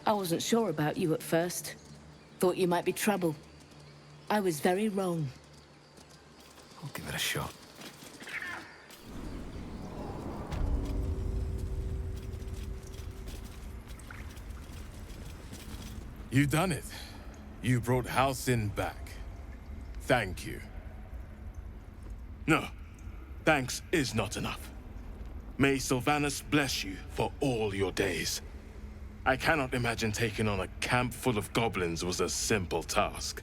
I wasn't sure about you at first. Thought you might be trouble. I was very wrong. I'll give it a shot. You've done it. You brought Halcyon back. Thank you. No, thanks is not enough. May Sylvanas bless you for all your days. I cannot imagine taking on a camp full of goblins was a simple task.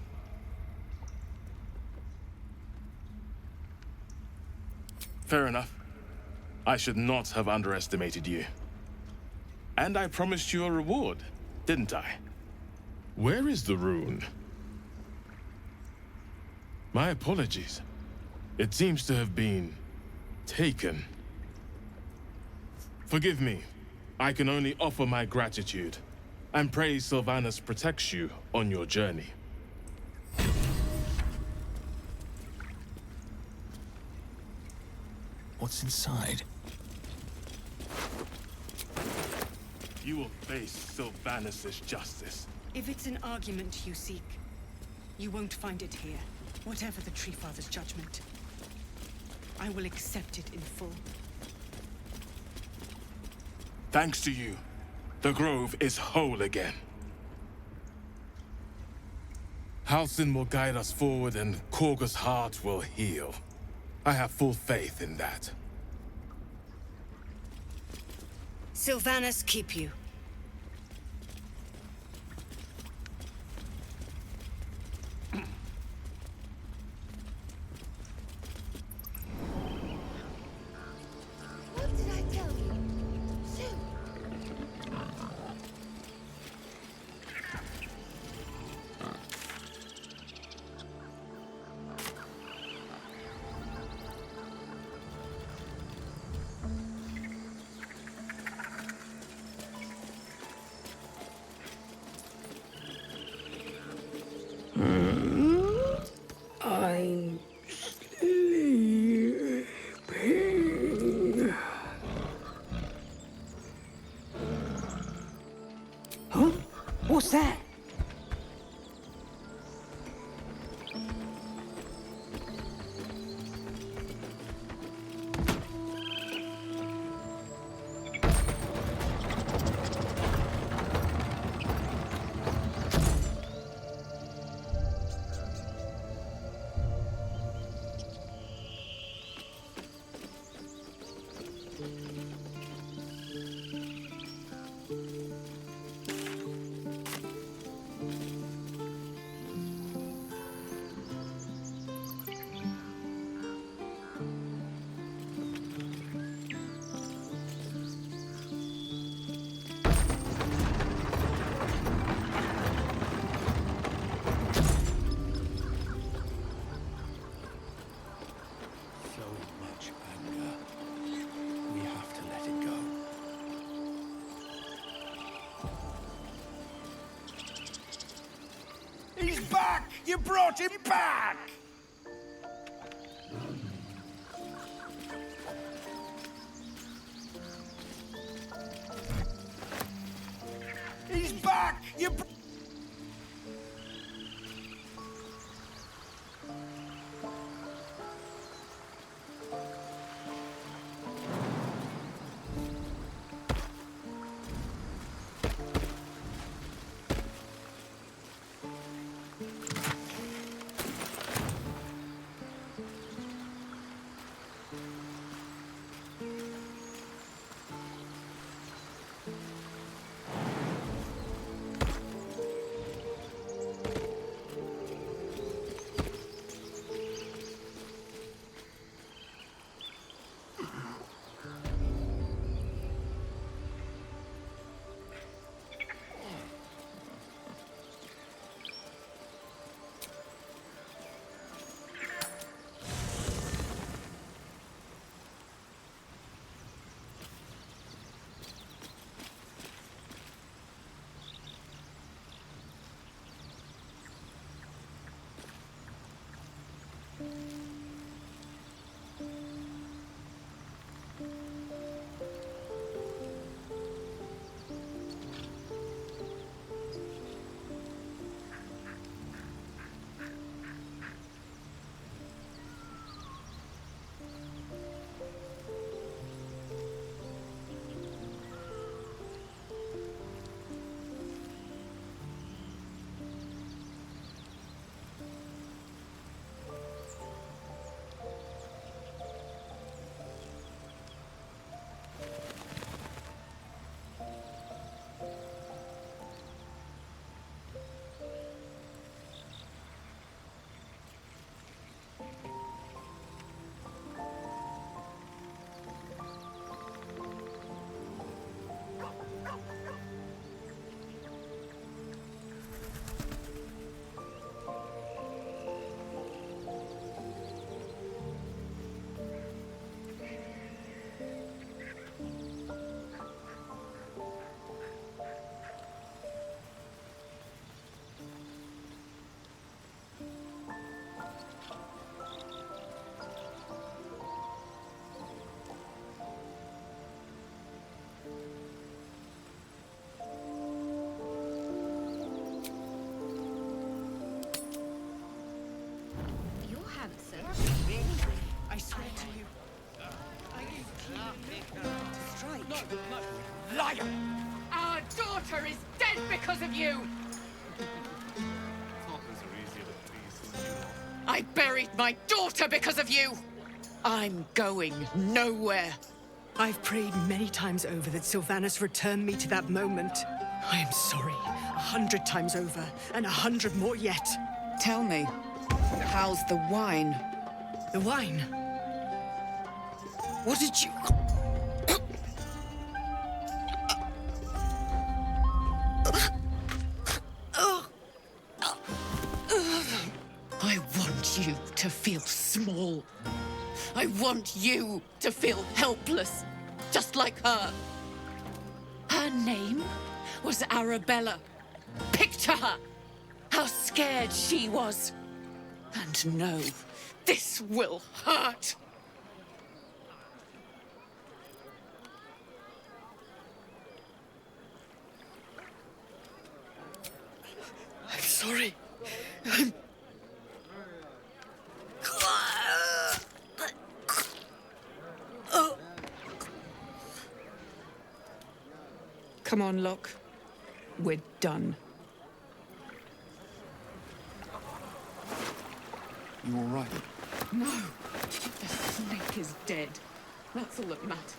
Fair enough. I should not have underestimated you. And I promised you a reward, didn't I? Where is the rune? My apologies. It seems to have been taken. Forgive me. I can only offer my gratitude, and pray Sylvanas protects you on your journey. What's inside? You will face Sylvanas' justice. If it's an argument you seek, you won't find it here, whatever the Tree Father's judgment. I will accept it in full. Thanks to you, the grove is whole again. Halcyon will guide us forward and Korga's heart will heal. I have full faith in that. Sylvanas keep you. What did I tell you? Shoot! Who's that? He's back! You brought him back! He's back! You I swear to you. Strike. liar! Our daughter is dead because of you! I buried my daughter because of you! I'm going nowhere. I've prayed many times over that Sylvanas return me to that moment. I am sorry. 100 times over, and 100 more yet. Tell me, how's the wine? The wine? What did you... I want you to feel small. I want you to feel helpless, just like her. Her name was Arabella. Picture her, how scared she was. And no, this will hurt. Come on, Locke. We're done. You all right? No, the snake is dead. That's all that matters.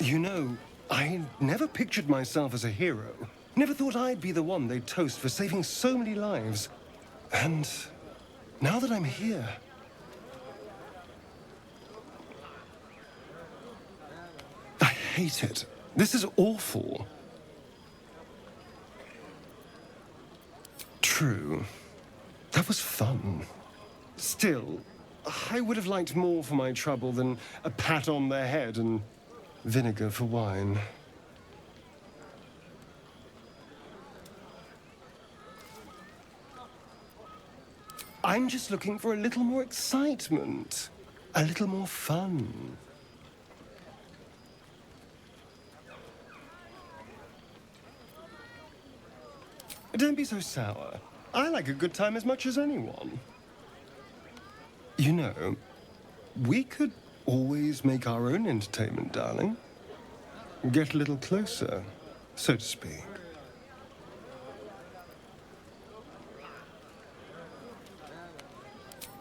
You know, I never pictured myself as a hero. Never thought I'd be the one they'd toast for saving so many lives. And now that I'm here... I hate it. This is awful. True. That was fun. Still, I would have liked more for my trouble than a pat on the head and vinegar for wine. I'm just looking for a little more excitement, a little more fun. Don't be so sour. I like a good time as much as anyone. You know, we could always make our own entertainment, darling. Get a little closer, so to speak.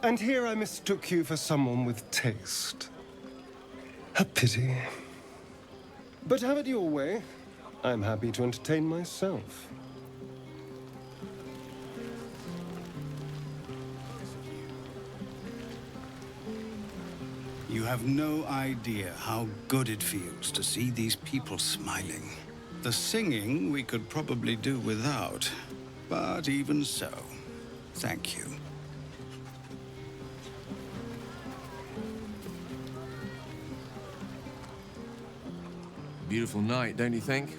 And here I mistook you for someone with taste. A pity. But have it your way. I'm happy to entertain myself. You have no idea how good it feels to see these people smiling. The singing we could probably do without, but even so, thank you. Beautiful night, don't you think?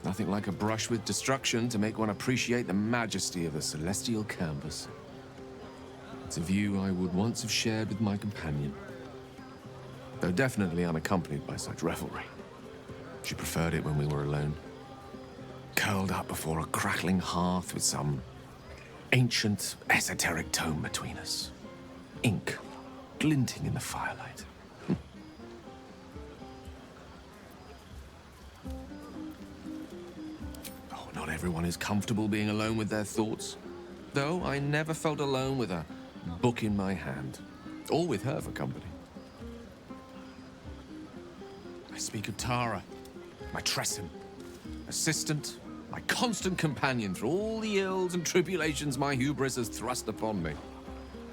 Nothing like a brush with destruction to make one appreciate the majesty of a celestial canvas. It's a view I would once have shared with my companion, though definitely unaccompanied by such revelry. She preferred it when we were alone, curled up before a crackling hearth with some ancient, esoteric tome between us. Ink glinting in the firelight. Oh, not everyone is comfortable being alone with their thoughts, though I never felt alone with a book in my hand, or with her for company. I speak of Tara, my Tressim, assistant, my constant companion through all the ills and tribulations my hubris has thrust upon me.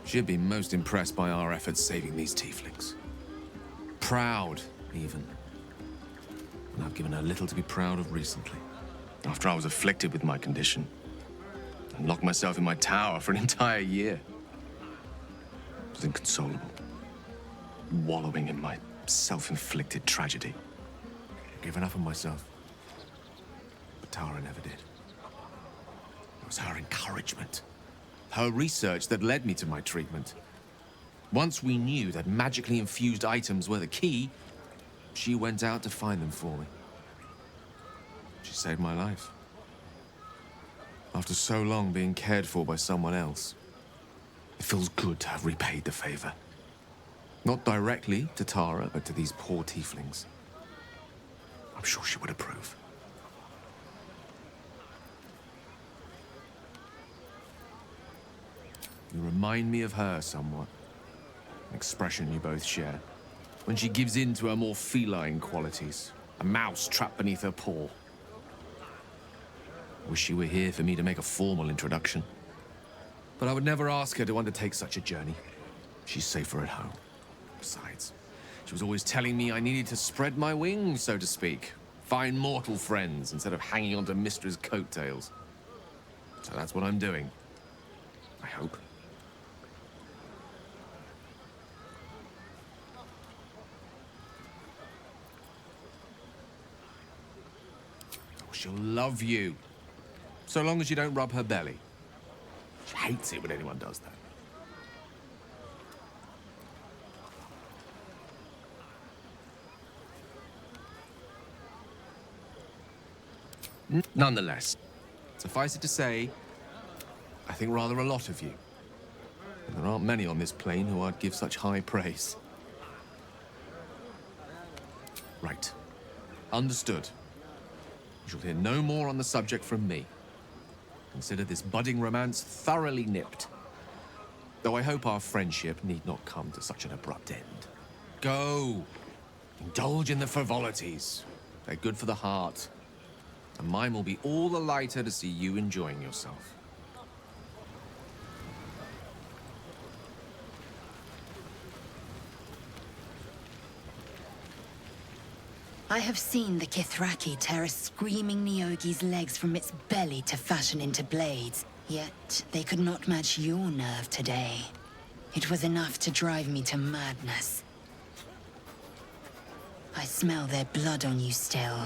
She'd been most impressed by our efforts saving these tieflings. Proud, even. And I've given her little to be proud of recently. After I was afflicted with my condition, and locked myself in my tower for an entire year. I was inconsolable, wallowing in my self-inflicted tragedy. Given up on myself. But Tara never did. It was her encouragement, her research that led me to my treatment. Once we knew that magically infused items were the key, she went out to find them for me. She saved my life. After so long being cared for by someone else, it feels good to have repaid the favor. Not directly to Tara, but to these poor tieflings. I'm sure she would approve. You remind me of her somewhat. An expression you both share. When she gives in to her more feline qualities. A mouse trapped beneath her paw. Wish she were here for me to make a formal introduction. But I would never ask her to undertake such a journey. She's safer at home. Besides, she was always telling me I needed to spread my wings, so to speak. Find mortal friends instead of hanging onto Mistra's coattails. So that's what I'm doing. I hope. Oh, she'll love you. So long as you don't rub her belly. She hates it when anyone does that. Nonetheless, suffice it to say, I think rather a lot of you. And there aren't many on this plane who I'd give such high praise. Right. Understood. You shall hear no more on the subject from me. Consider this budding romance thoroughly nipped. Though I hope our friendship need not come to such an abrupt end. Go! Indulge in the frivolities. They're good for the heart. And mine will be all the lighter to see you enjoying yourself. I have seen the Kithraki tear a screaming Neogi's legs from its belly to fashion into blades. Yet they could not match your nerve today. It was enough to drive me to madness. I smell their blood on you still.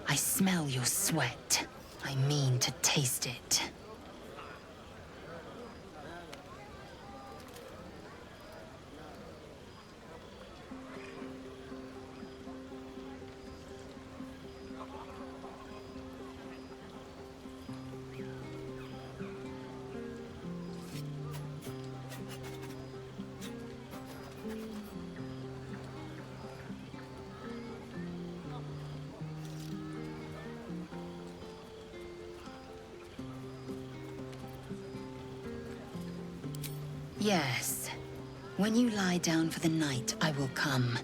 I smell your sweat. I mean to taste it. Yes. When you lie down for the night, I will come.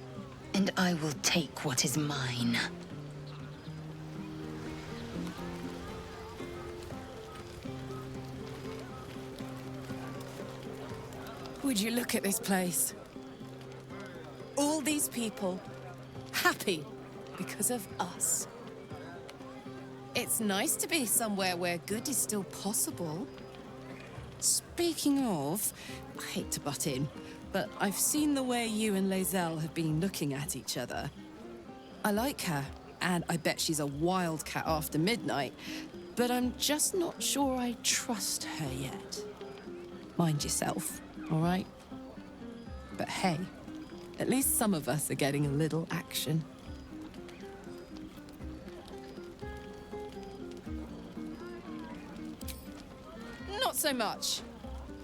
And I will take what is mine. Would you look at this place? All these people, happy because of us. It's nice to be somewhere where good is still possible. Speaking of, I hate to butt in, but I've seen the way you and Lae'zel have been looking at each other. I like her, and I bet she's a wildcat after midnight, but I'm just not sure I trust her yet. Mind yourself, all right? But hey, at least some of us are getting a little action. Not so much.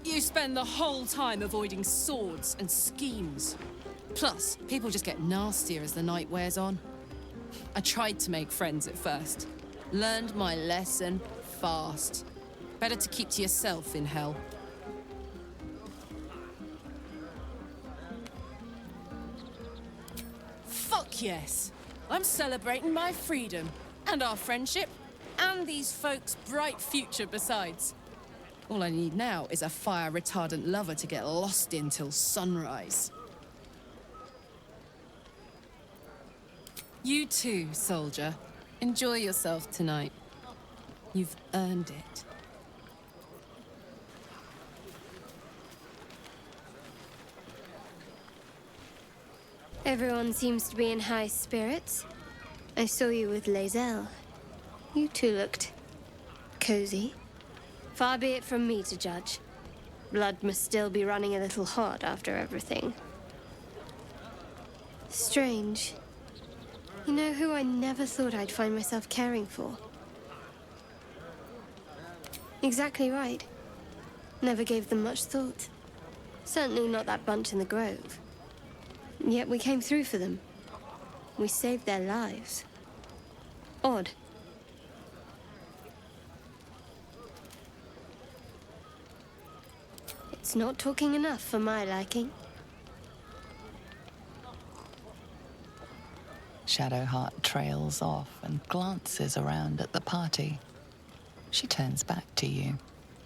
You spend the whole time avoiding swords and schemes. Plus, people just get nastier as the night wears on. I tried to make friends at first. Learned my lesson fast. Better to keep to yourself in hell. Fuck yes. I'm celebrating my freedom, and our friendship, and these folks' bright future besides. All I need now is a fire-retardant lover to get lost in till sunrise. You too, soldier. Enjoy yourself tonight. You've earned it. Everyone seems to be in high spirits. I saw you with Lae'zel. You two looked cozy. Far be it from me to judge. Blood must still be running a little hot after everything. Strange. You know who I never thought I'd find myself caring for? Exactly right. Never gave them much thought. Certainly not that bunch in the grove. Yet we came through for them. We saved their lives. Odd. It's not talking enough for my liking. Shadowheart trails off and glances around at the party. She turns back to you,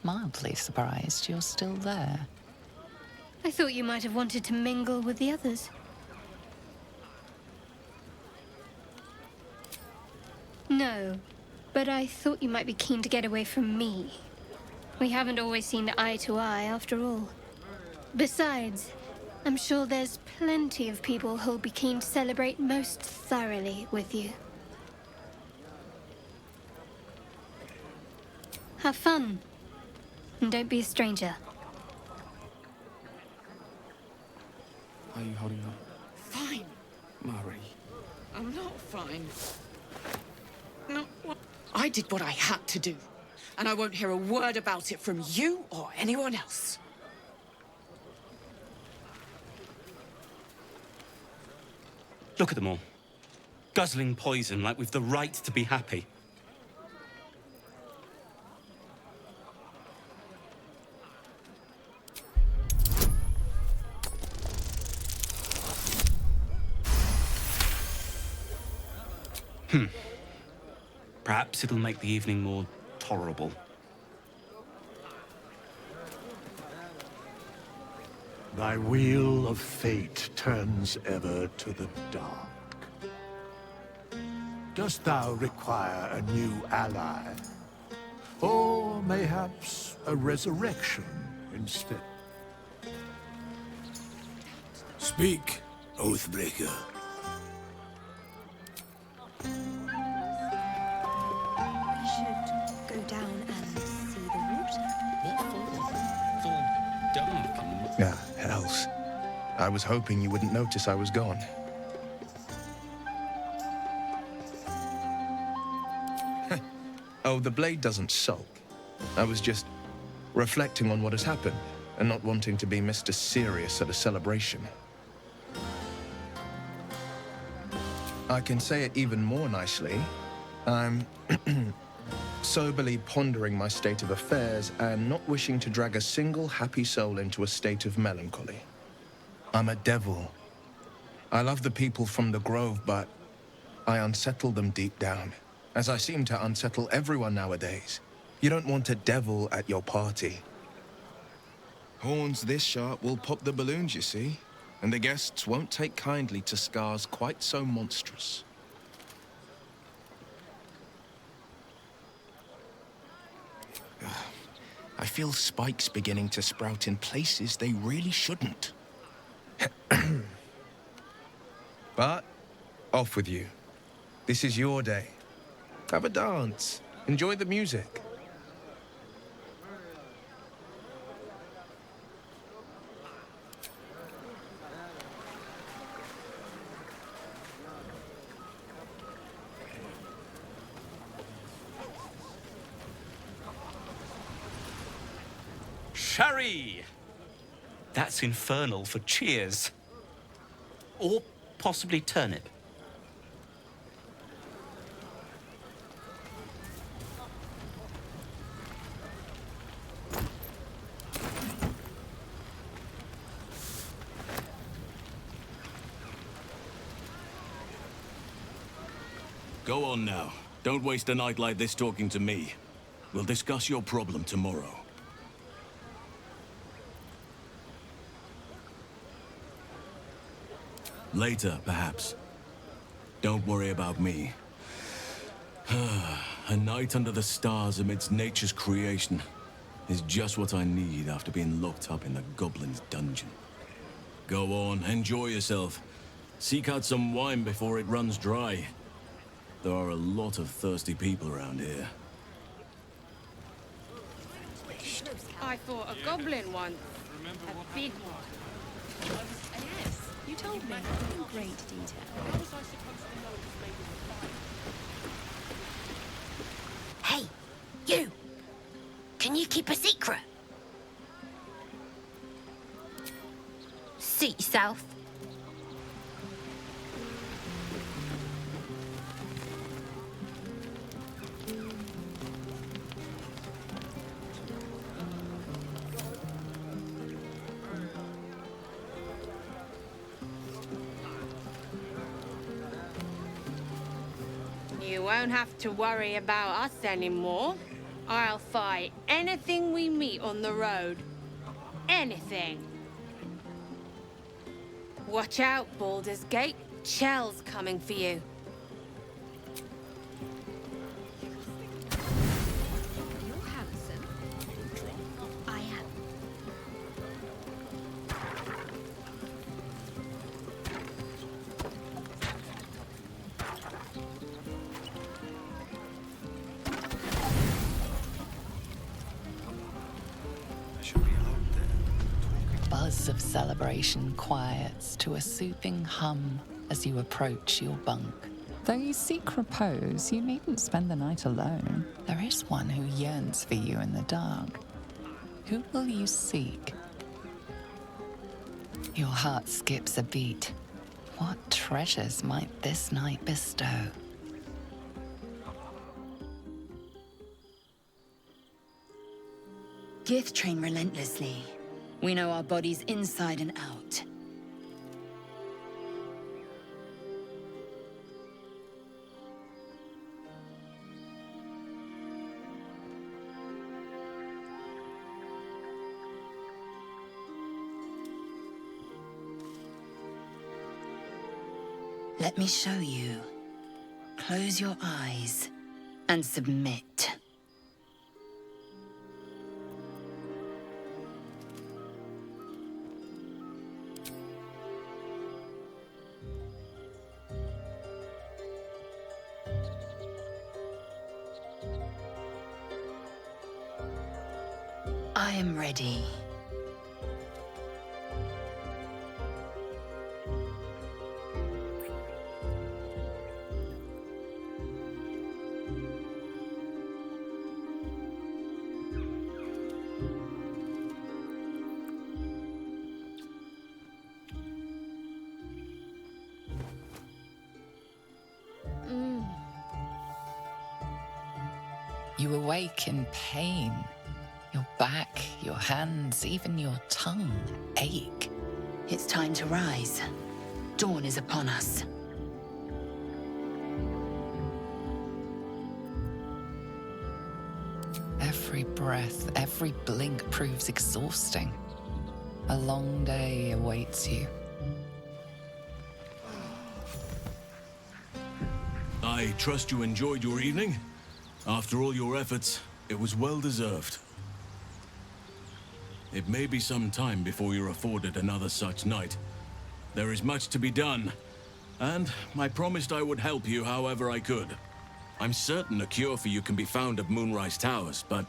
mildly surprised you're still there. I thought you might have wanted to mingle with the others. No, but I thought you might be keen to get away from me. We haven't always seen eye to eye, after all. Besides, I'm sure there's plenty of people who'll be keen to celebrate most thoroughly with you. Have fun. And don't be a stranger. How are you holding up? Fine. Murray. I'm not fine. No. I did what I had to do. And I won't hear a word about it from you or anyone else. Look at them all. Guzzling poison like we've the right to be happy. Perhaps it'll make the evening more tolerable. Thy wheel of fate turns ever to the dark. Dost thou require a new ally? Or mayhaps a resurrection instead? Speak, Oathbreaker. We should go down and see the water. What for? It's all dark and... Yeah, hells. I was hoping you wouldn't notice I was gone. Oh, the blade doesn't sulk. I was just reflecting on what has happened and not wanting to be Mr. Serious at a celebration. I can say it even more nicely. I'm soberly pondering my state of affairs and not wishing to drag a single happy soul into a state of melancholy. I'm a devil. I love the people from the Grove, but I unsettle them deep down, as I seem to unsettle everyone nowadays. You don't want a devil at your party. Horns this sharp will pop the balloons, you see, and the guests won't take kindly to scars quite so monstrous. I feel spikes beginning to sprout in places they really shouldn't. But, off with you. This is your day. Have a dance. Enjoy the music. Sherry! That's infernal for cheers. Or possibly turnip. Go on now. Don't waste a night like this talking to me. We'll discuss your problem tomorrow. Later, perhaps. Don't worry about me. A night under the stars amidst nature's creation is just what I need after being locked up in the goblin's dungeon. Go on, enjoy yourself. Seek out some wine before it runs dry. There are a lot of thirsty people around here. I fought a goblin once. A big one. Yes, you told me in great detail. Hey, you! Can you keep a secret? Suit yourself. You won't have to worry about us anymore. I'll fight anything we meet on the road. Anything. Watch out, Baldur's Gate. Chell's coming for you. You're handsome. I am. buzz of celebration quiets to a soothing hum as you approach your bunk. Though you seek repose, you needn't spend the night alone. There is one who yearns for you in the dark. Who will you seek? Your heart skips a beat. What treasures might this night bestow? Gith train relentlessly. We know our bodies inside and out. Let me show you. Close your eyes and submit. I am ready. You awake in pain. Your back, your hands, even your tongue ache. It's time to rise. Dawn is upon us. Every breath, every blink proves exhausting. A long day awaits you. I trust you enjoyed your evening. After all your efforts, it was well deserved. It may be some time before you're afforded another such night. There is much to be done, and I promised I would help you however I could. I'm certain a cure for you can be found at Moonrise Towers, but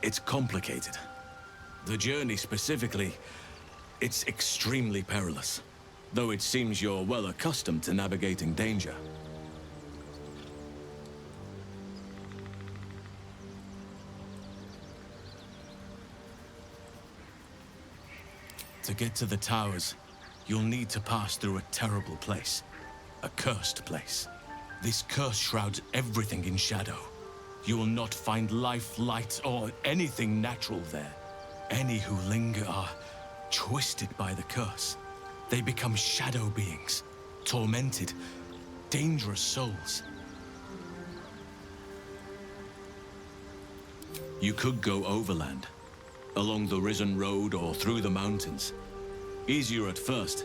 it's complicated. The journey specifically, it's extremely perilous, though it seems you're well accustomed to navigating danger. To get to the towers, you'll need to pass through a terrible place. A cursed place. This curse shrouds everything in shadow. You will not find life, light, or anything natural there. Any who linger are twisted by the curse. They become shadow beings, tormented, dangerous souls. You could go overland, along the Risen Road or through the mountains. Easier at first,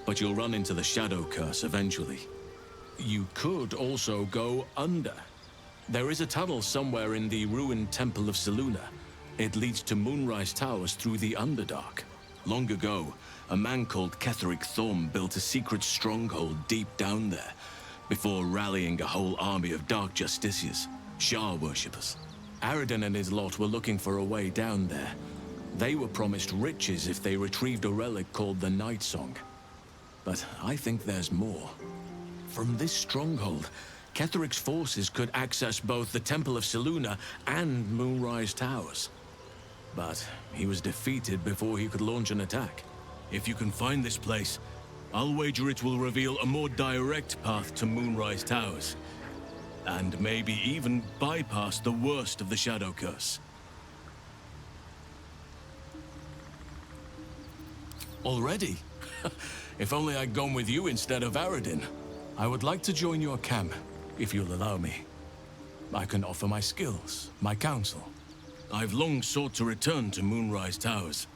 but you'll run into the shadow curse eventually. You could also go under. There is a tunnel somewhere in the ruined Temple of Selûne. It leads to Moonrise Towers through the Underdark. Long ago, a man called Ketheric Thorm built a secret stronghold deep down there, before rallying a whole army of Dark Justiciars, Shah worshippers. Aradin and his lot were looking for a way down there. They were promised riches if they retrieved a relic called the Night Song. But I think there's more. From this stronghold, Ketheric's forces could access both the Temple of Selûne and Moonrise Towers. But he was defeated before he could launch an attack. If you can find this place, I'll wager it will reveal a more direct path to Moonrise Towers. And maybe even bypass the worst of the Shadow Curse. Already? If only I'd gone with you instead of Aradin. I would like to join your camp, if you'll allow me. I can offer my skills, my counsel. I've long sought to return to Moonrise Towers.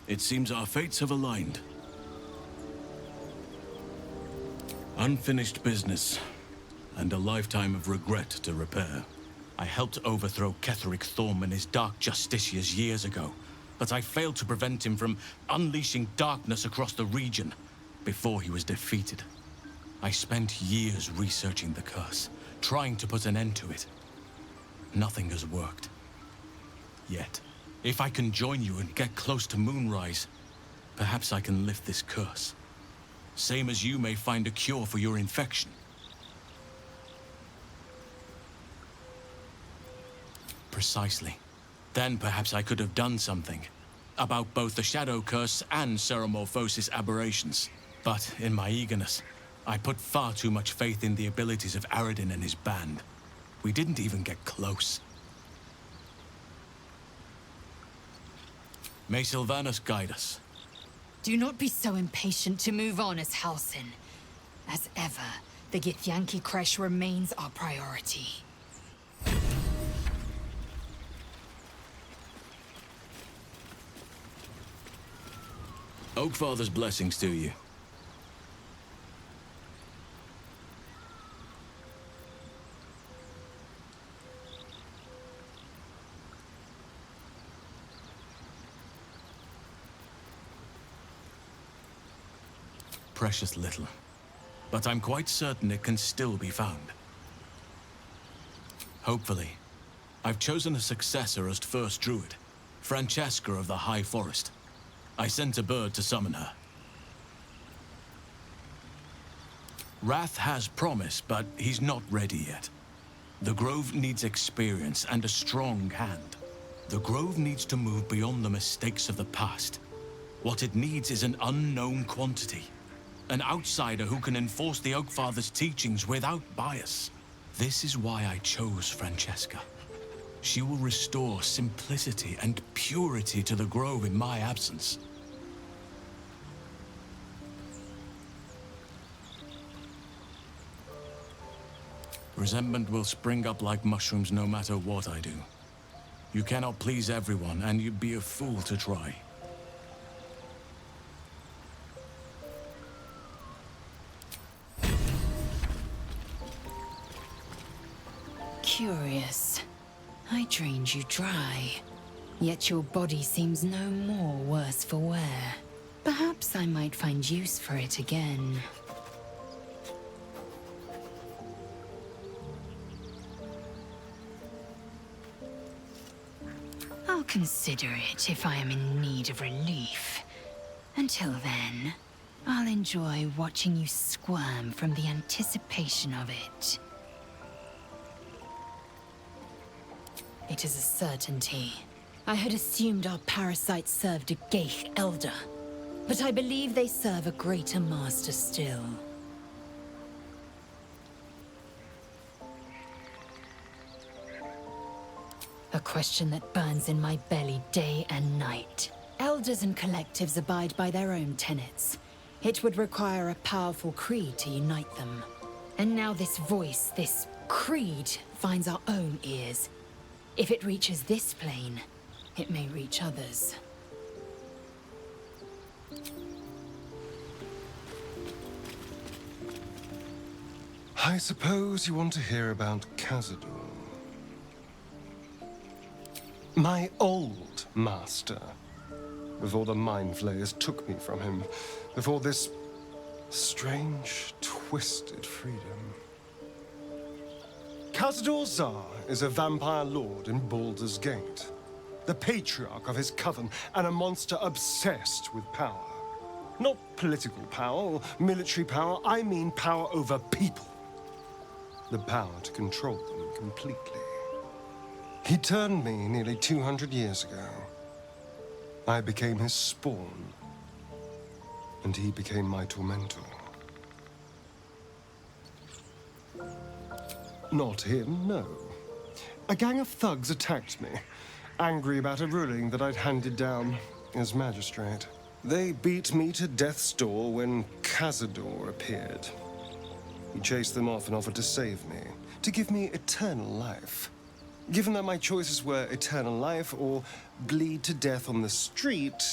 It seems our fates have aligned. Unfinished business, and a lifetime of regret to repair. I helped overthrow Ketheric Thorm and his Dark Justiciars years ago, but I failed to prevent him from unleashing darkness across the region before he was defeated. I spent years researching the curse, trying to put an end to it. Nothing has worked. Yet, if I can join you and get close to Moonrise, Perhaps I can lift this curse. Same as you may find a cure for your infection. Precisely. Then perhaps I could have done something about both the Shadow Curse and Ceremorphosis aberrations. But in my eagerness, I put far too much faith in the abilities of Aradin and his band. We didn't even get close. May Sylvanus guide us. Do not be so impatient to move on as Halsin. As ever, the Githyanki Kresh remains our priority. Oakfather's blessings to you. Precious little, but I'm quite certain it can still be found. Hopefully. I've chosen a successor as first druid, Francesca of the High Forest. I sent a bird to summon her. Wrath has promise, but he's not ready yet. The Grove needs experience and a strong hand. The Grove needs to move beyond the mistakes of the past. What it needs is an unknown quantity. An outsider who can enforce the Oakfather's teachings without bias. This is why I chose Francesca. She will restore simplicity and purity to the Grove in my absence. Resentment will spring up like mushrooms no matter what I do. You cannot please everyone, and you'd be a fool to try. Curious. I drained you dry, yet your body seems no more worse for wear. Perhaps I might find use for it again. I'll consider it if I am in need of relief. Until then, I'll enjoy watching you squirm from the anticipation of it. It is a certainty. I had assumed our parasites served a Geich elder, but I believe they serve a greater master still. A question that burns in my belly day and night. Elders and collectives abide by their own tenets. It would require a powerful creed to unite them. And now this voice, this creed, finds our own ears. If it reaches this plane, it may reach others. I suppose you want to hear about Cazador. My old master. Before the Mind Flayers took me from him. Before this strange, twisted freedom. Cazador Zar is a vampire lord in Baldur's Gate. The patriarch of his coven, and a monster obsessed with power. Not political power or military power, I mean power over people. The power to control them completely. He turned me nearly 200 years ago. I became his spawn, and he became my tormentor. Not him, no. A gang of thugs attacked me, angry about a ruling that I'd handed down as magistrate. They beat me to death's door when Cazador appeared. He chased them off and offered to save me, to give me eternal life. Given that my choices were eternal life or bleed to death on the street,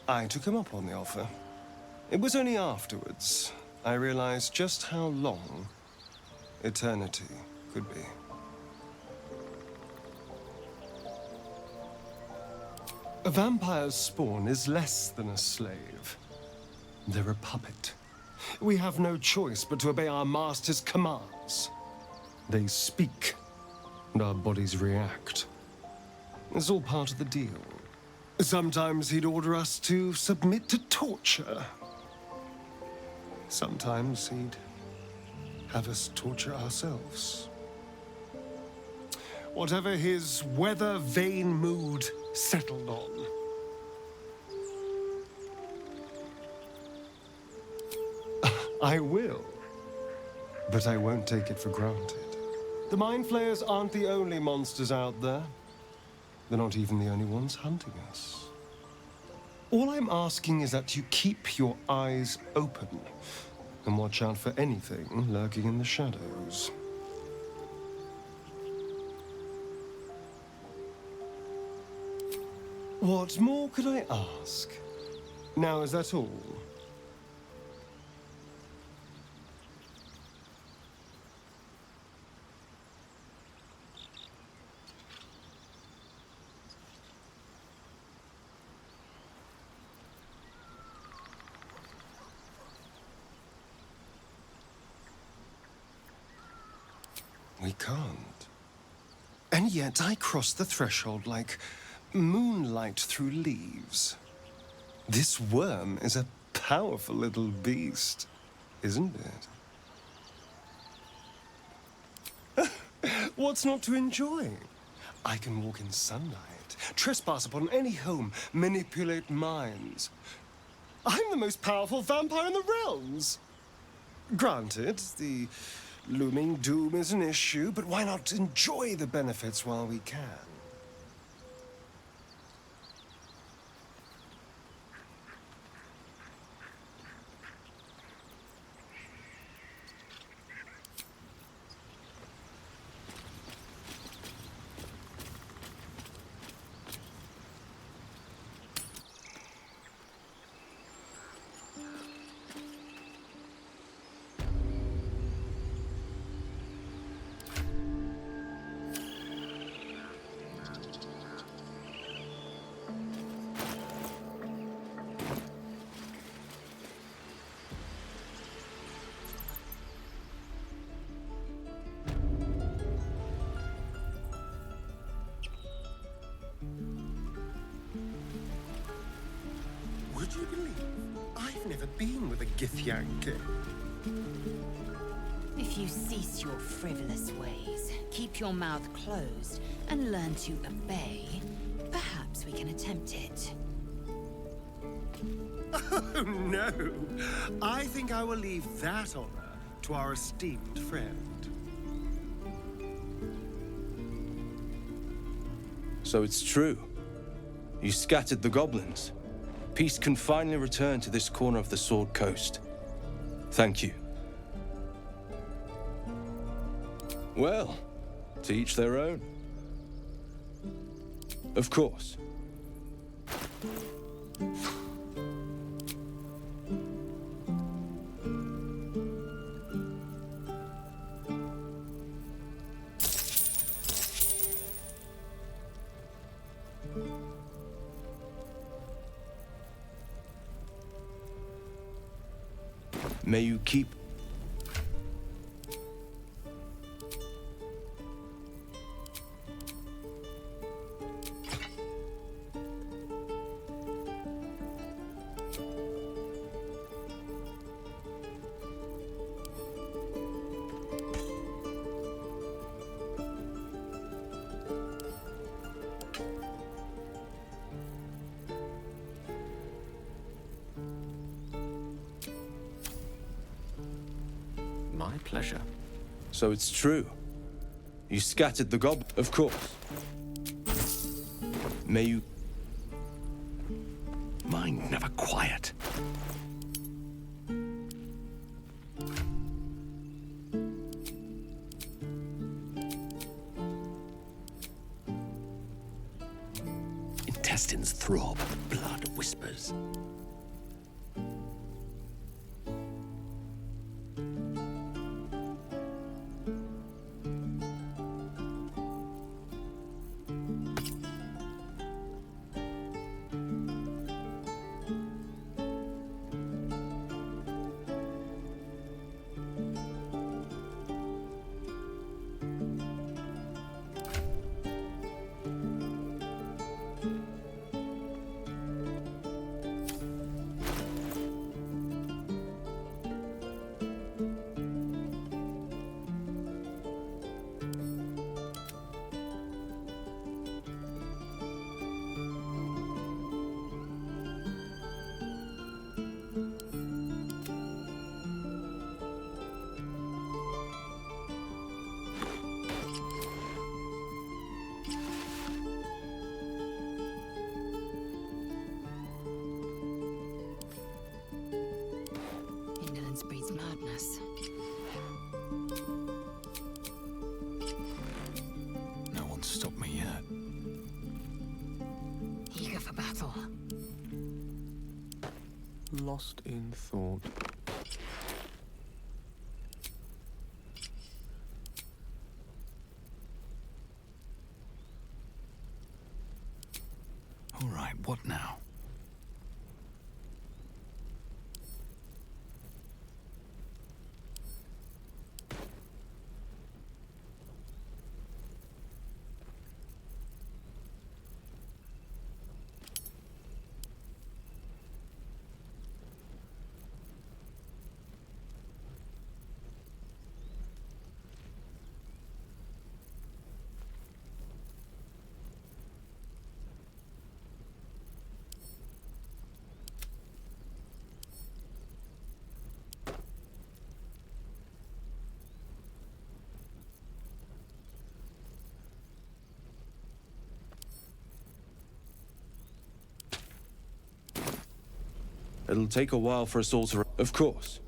I took him up on the offer. It was only afterwards I realized just how long eternity could be. A vampire's spawn is less than a slave. They're a puppet. We have no choice but to obey our master's commands. They speak, and our bodies react. It's all part of the deal. Sometimes he'd order us to submit to torture. Sometimes he'd have us torture ourselves. Whatever his weather-vane mood settled on. I will, but I won't take it for granted. The Mind Flayers aren't the only monsters out there. They're not even the only ones hunting us. All I'm asking is that you keep your eyes open and watch out for anything lurking in the shadows. What more could I ask? Now, is that all? We can't. And yet I cross the threshold like moonlight through leaves. This worm is a powerful little beast, isn't it? What's not to enjoy? I can walk in sunlight, trespass upon any home, manipulate minds. I'm the most powerful vampire in the realms. Granted, the looming doom is an issue, but why not enjoy the benefits while we can? Would you believe I've never been with a Githyanki? If you cease your frivolous ways, keep your mouth closed, and learn to obey, perhaps we can attempt it. Oh, no. I think I will leave that honor to our esteemed friend. So it's true. You scattered the goblins. Peace can finally return to this corner of the Sword Coast. Thank you. Well, to each their own. Of course. May you keep... My pleasure. So it's true. You scattered the goblin... Of course. May you... Mind never quiet. Intestines throb, blood whispers. madness. No one's stopped me yet. Eager for battle. Lost in thought. All right, what now? It'll take a while for us all to... Of course.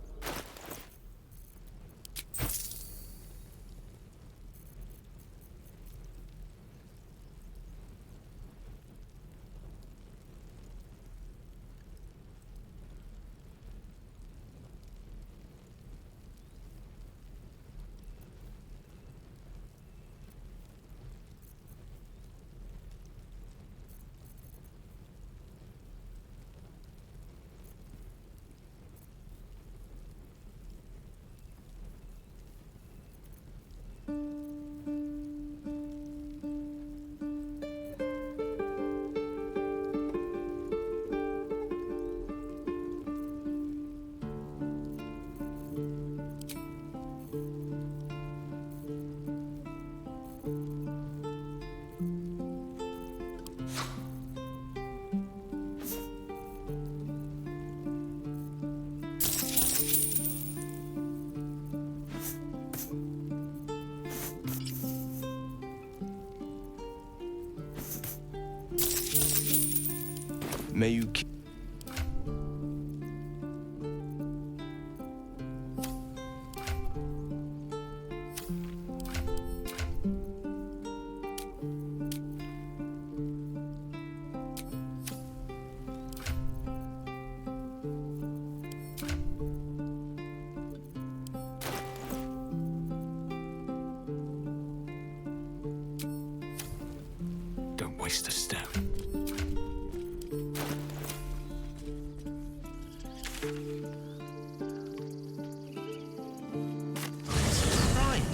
May you keep... Don't waste a step.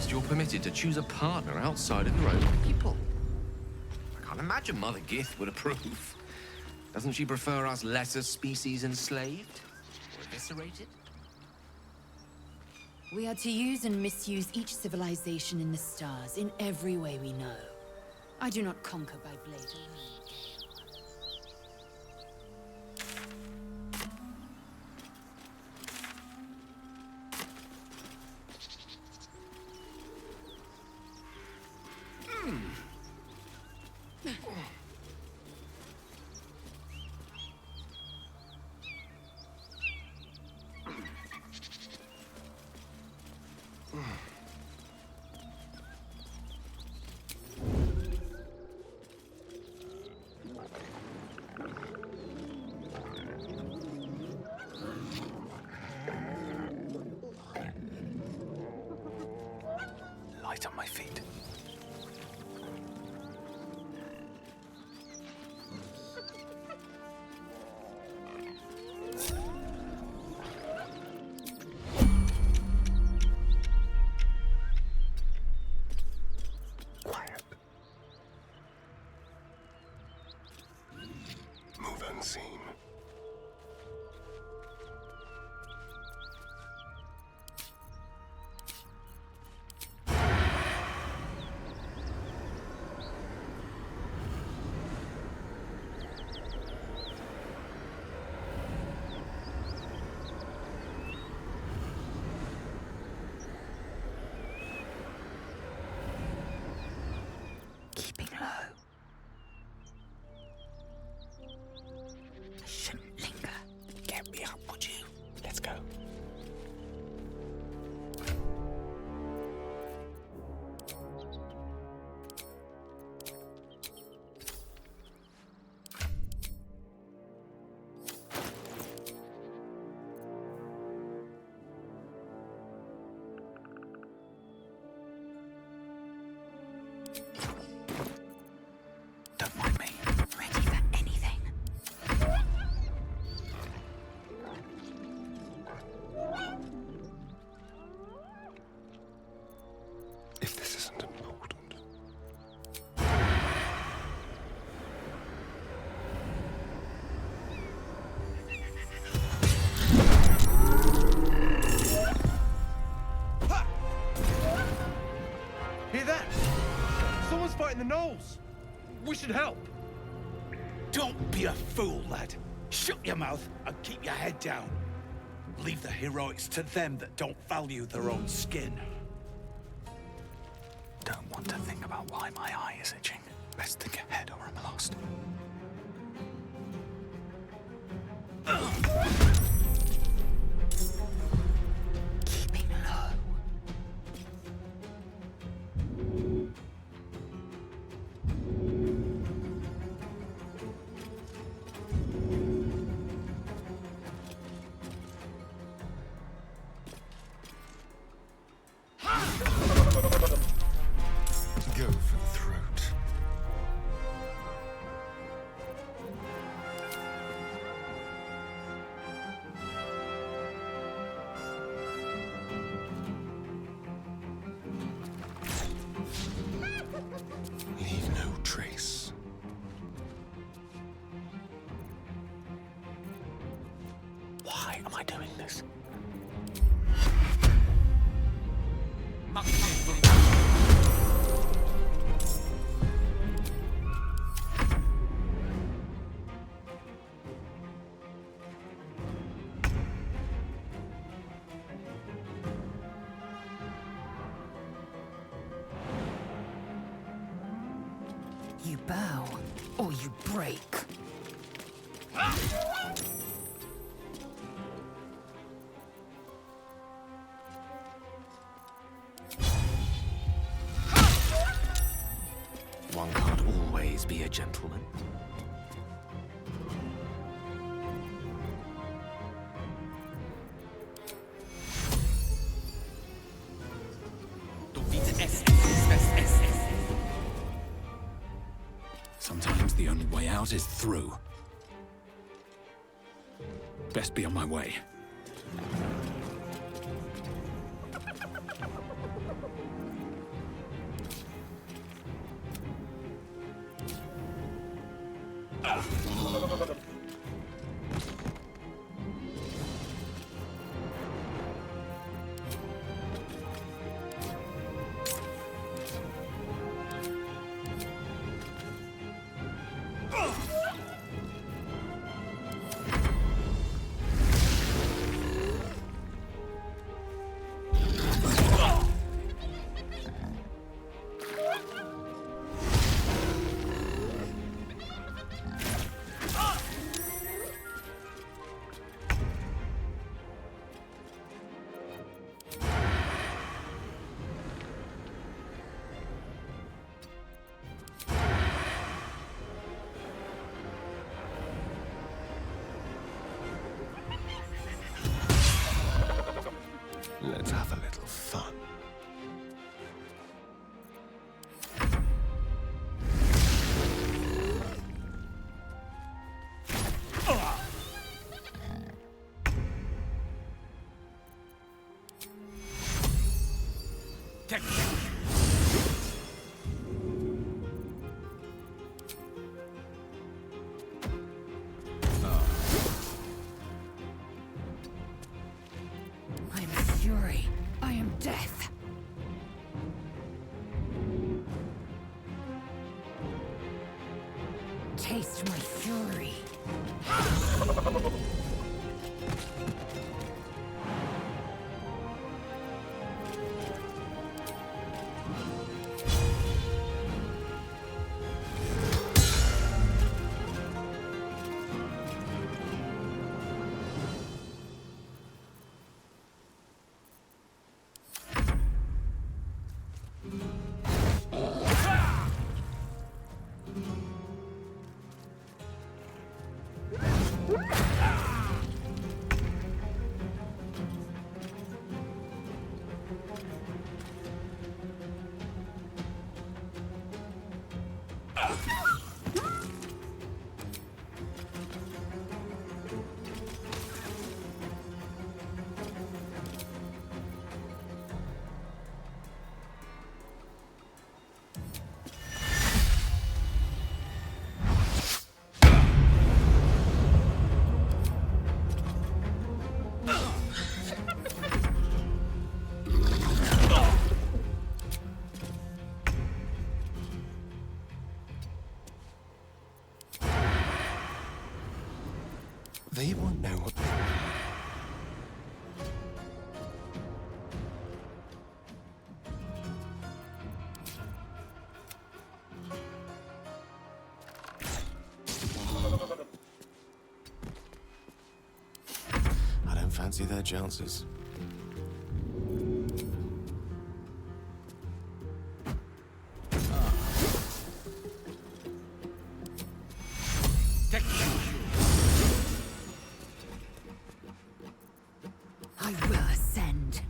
You're permitted to choose a partner outside of your own people. I can't imagine Mother Gith would approve. Doesn't she prefer us lesser species enslaved? Or eviscerated? We are to use and misuse each civilization in the stars in every way we know. I do not conquer by blade alone. Light on my feet. Quiet. Move unseen. Keeping low. gnolls. We should help. Don't be a fool, lad. Shut your mouth and keep your head down. Leave the heroics to them that don't value their own skin. Don't want to think about why my eye is itching. Best think ahead or I'm lost. Keeping low. Go for the throat. Leave no trace. Why am I doing this? You bow, or you break. One can't always be a gentleman. Sometimes the only way out is through. Best be on my way. Let's have a little fun. I am fury. I am death. Taste my fury. They won't know what... I don't fancy their chances. I will ascend.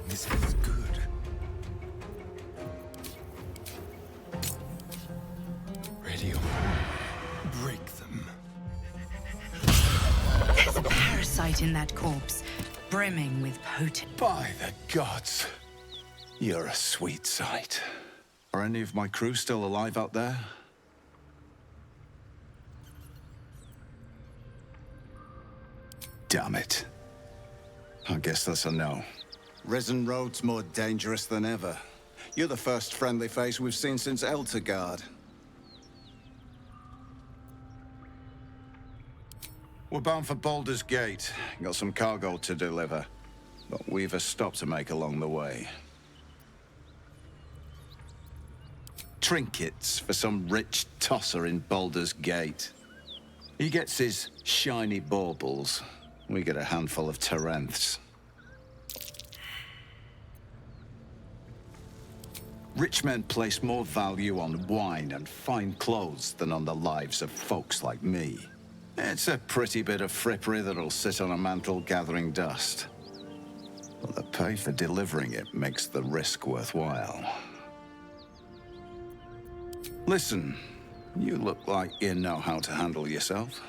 This feels good. Ready or break them. There's a parasite in that corpse, brimming with potent... By the gods, you're a sweet sight. Are any of my crew still alive out there? Damn it. I guess that's a no. Risen Road's more dangerous than ever. You're the first friendly face we've seen since Eltergard. We're bound for Baldur's Gate. Got some cargo to deliver. But we've a stop to make along the way. Trinkets for some rich tosser in Baldur's Gate. He gets his shiny baubles. We get a handful of Terenths. Rich men place more value on wine and fine clothes than on the lives of folks like me. It's a pretty bit of frippery that'll sit on a mantle gathering dust. But the pay for delivering it makes the risk worthwhile. Listen, you look like you know how to handle yourself.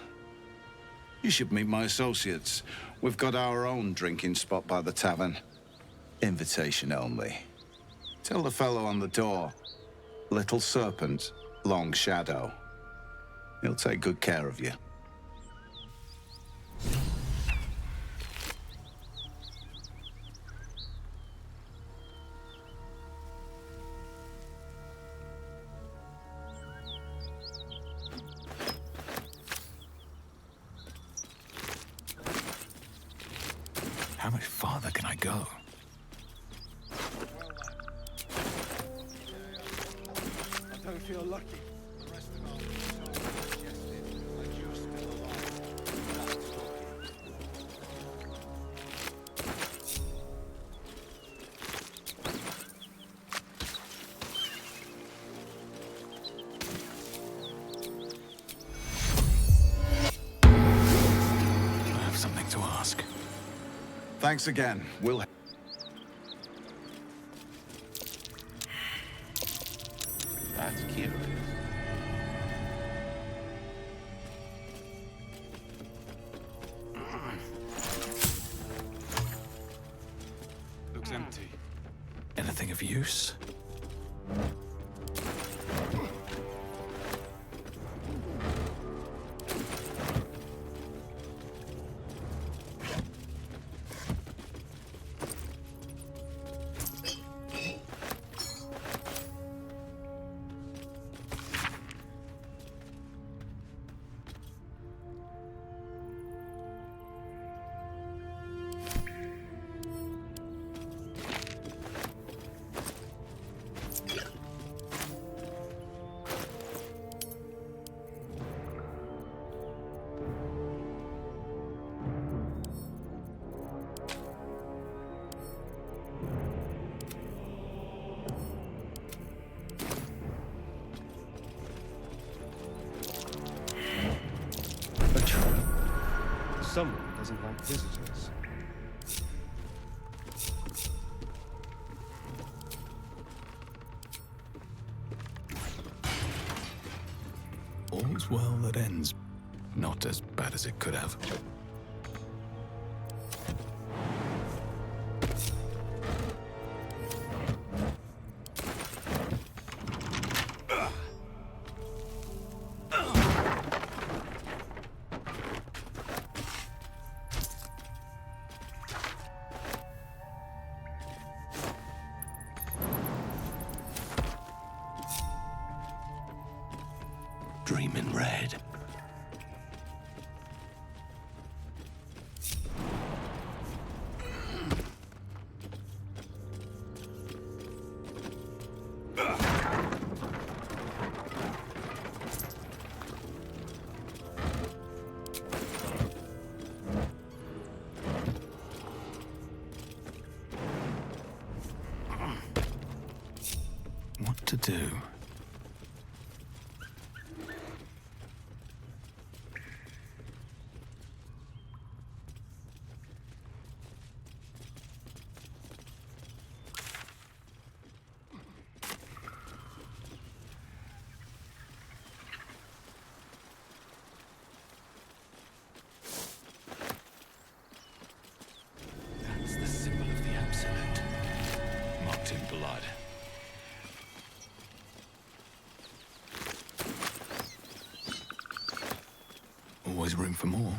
You should meet my associates. We've got our own drinking spot by the tavern. Invitation only. Tell the fellow on the door, Little Serpent, Long Shadow. He'll take good care of you. How much farther can I go? I don't feel lucky. The rest of our research suggested that you're still alive. That's I have something to ask. Thanks again. We'll... That's curious. Looks empty. Anything of use? someone doesn't like visitors. All's well that ends. Not as bad as it could have. Dreamin' red. What to do? That's the symbol of the Absolute. Marked in blood. Always room for more.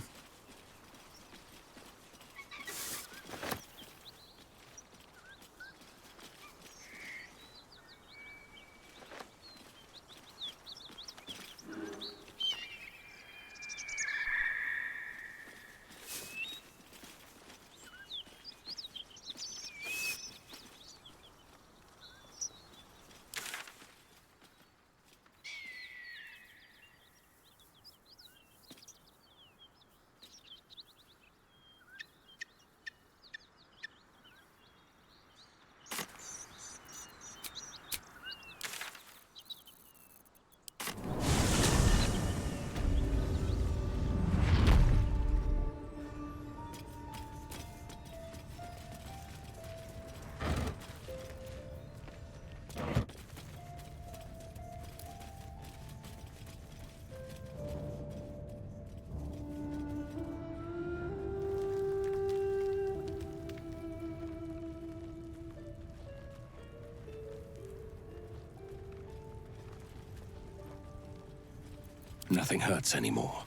Nothing hurts anymore.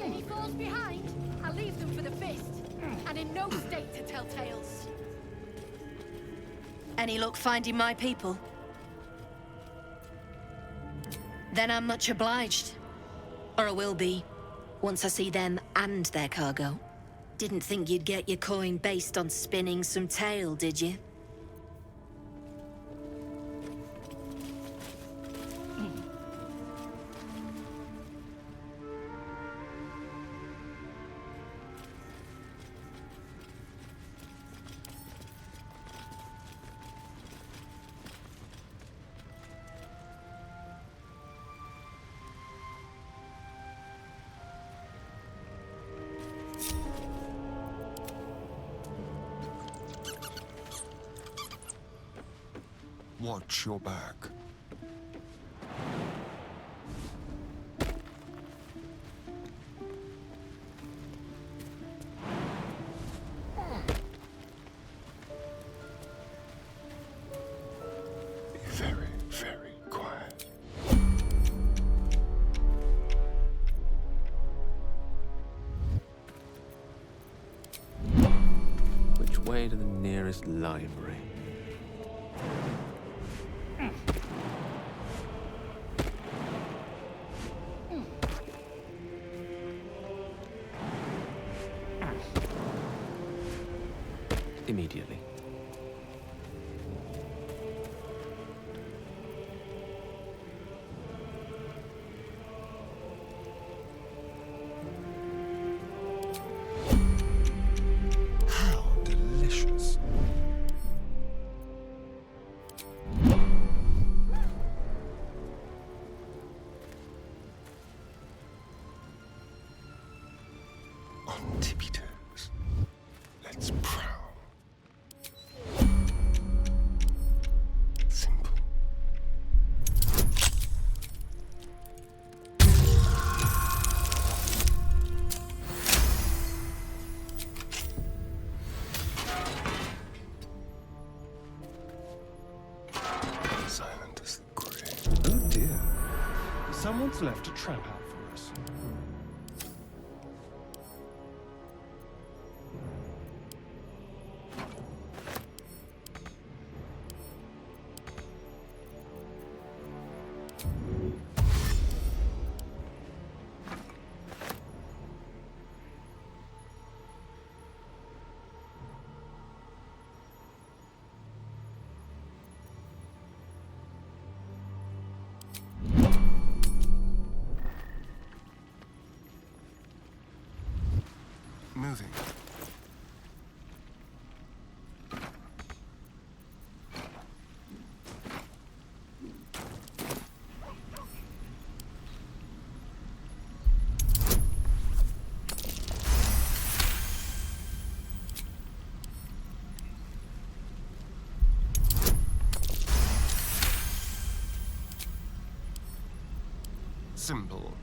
Any falls behind, I'll leave them for the fist. And in no state to tell tales. Any luck finding my people? Then I'm much obliged. Or I will be, once I see them and their cargo. Didn't think you'd get your coin based on spinning some tale, did you? Watch your back. Be very, very quiet. Which way to the nearest library? Immediately. How delicious. tippy toes. Let's prowl. Simple. Silent as the grave. Oh dear. Someone's left a trap out for us. Moving. Simple.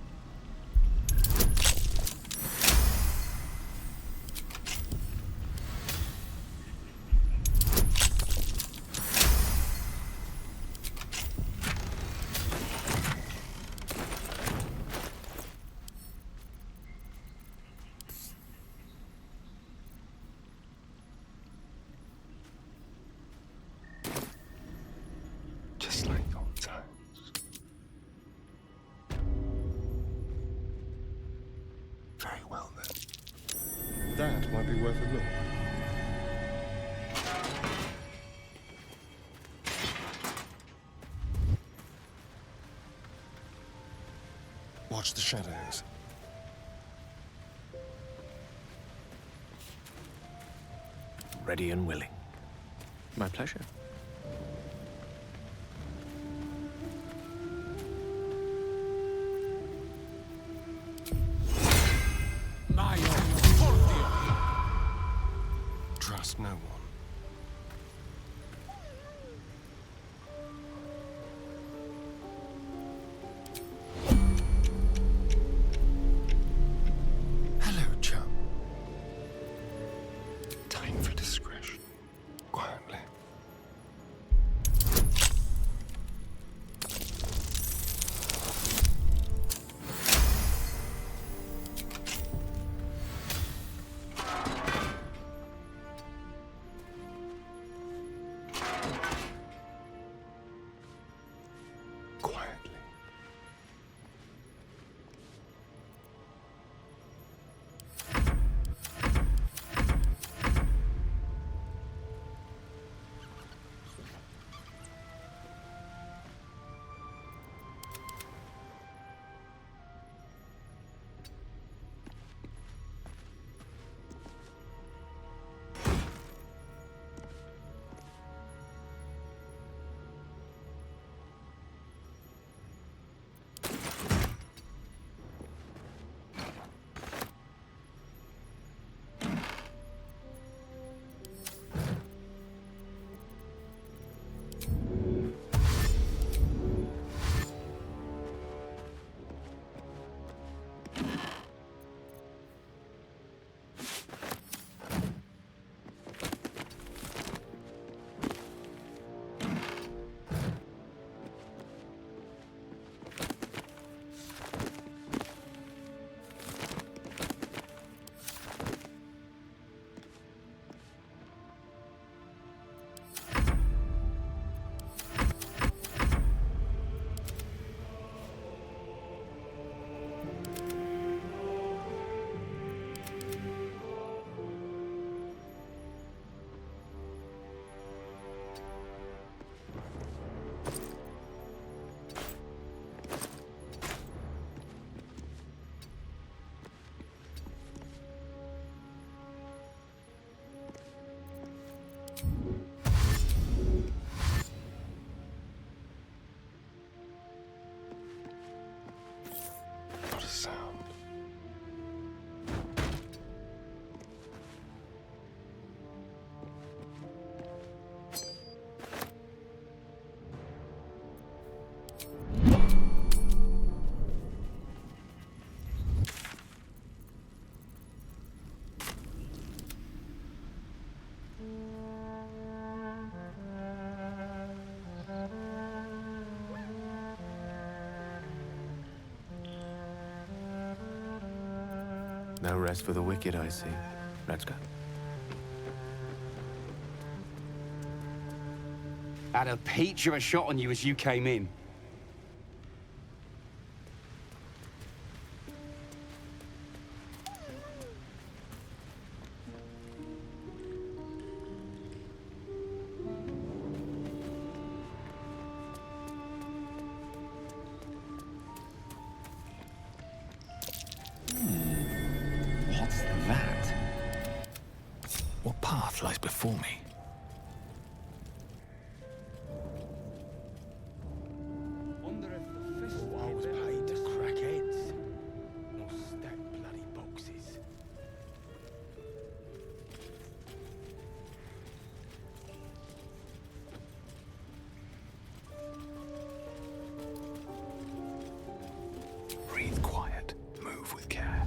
Just like old times. Very well then. That might be worth a look. Watch the shadows. Ready and willing. My pleasure. Trust no one. Hello, chum. Time for discretion. Quietly. No rest for the wicked, I see. Let's go. Had a peach of a shot on you as you came in. What's that? What path lies before me? I was paid to crack heads. Not stack bloody boxes. Breathe quiet. Move with care.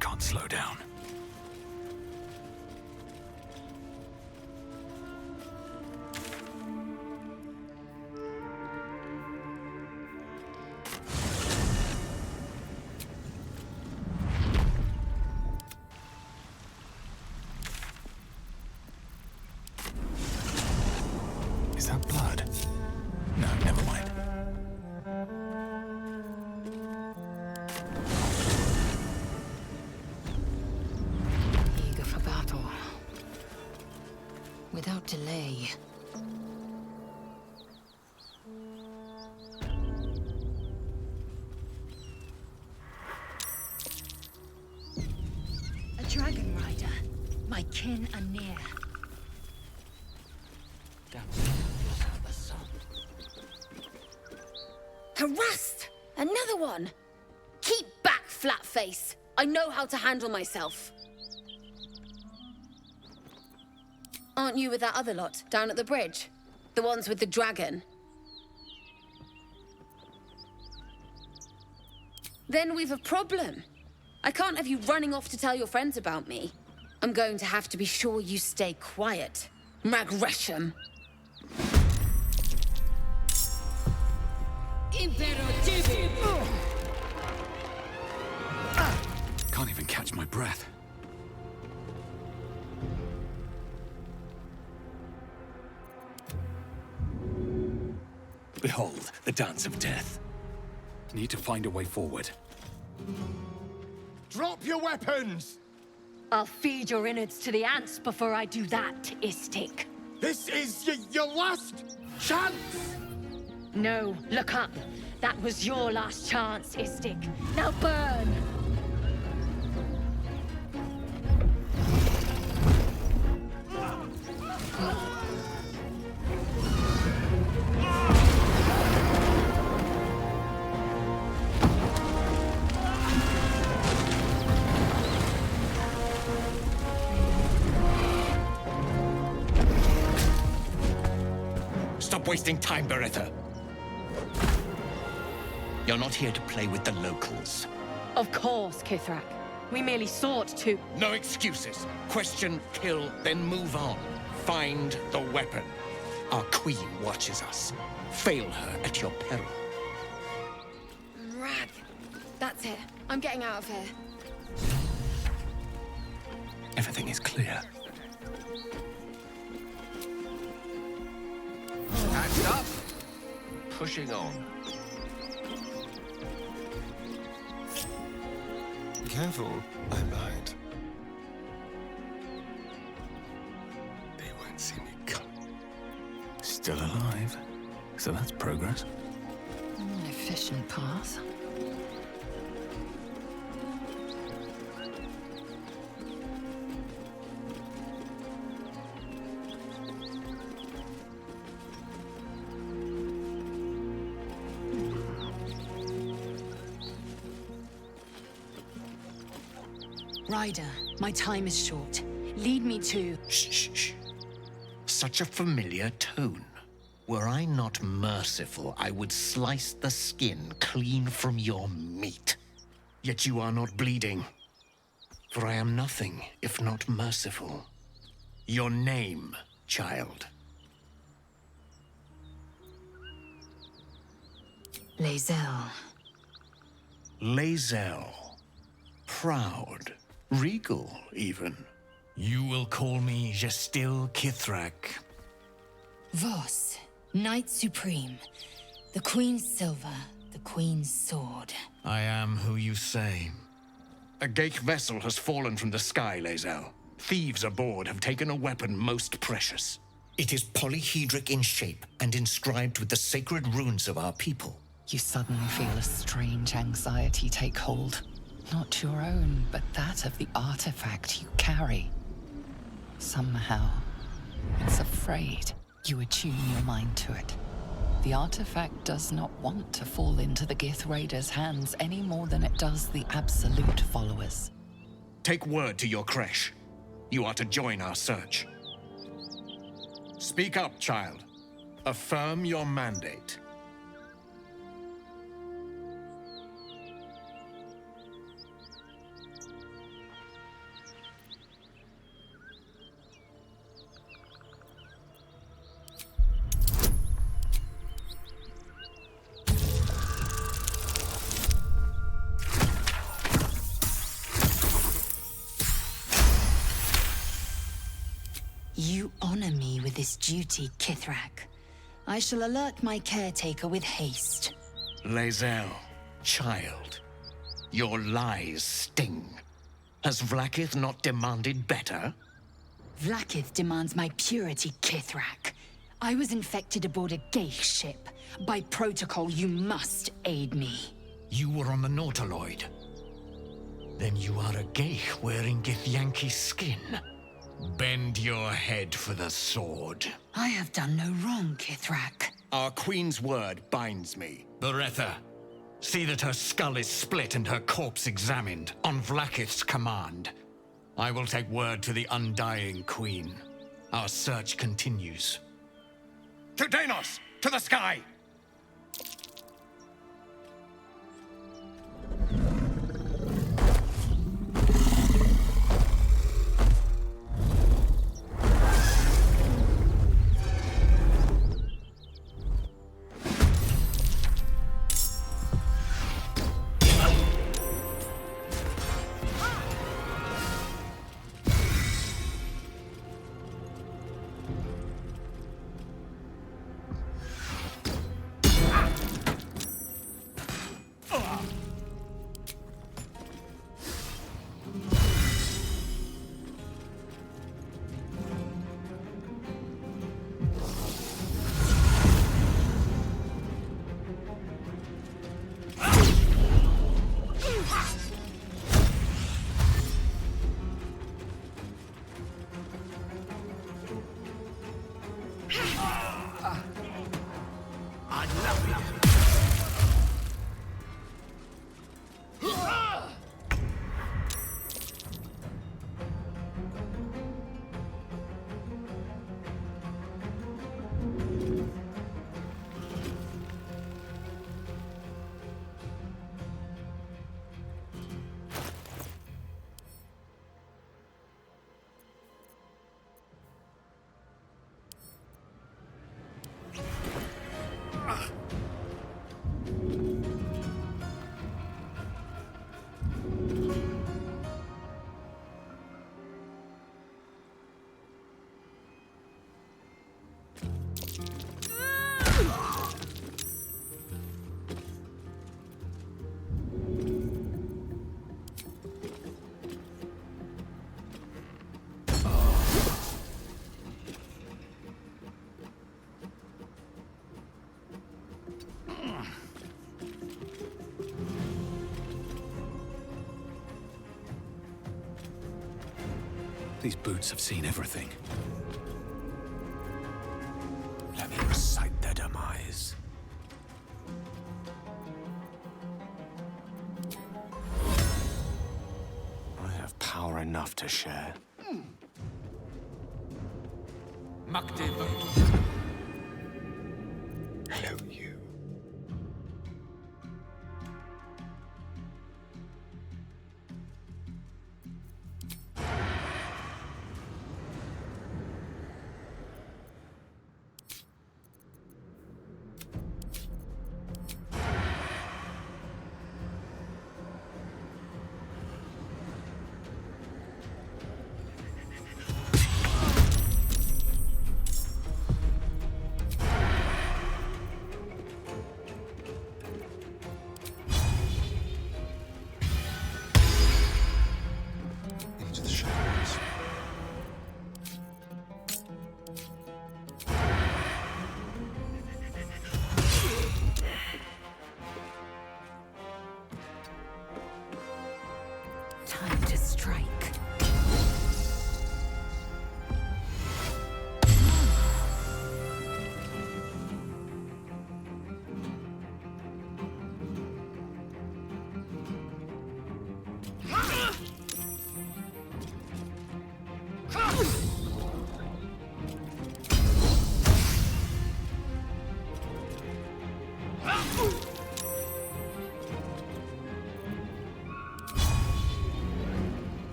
Can't slow down. Is that blood? No, never mind. Eager for battle. Without delay. A dragon rider. My kin are near. Harassed! Another one! Keep back, Flatface! I know how to handle myself. Aren't you with that other lot, down at the bridge? The ones with the dragon? Then we've a problem. I can't have you running off to tell your friends about me. I'm going to have to be sure you stay quiet. Magresham. Can't even catch my breath. Behold, the dance of death. Need to find a way forward. Drop your weapons! I'll feed your innards to the ants before I do that, Istik. This is your last chance! No, look up. That was your last chance, Istik. Now burn! Stop wasting time, Beretta. You're not here to play with the locals. Of course, Kithrak. We merely sought to... No excuses. Question, kill, then move on. Find the weapon. Our queen watches us. Fail her at your peril. Rag. That's it. I'm getting out of here. Everything is clear. Patched up. Pushing on. Careful, I'm behind. They won't see me come. Still alive. So that's progress. An efficient path. Ryder, my time is short. Lead me to... Shh, shh, shh. Such a familiar tone. Were I not merciful, I would slice the skin clean from your meat. Yet you are not bleeding. For I am nothing if not merciful. Your name, child? Lae'zel. Lae'zel. Proud. Regal, even. You will call me Gestil Kithrak. Voss, Knight Supreme. The Queen's silver, the Queen's sword. I am who you say. A Geich vessel has fallen from the sky, Lae'zel. Thieves aboard have taken a weapon most precious. It is polyhedric in shape and inscribed with the sacred runes of our people. You suddenly feel a strange anxiety take hold. Not your own, but that of the artifact you carry. Somehow, it's afraid. You attune your mind to it. The artifact does not want to fall into the Gith Raiders' hands any more than it does the Absolute followers. Take word to your creche. You are to join our search. Speak up, child. Affirm your mandate. You honor me with this duty, Kithrak. I shall alert my caretaker with haste. Lae'zel, child, your lies sting. Has Vlaakith not demanded better? Vlaakith demands my purity, Kithrak. I was infected aboard a Geich ship. By protocol, you must aid me. You were on the Nautiloid. Then you are a Geich wearing Githyanki skin. Bend your head for the sword. I have done no wrong, Kithrak. Our queen's word binds me. Beretha, see that her skull is split and her corpse examined, on Vlaakith's command. I will take word to the undying queen. Our search continues. To Danos! To the sky! These boots have seen everything. Let me recite their demise. I have power enough to share.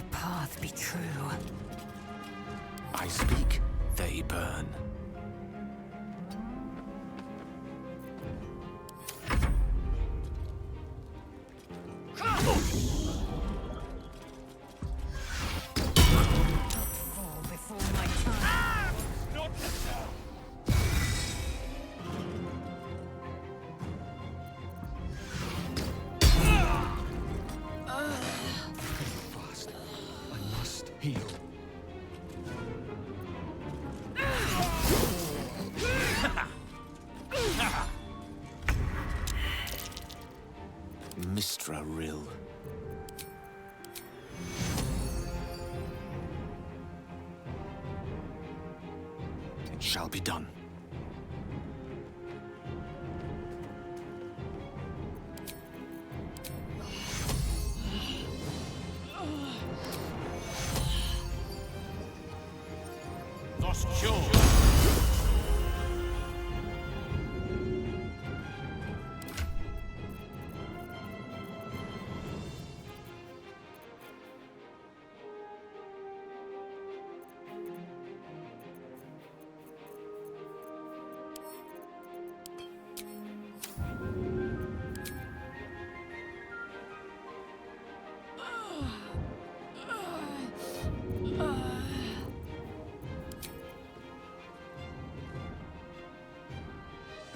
my path be true. I speak, they burn. Fall before my time. Not now. Fast. I must heal. Mistra Rill. It shall be done. Lost Shore.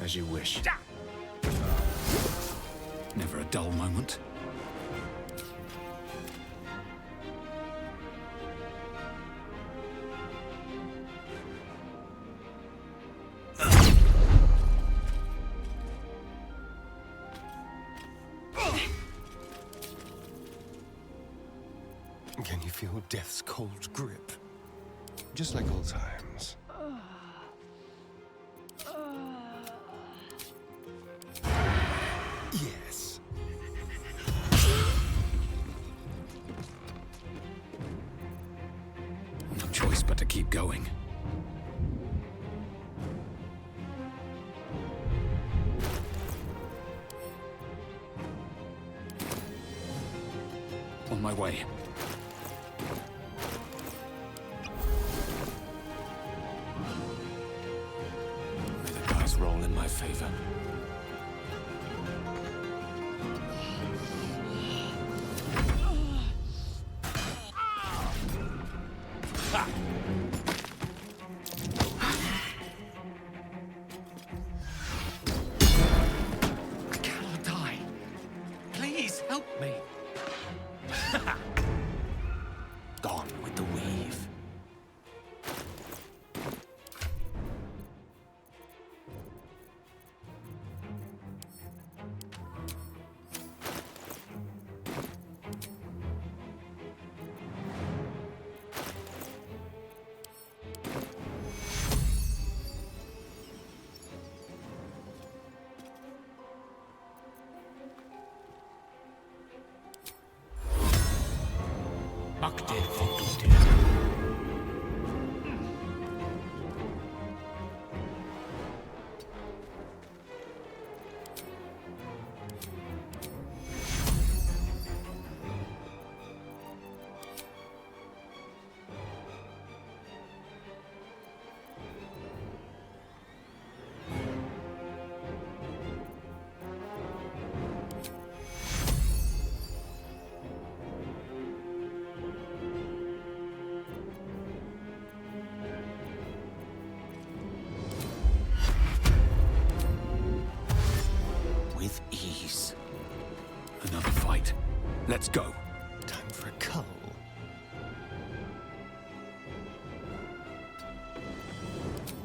As you wish. Never a dull moment. Can you feel death's cold grip? Just like old times. Yes. No choice but to keep going. On my way. May the dice roll in my favor. I cannot die. Please help me. Gone with the weave. With ease. Another fight. Let's go. Time for a cull.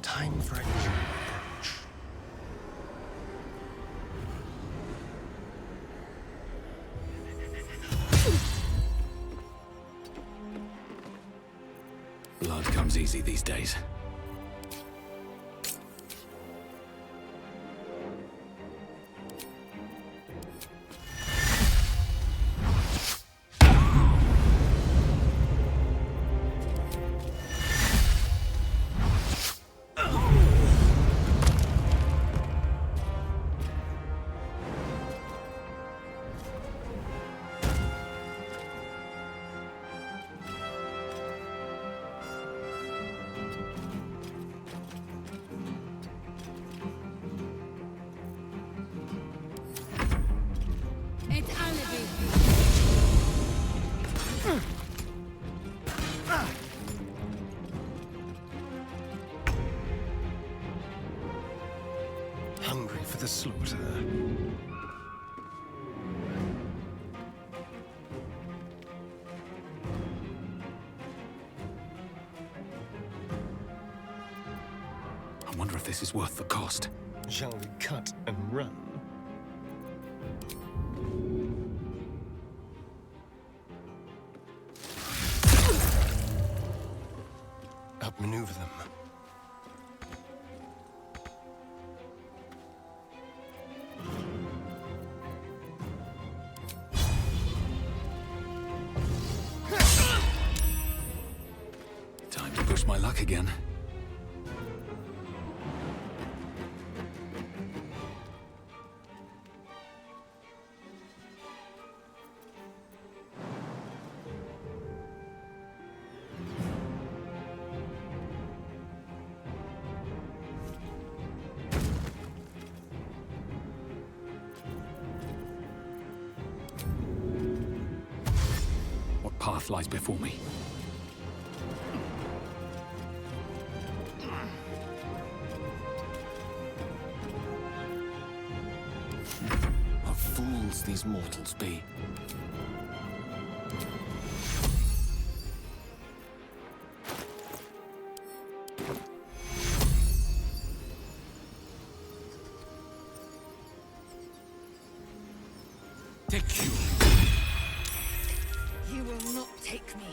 Time for a new approach. Blood comes easy these days. slaughter. I wonder if this is worth the cost. Shall we cut and run? Outmaneuver them. Time to push my luck again. What path lies before me? What fools these mortals be. Take you. You will not take me.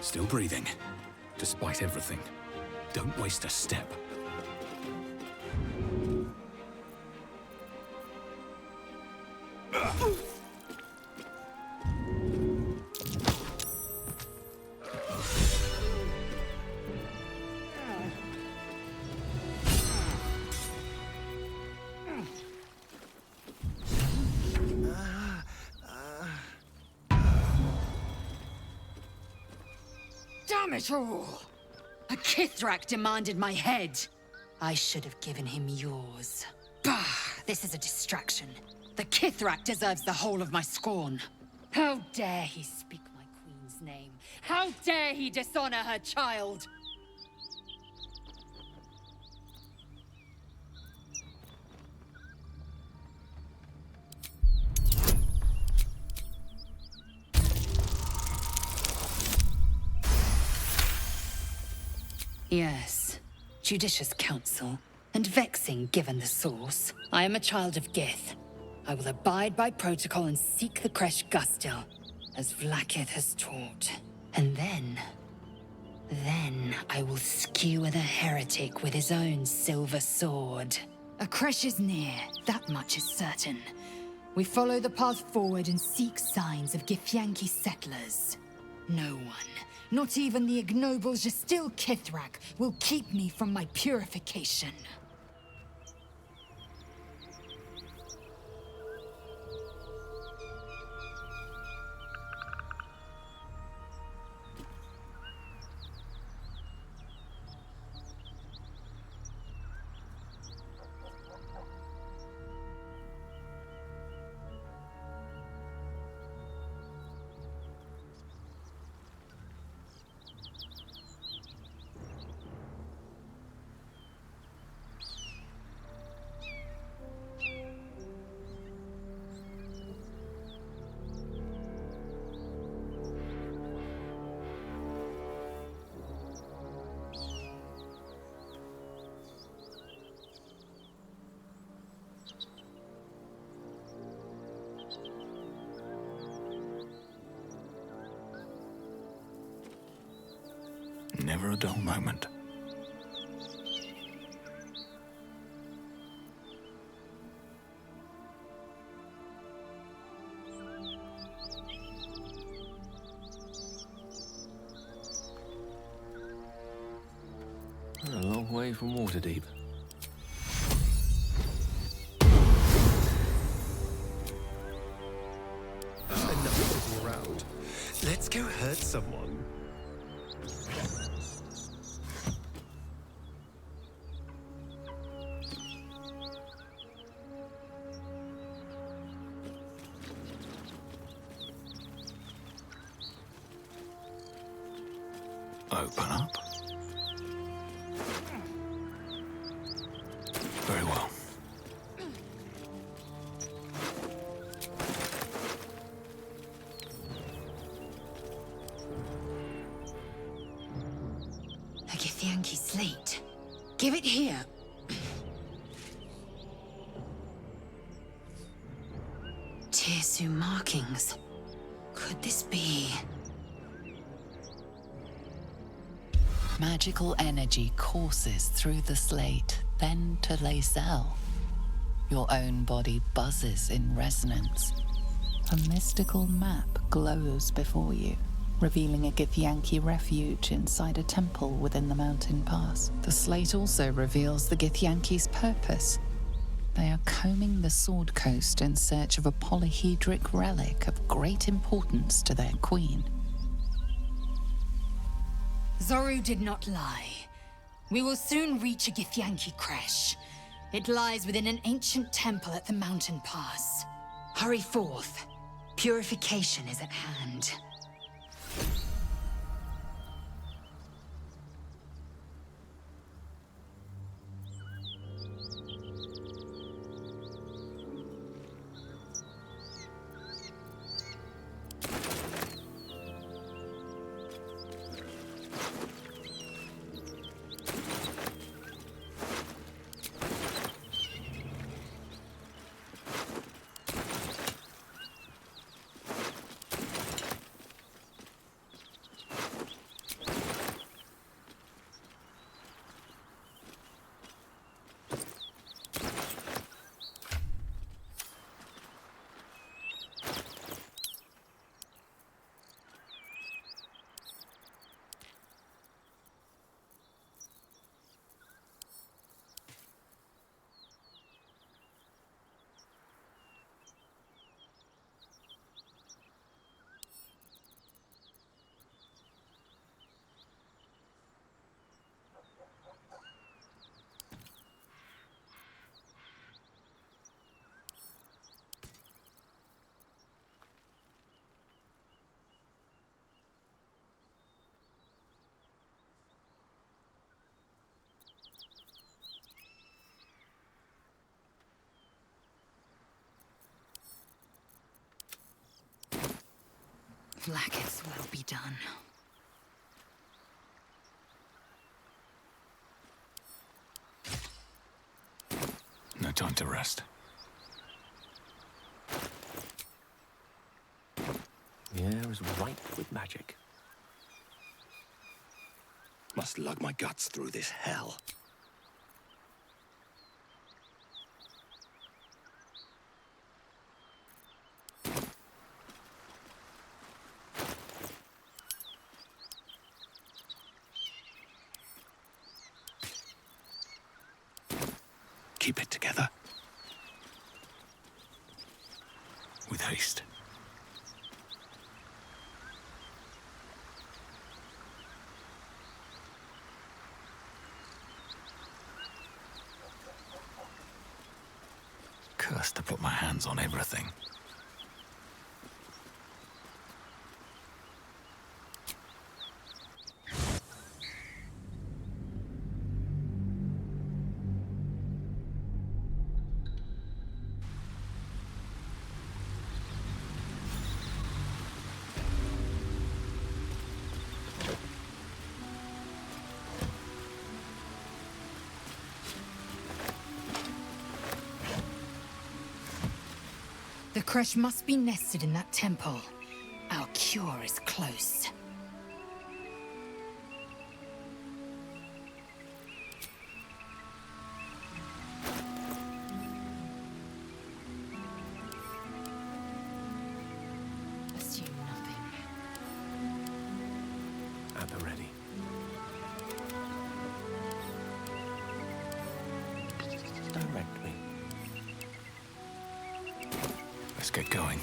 Still breathing, despite everything. Don't waste a step. Damn it all! A Kithrak demanded my head. I should have given him yours. Bah! This is a distraction. The Kithrak deserves the whole of my scorn. How dare he speak my queen's name? How dare he dishonor her child? Yes, judicious counsel, and vexing given the source. I am a child of Gith. I will abide by protocol and seek the Kresh Gustil, as Vlaakith has taught. And then I will skewer the heretic with his own silver sword. A Kresh is near, that much is certain. We follow the path forward and seek signs of Githyanki settlers. No one, not even the ignoble Gestil Kithrak, will keep me from my purification. Never a dull moment. A long way from Waterdeep. Enough sitting around. Let's go hurt someone. Open up. Very well. A Githyanki slate. Give it here. Tirsu markings. Could this be... Magical energy courses through the slate, then to Lacel. Your own body buzzes in resonance. A mystical map glows before you, revealing a Githyanki refuge inside a temple within the mountain pass. The slate also reveals the Githyanki's purpose. They are combing the Sword Coast in search of a polyhedric relic of great importance to their queen. Zoru did not lie. We will soon reach a Githyanki creche. It lies within an ancient temple at the mountain pass. Hurry forth. Purification is at hand. Blackets will be done. No time to rest. The air is ripe with magic. Must lug my guts through this hell. Keep it together. With haste. Cursed to put my hands on everything. The creche must be nested in that temple. Our cure is close. Assume nothing. At the ready. Direct me. Let's get going.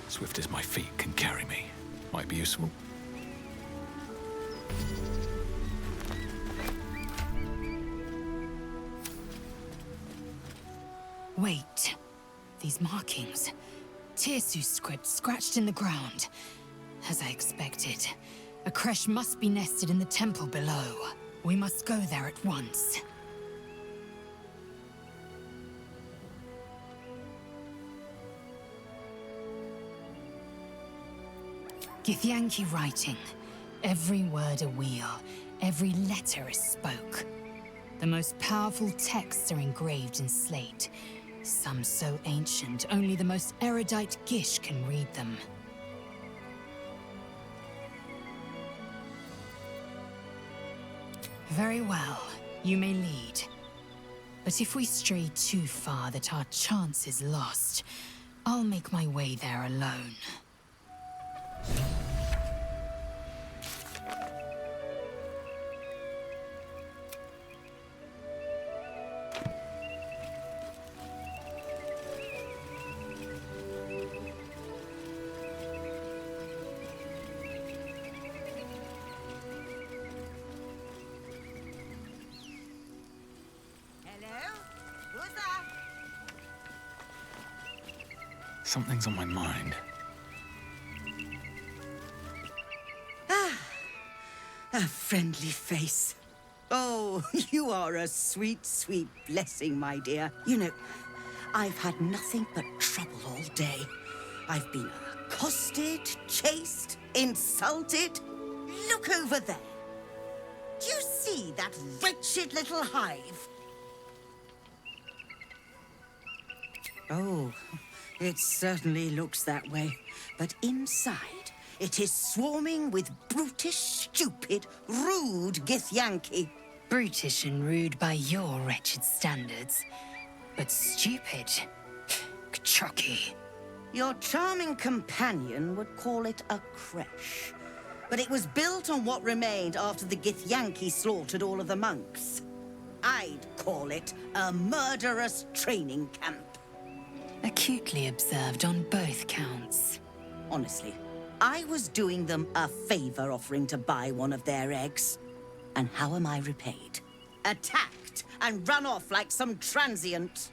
Swift as my feet can carry me. Might be useful. Wait. These markings. Tirsu script scratched in the ground. As I expected. A creche must be nested in the temple below. We must go there at once. Githyanki writing. Every word a wheel, every letter a spoke. The most powerful texts are engraved in slate. Some so ancient, only the most erudite Gish can read them. Very well, you may lead. But if we stray too far that our chance is lost, I'll make my way there alone. Something's on my mind. A friendly face. Oh, you are a sweet, sweet blessing, my dear. You know, I've had nothing but trouble all day. I've been accosted, chased, insulted. Look over there. Do you see that wretched little hive? Oh, it certainly looks that way. But inside, it is swarming with brutish, stupid, rude Githyanki. Brutish and rude by your wretched standards. But stupid. Kchoki. Your charming companion would call it a creche. But it was built on what remained after the Githyanki slaughtered all of the monks. I'd call it a murderous training camp. Acutely observed on both counts. Honestly, I was doing them a favor offering to buy one of their eggs. And how am I repaid? Attacked and run off like some transient.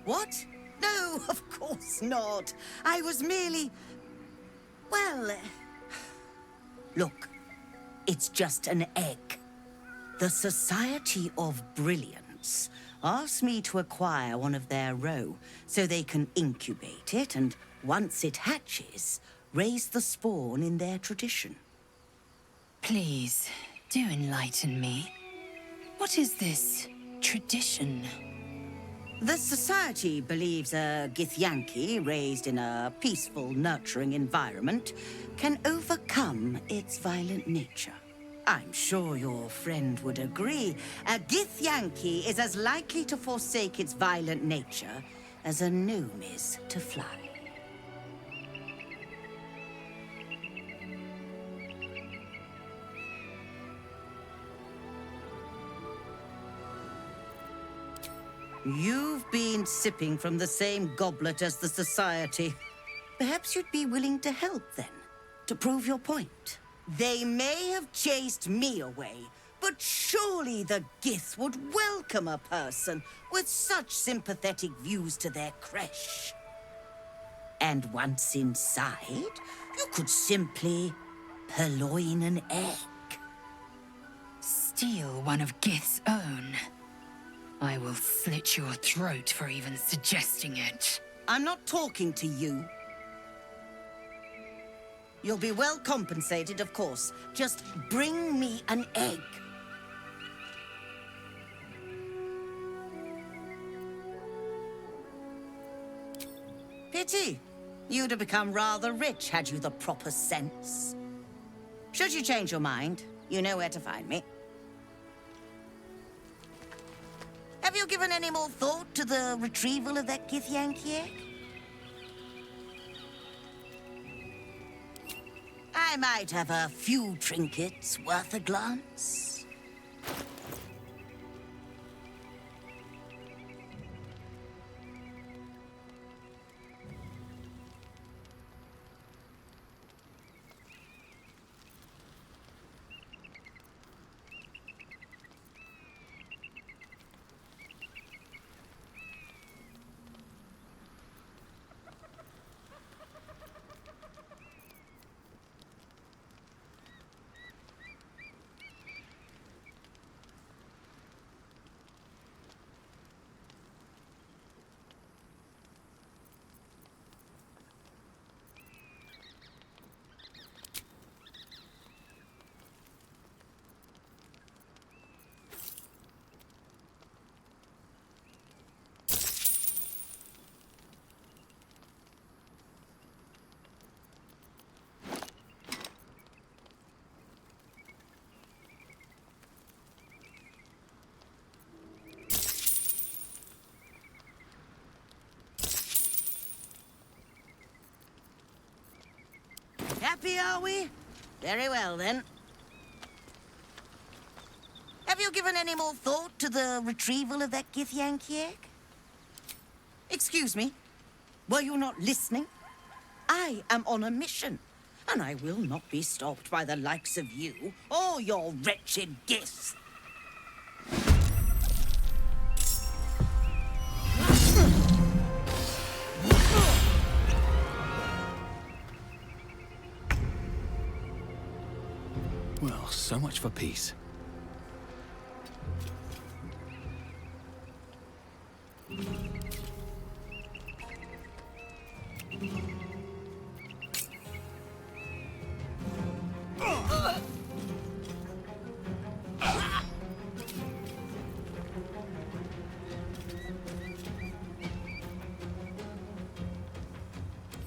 What? No, of course not. I was merely... well... Look, it's just an egg. The Society of Brilliance asked me to acquire one of their roe so they can incubate it and, once it hatches, raise the spawn in their tradition. Please, do enlighten me. What is this tradition? The Society believes a Githyanki raised in a peaceful, nurturing environment can overcome its violent nature. I'm sure your friend would agree. A Githyanki is as likely to forsake its violent nature as a gnome is to fly. You've been sipping from the same goblet as the Society. Perhaps you'd be willing to help then, to prove your point. They may have chased me away, but surely the Gith would welcome a person with such sympathetic views to their creche. And once inside, you could simply purloin an egg. Steal one of Gith's own. I will slit your throat for even suggesting it. I'm not talking to you. You'll be well compensated, of course. Just bring me an egg. Pity. You'd have become rather rich had you the proper sense. Should you change your mind, you know where to find me. Have you given any more thought to the retrieval of that Githyanki egg? I might have a few trinkets worth a glance. happy, are we? Very well, then. Have you given any more thought to the retrieval of that Githyanki egg? Excuse me? Were you not listening? I am on a mission, and I will not be stopped by the likes of you or your wretched gifts. Well, so much for peace.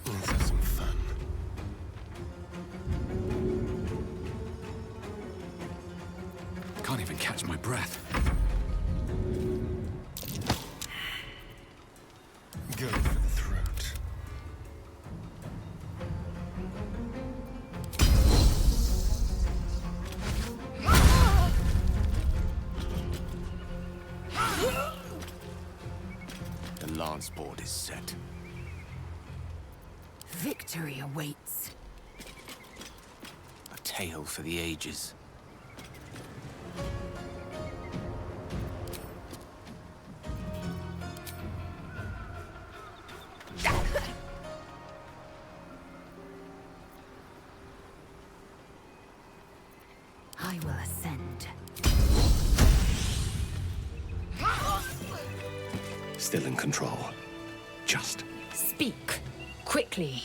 Let's have some fun. Can't even catch my breath. Go for the throat. The lance board is set. Victory awaits. A tale for the ages. I will ascend. Still in control. Just. Speak. Quickly.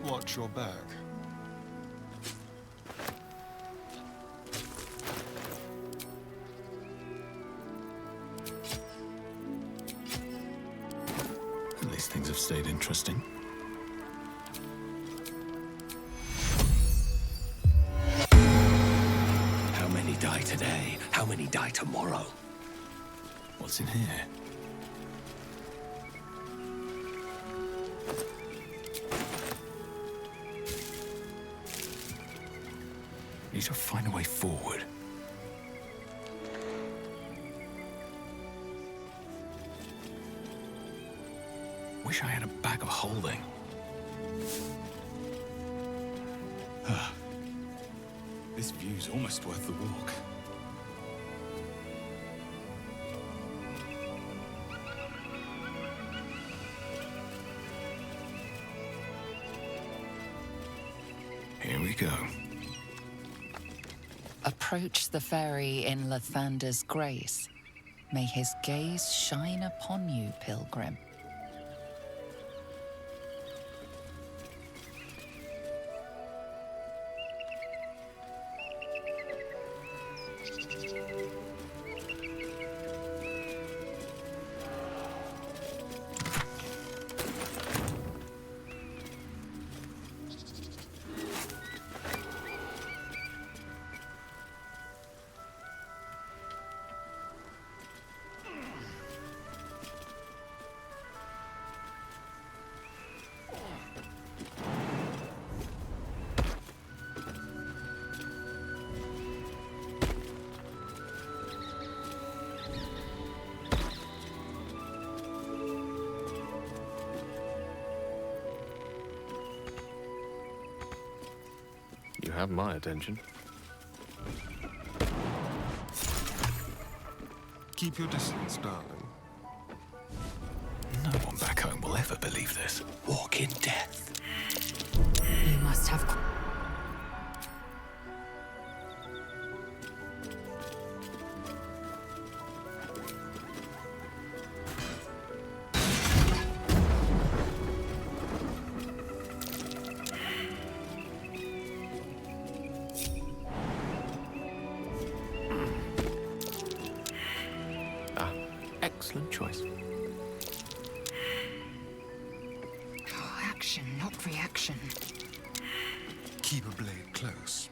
Watch your back. At least things have stayed interesting. How many die today? How many die tomorrow? What's in here? Need to find a way forward. Wish I had a bag of holding. This view's almost worth the walk. Here we go. Approach the ferry in Lathander's grace. May his gaze shine upon you, pilgrim. You have my attention. Keep your distance, darling. No one back home will ever believe this. Walk in death. You must have... Excellent choice. Oh, action, not reaction. Keep a blade close.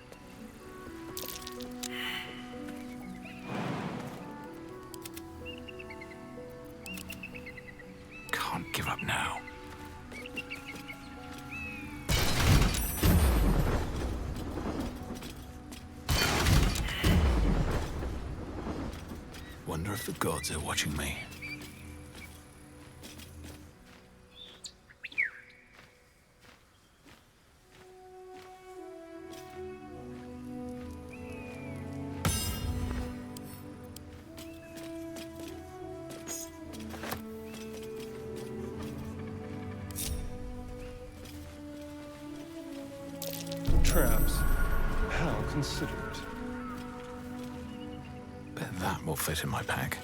Can't give up now. Wonder if the gods are watching me. Traps. How considerate. Bet that will fit in my pack.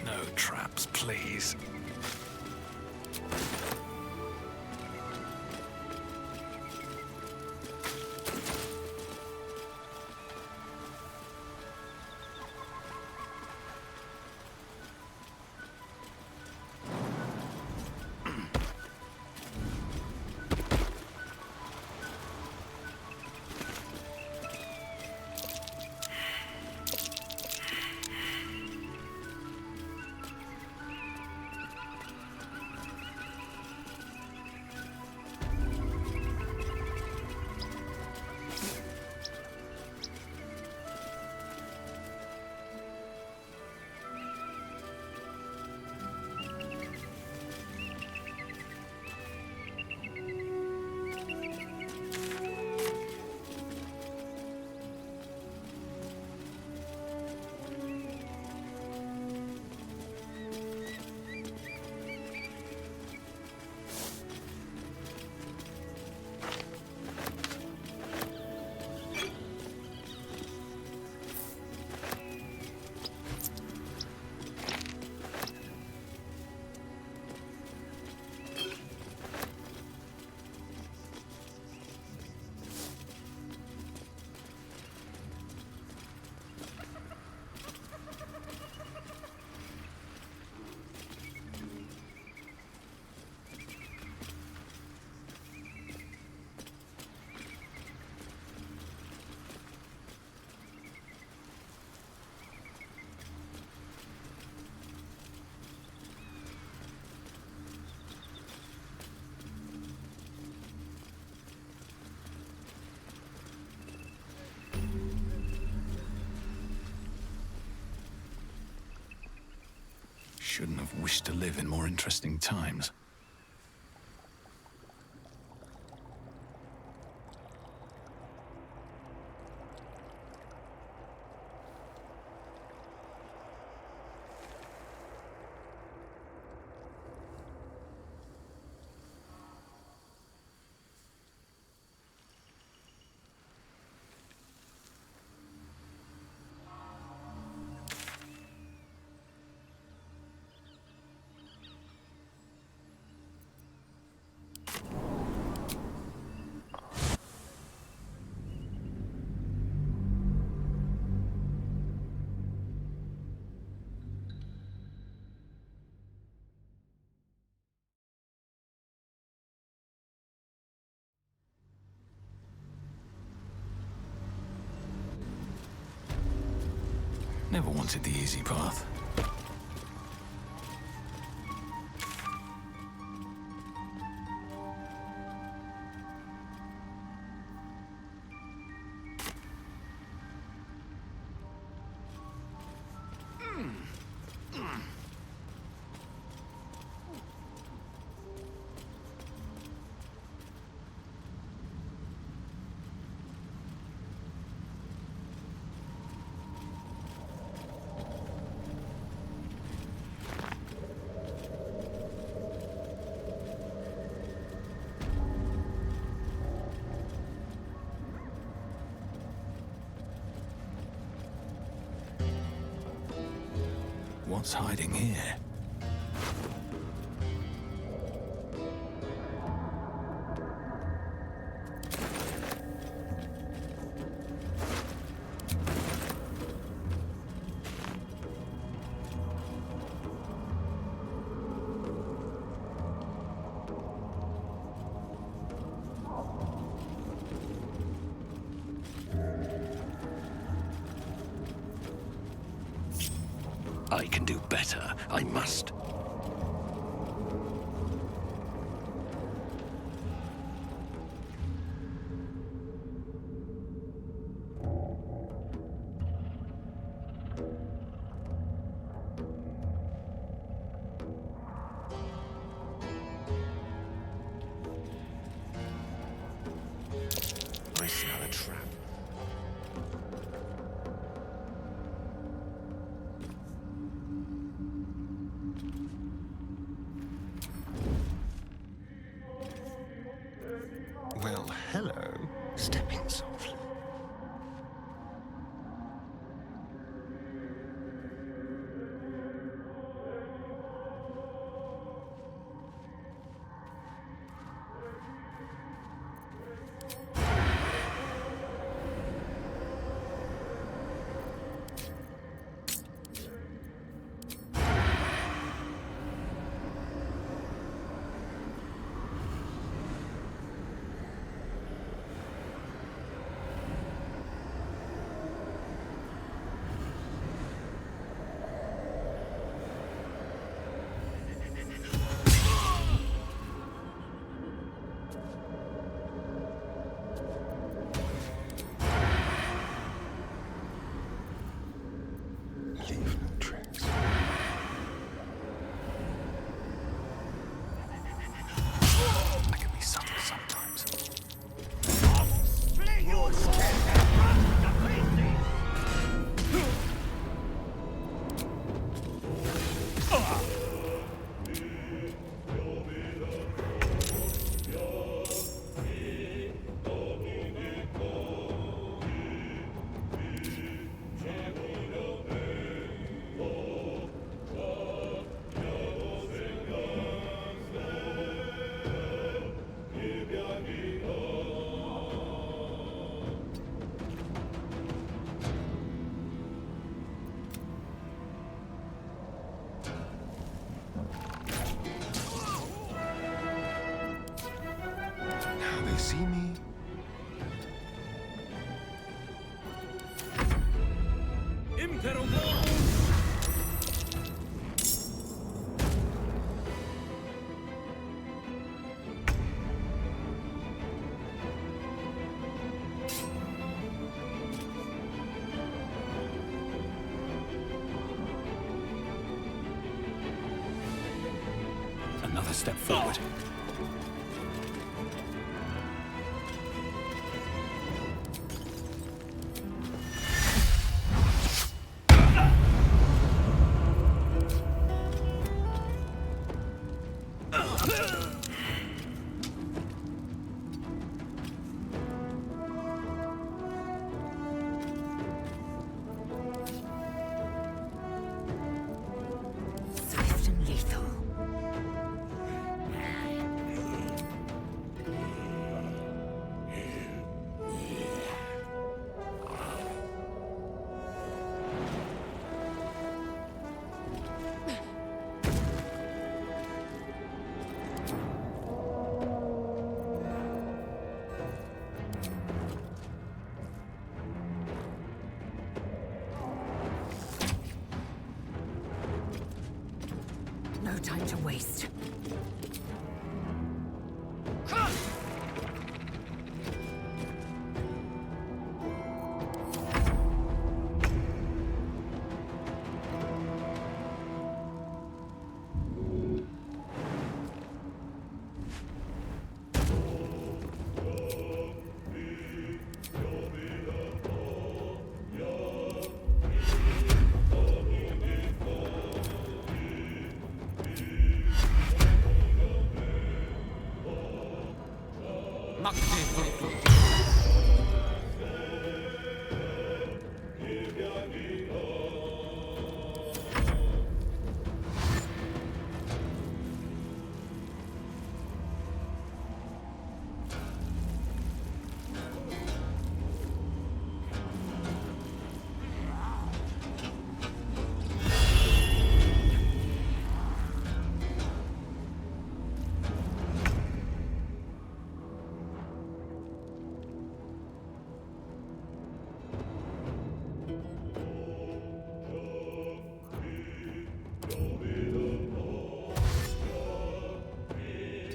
No traps, please. Shouldn't have wished to live in more interesting times. Never wanted the easy path. What's hiding here? I can do better. I must. I smell a trap. Well, hello. Stepping softly. Leave no trace. I can be subtle sometimes. Now they see me. Another step forward. Swift and lethal. No time to waste.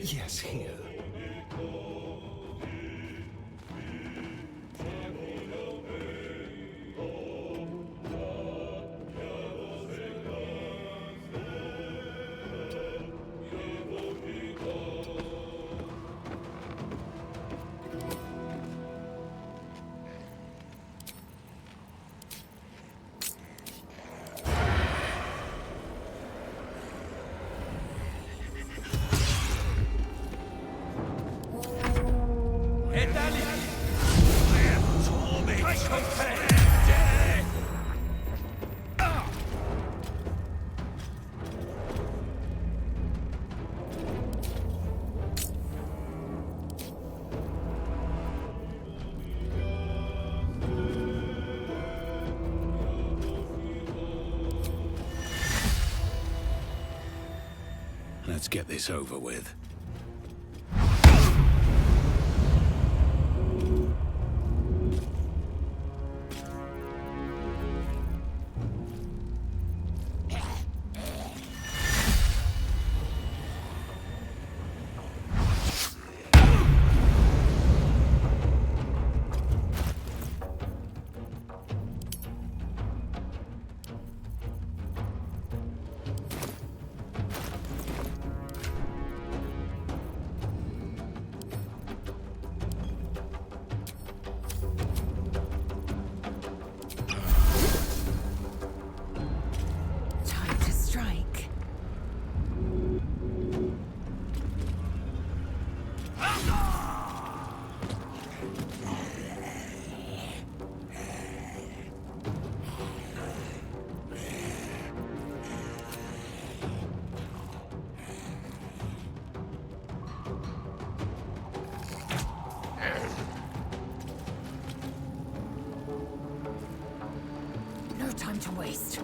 Yes, here. Let's get this over with. Time to strike. No time to waste.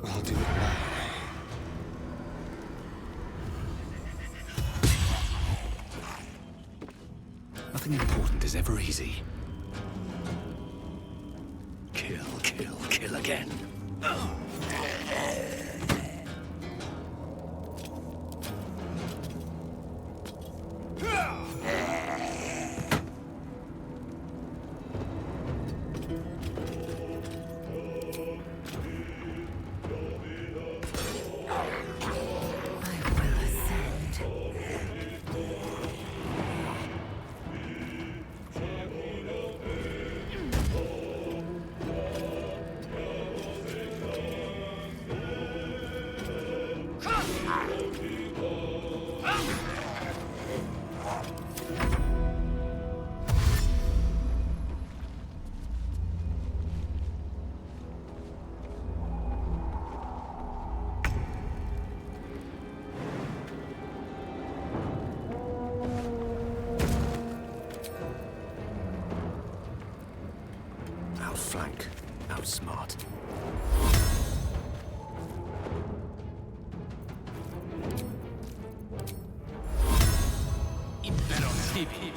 I'll do it now. Nothing important is ever easy. Kill, kill, kill again. Outflank, outsmart. Impero tibi.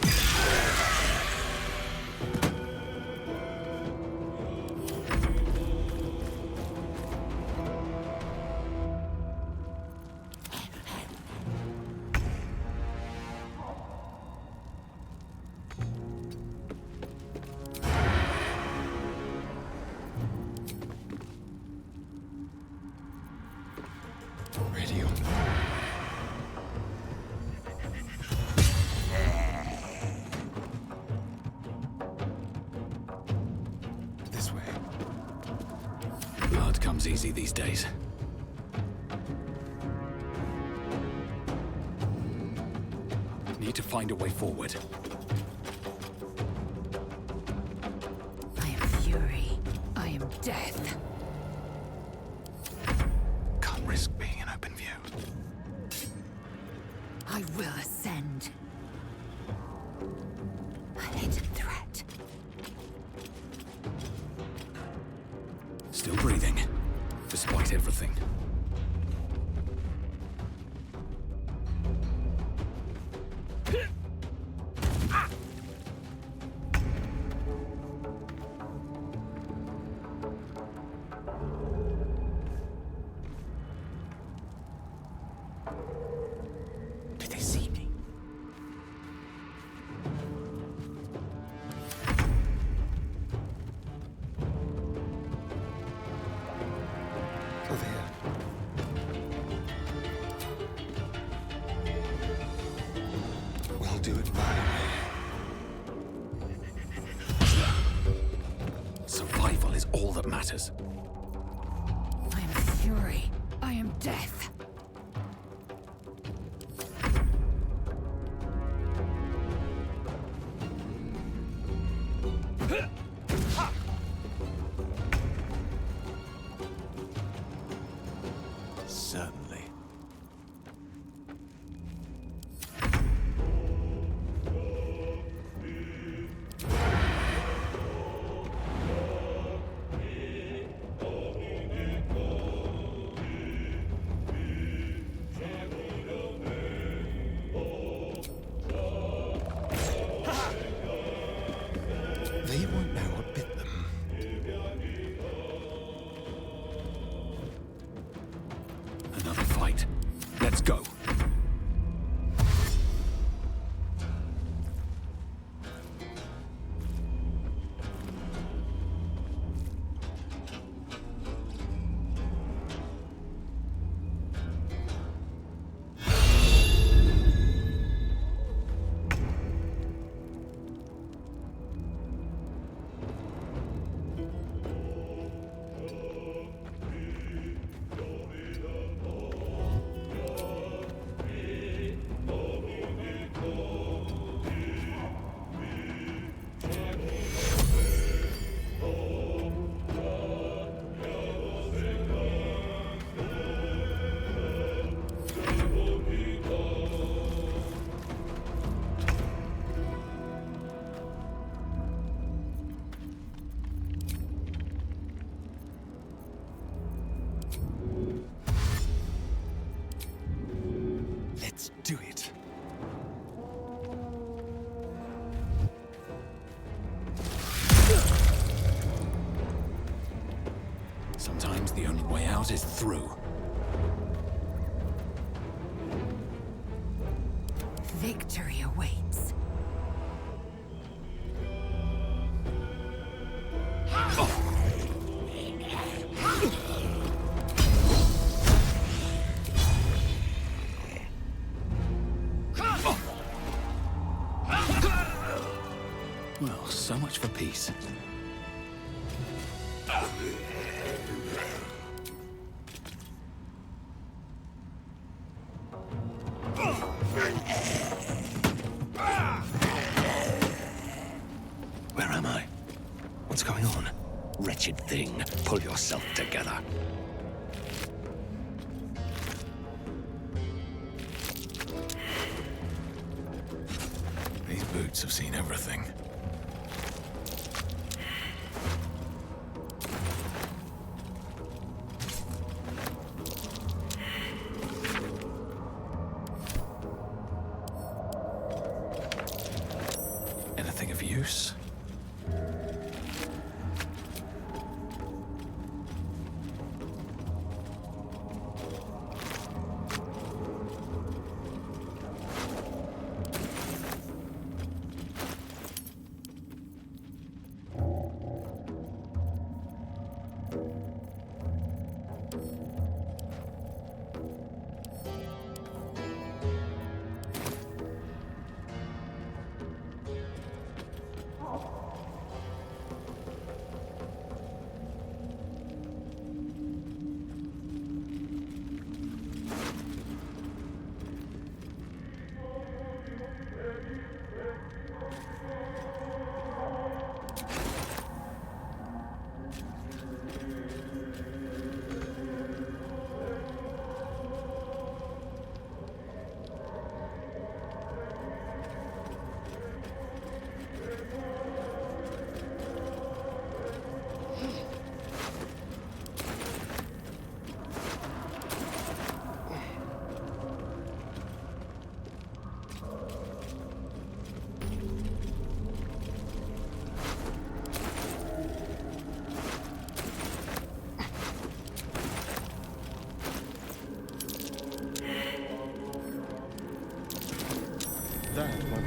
Blood comes easy these days. Need to find a way forward. I am fury. I am death. Can't risk being in open view. I will ascend. A hidden threat. Still breathing, despite everything. Did they see me? Over here. We'll do it my way. Survival is all that matters. I am fury. I am death. Certainly. They won't know what bit them. Another fight. Let's go. Let's do it. Sometimes the only way out is through. Victory awaits. Well, so much for peace. Where am I? What's going on? Wretched thing, pull yourself together. These boots have seen everything. Anything of use?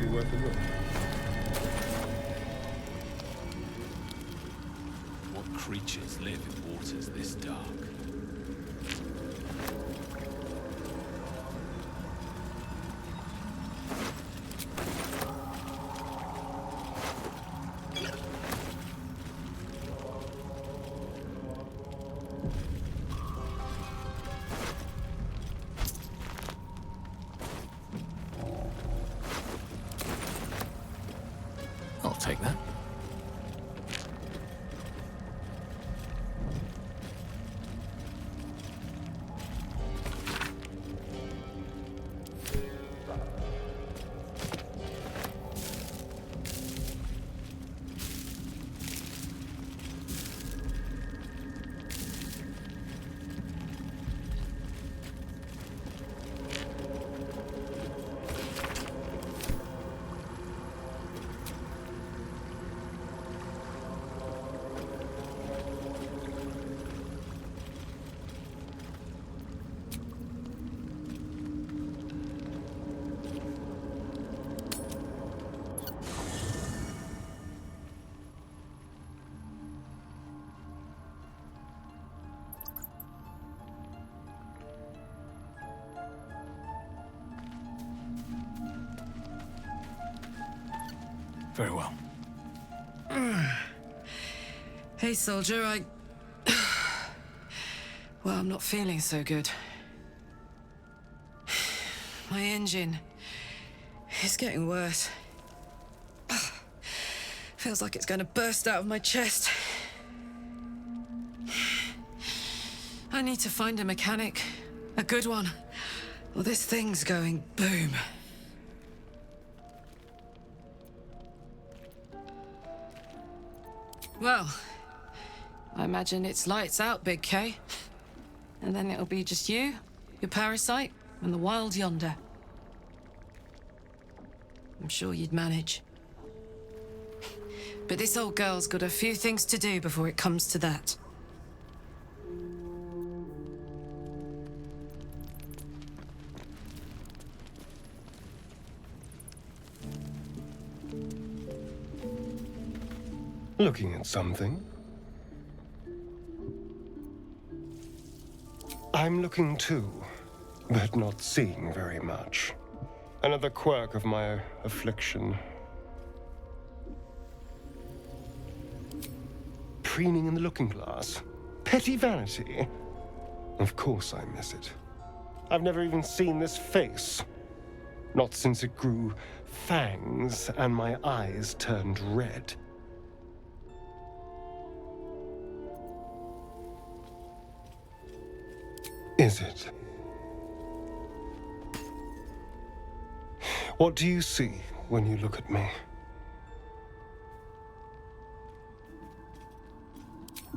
be worth a look. What creatures live in waters this dark? I'll take that. Very well. Hey, soldier, well, I'm not feeling so good. My engine is getting worse. Feels like it's going to burst out of my chest. I need to find a mechanic. A good one. Well, this thing's going boom. Well, I imagine it's lights out, Big K. And then it'll be just you, your parasite, and the wild yonder. I'm sure you'd manage. But this old girl's got a few things to do before it comes to that. Looking at something? I'm looking too, but not seeing very much. Another quirk of my affliction. Preening in the looking glass? Petty vanity? Of course I miss it. I've never even seen this face. Not since it grew fangs and my eyes turned red. Is it? What do you see when you look at me?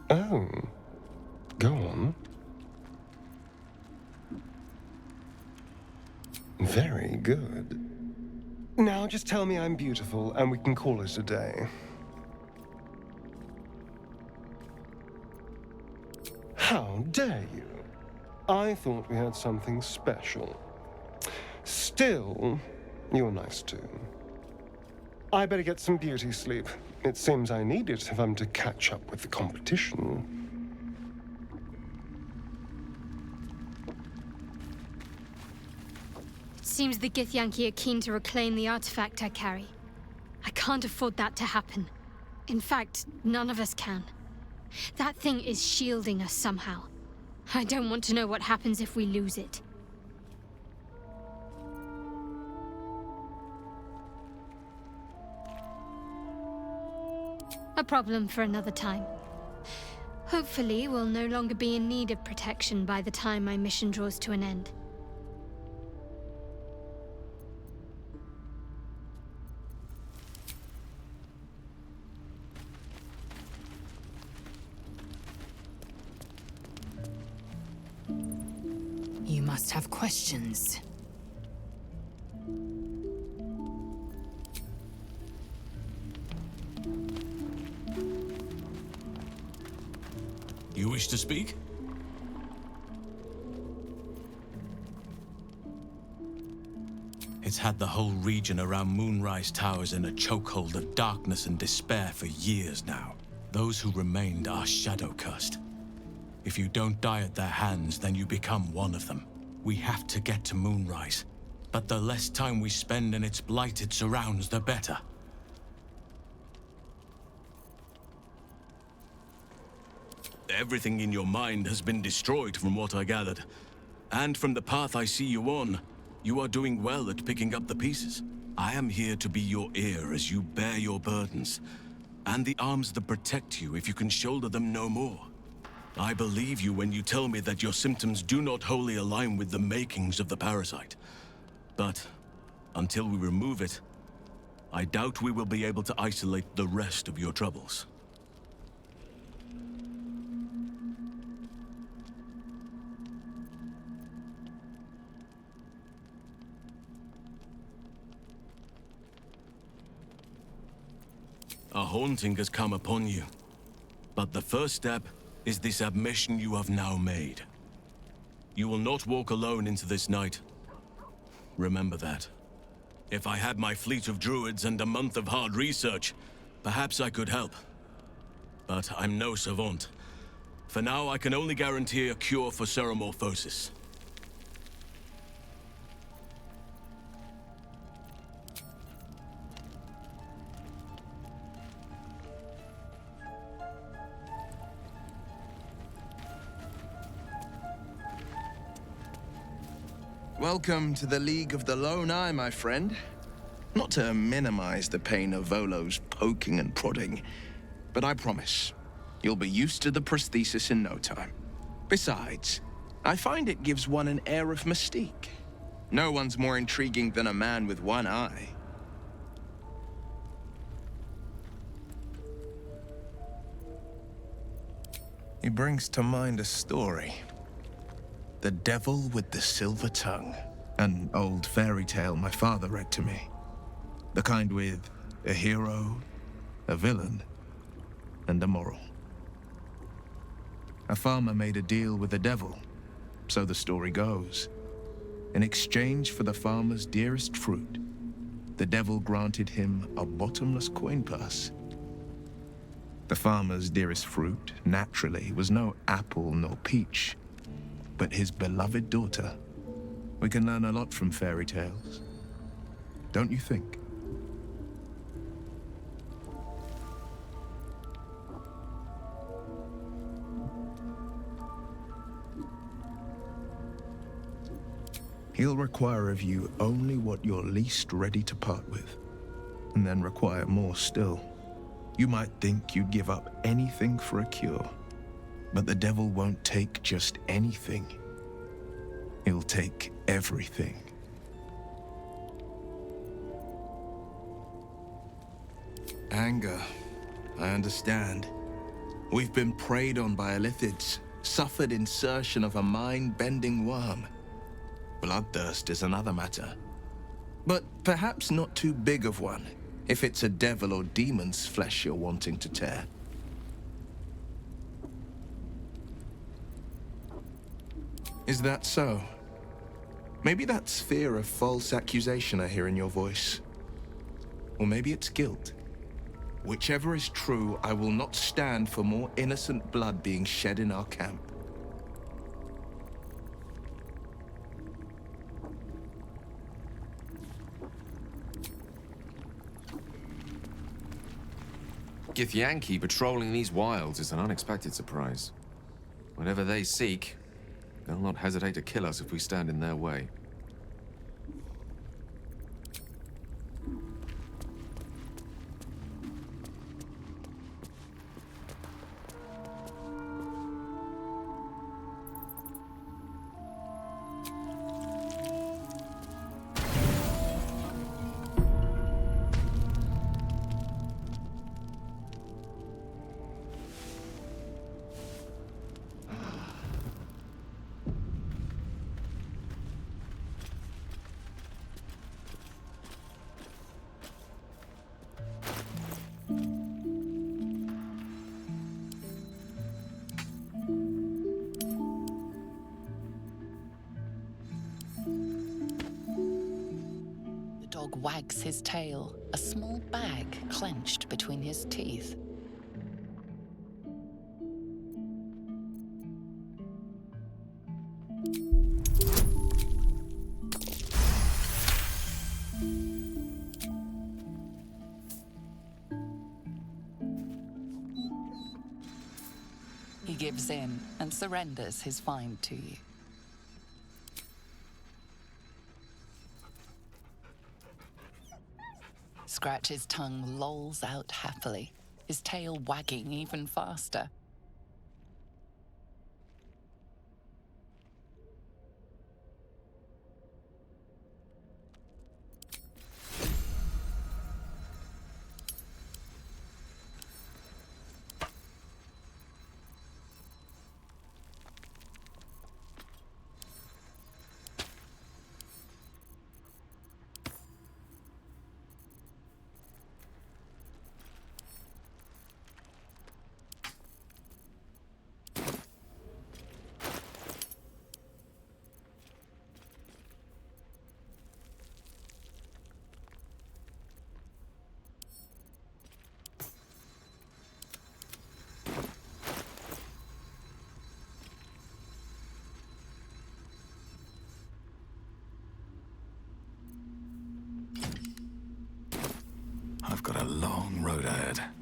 Oh, go on. Very good. Now just tell me I'm beautiful and we can call it a day. How dare you? I thought we had something special. Still, you're nice too. I better get some beauty sleep. It seems I need it if I'm to catch up with the competition. It seems the Githyanki are keen to reclaim the artifact I carry. I can't afford that to happen. In fact, none of us can. That thing is shielding us somehow. I don't want to know what happens if we lose it. A problem for another time. Hopefully, we'll no longer be in need of protection by the time my mission draws to an end. You must have questions. You wish to speak? It's had the whole region around Moonrise Towers in a chokehold of darkness and despair for years now. Those who remained are shadow-cursed. If you don't die at their hands, then you become one of them. We have to get to Moonrise, but the less time we spend in its blighted surrounds, the better. Everything in your mind has been destroyed from what I gathered. And from the path I see you on, you are doing well at picking up the pieces. I am here to be your ear as you bear your burdens, and the arms that protect you if you can shoulder them no more. I believe you when you tell me that your symptoms do not wholly align with the makings of the parasite. But until we remove it, I doubt we will be able to isolate the rest of your troubles. A haunting has come upon you, but the first step is this admission you have now made. You will not walk alone into this night. Remember that. If I had my fleet of druids and a month of hard research, perhaps I could help. But I'm no savant. For now, I can only guarantee a cure for ceremorphosis. Welcome to the League of the Lone Eye, my friend. Not to minimize the pain of Volo's poking and prodding, but I promise, you'll be used to the prosthesis in no time. Besides, I find it gives one an air of mystique. No one's more intriguing than a man with one eye. He brings to mind a story. The Devil with the Silver Tongue. An old fairy tale my father read to me. The kind with a hero, a villain, and a moral. A farmer made a deal with the devil, so the story goes. In exchange for the farmer's dearest fruit, the devil granted him a bottomless coin purse. The farmer's dearest fruit, naturally, was no apple nor peach, but his beloved daughter. We can learn a lot from fairy tales, don't you think? He'll require of you only what you're least ready to part with, and then require more still. You might think you'd give up anything for a cure, but the devil won't take just anything. He'll take everything. Anger. I understand. We've been preyed on by illithids, suffered insertion of a mind-bending worm. Bloodthirst is another matter. But perhaps not too big of one, if it's a devil or demon's flesh you're wanting to tear. Is that so? Maybe that's fear of false accusation I hear in your voice. Or maybe it's guilt. Whichever is true, I will not stand for more innocent blood being shed in our camp. Githyanki patrolling these wilds is an unexpected surprise. Whatever they seek, they'll not hesitate to kill us if we stand in their way. dog wags his tail, a small bag clenched between his teeth. He gives in and surrenders his find to you. Scratch's tongue lolls out happily, his tail wagging even faster. I've got a long road ahead.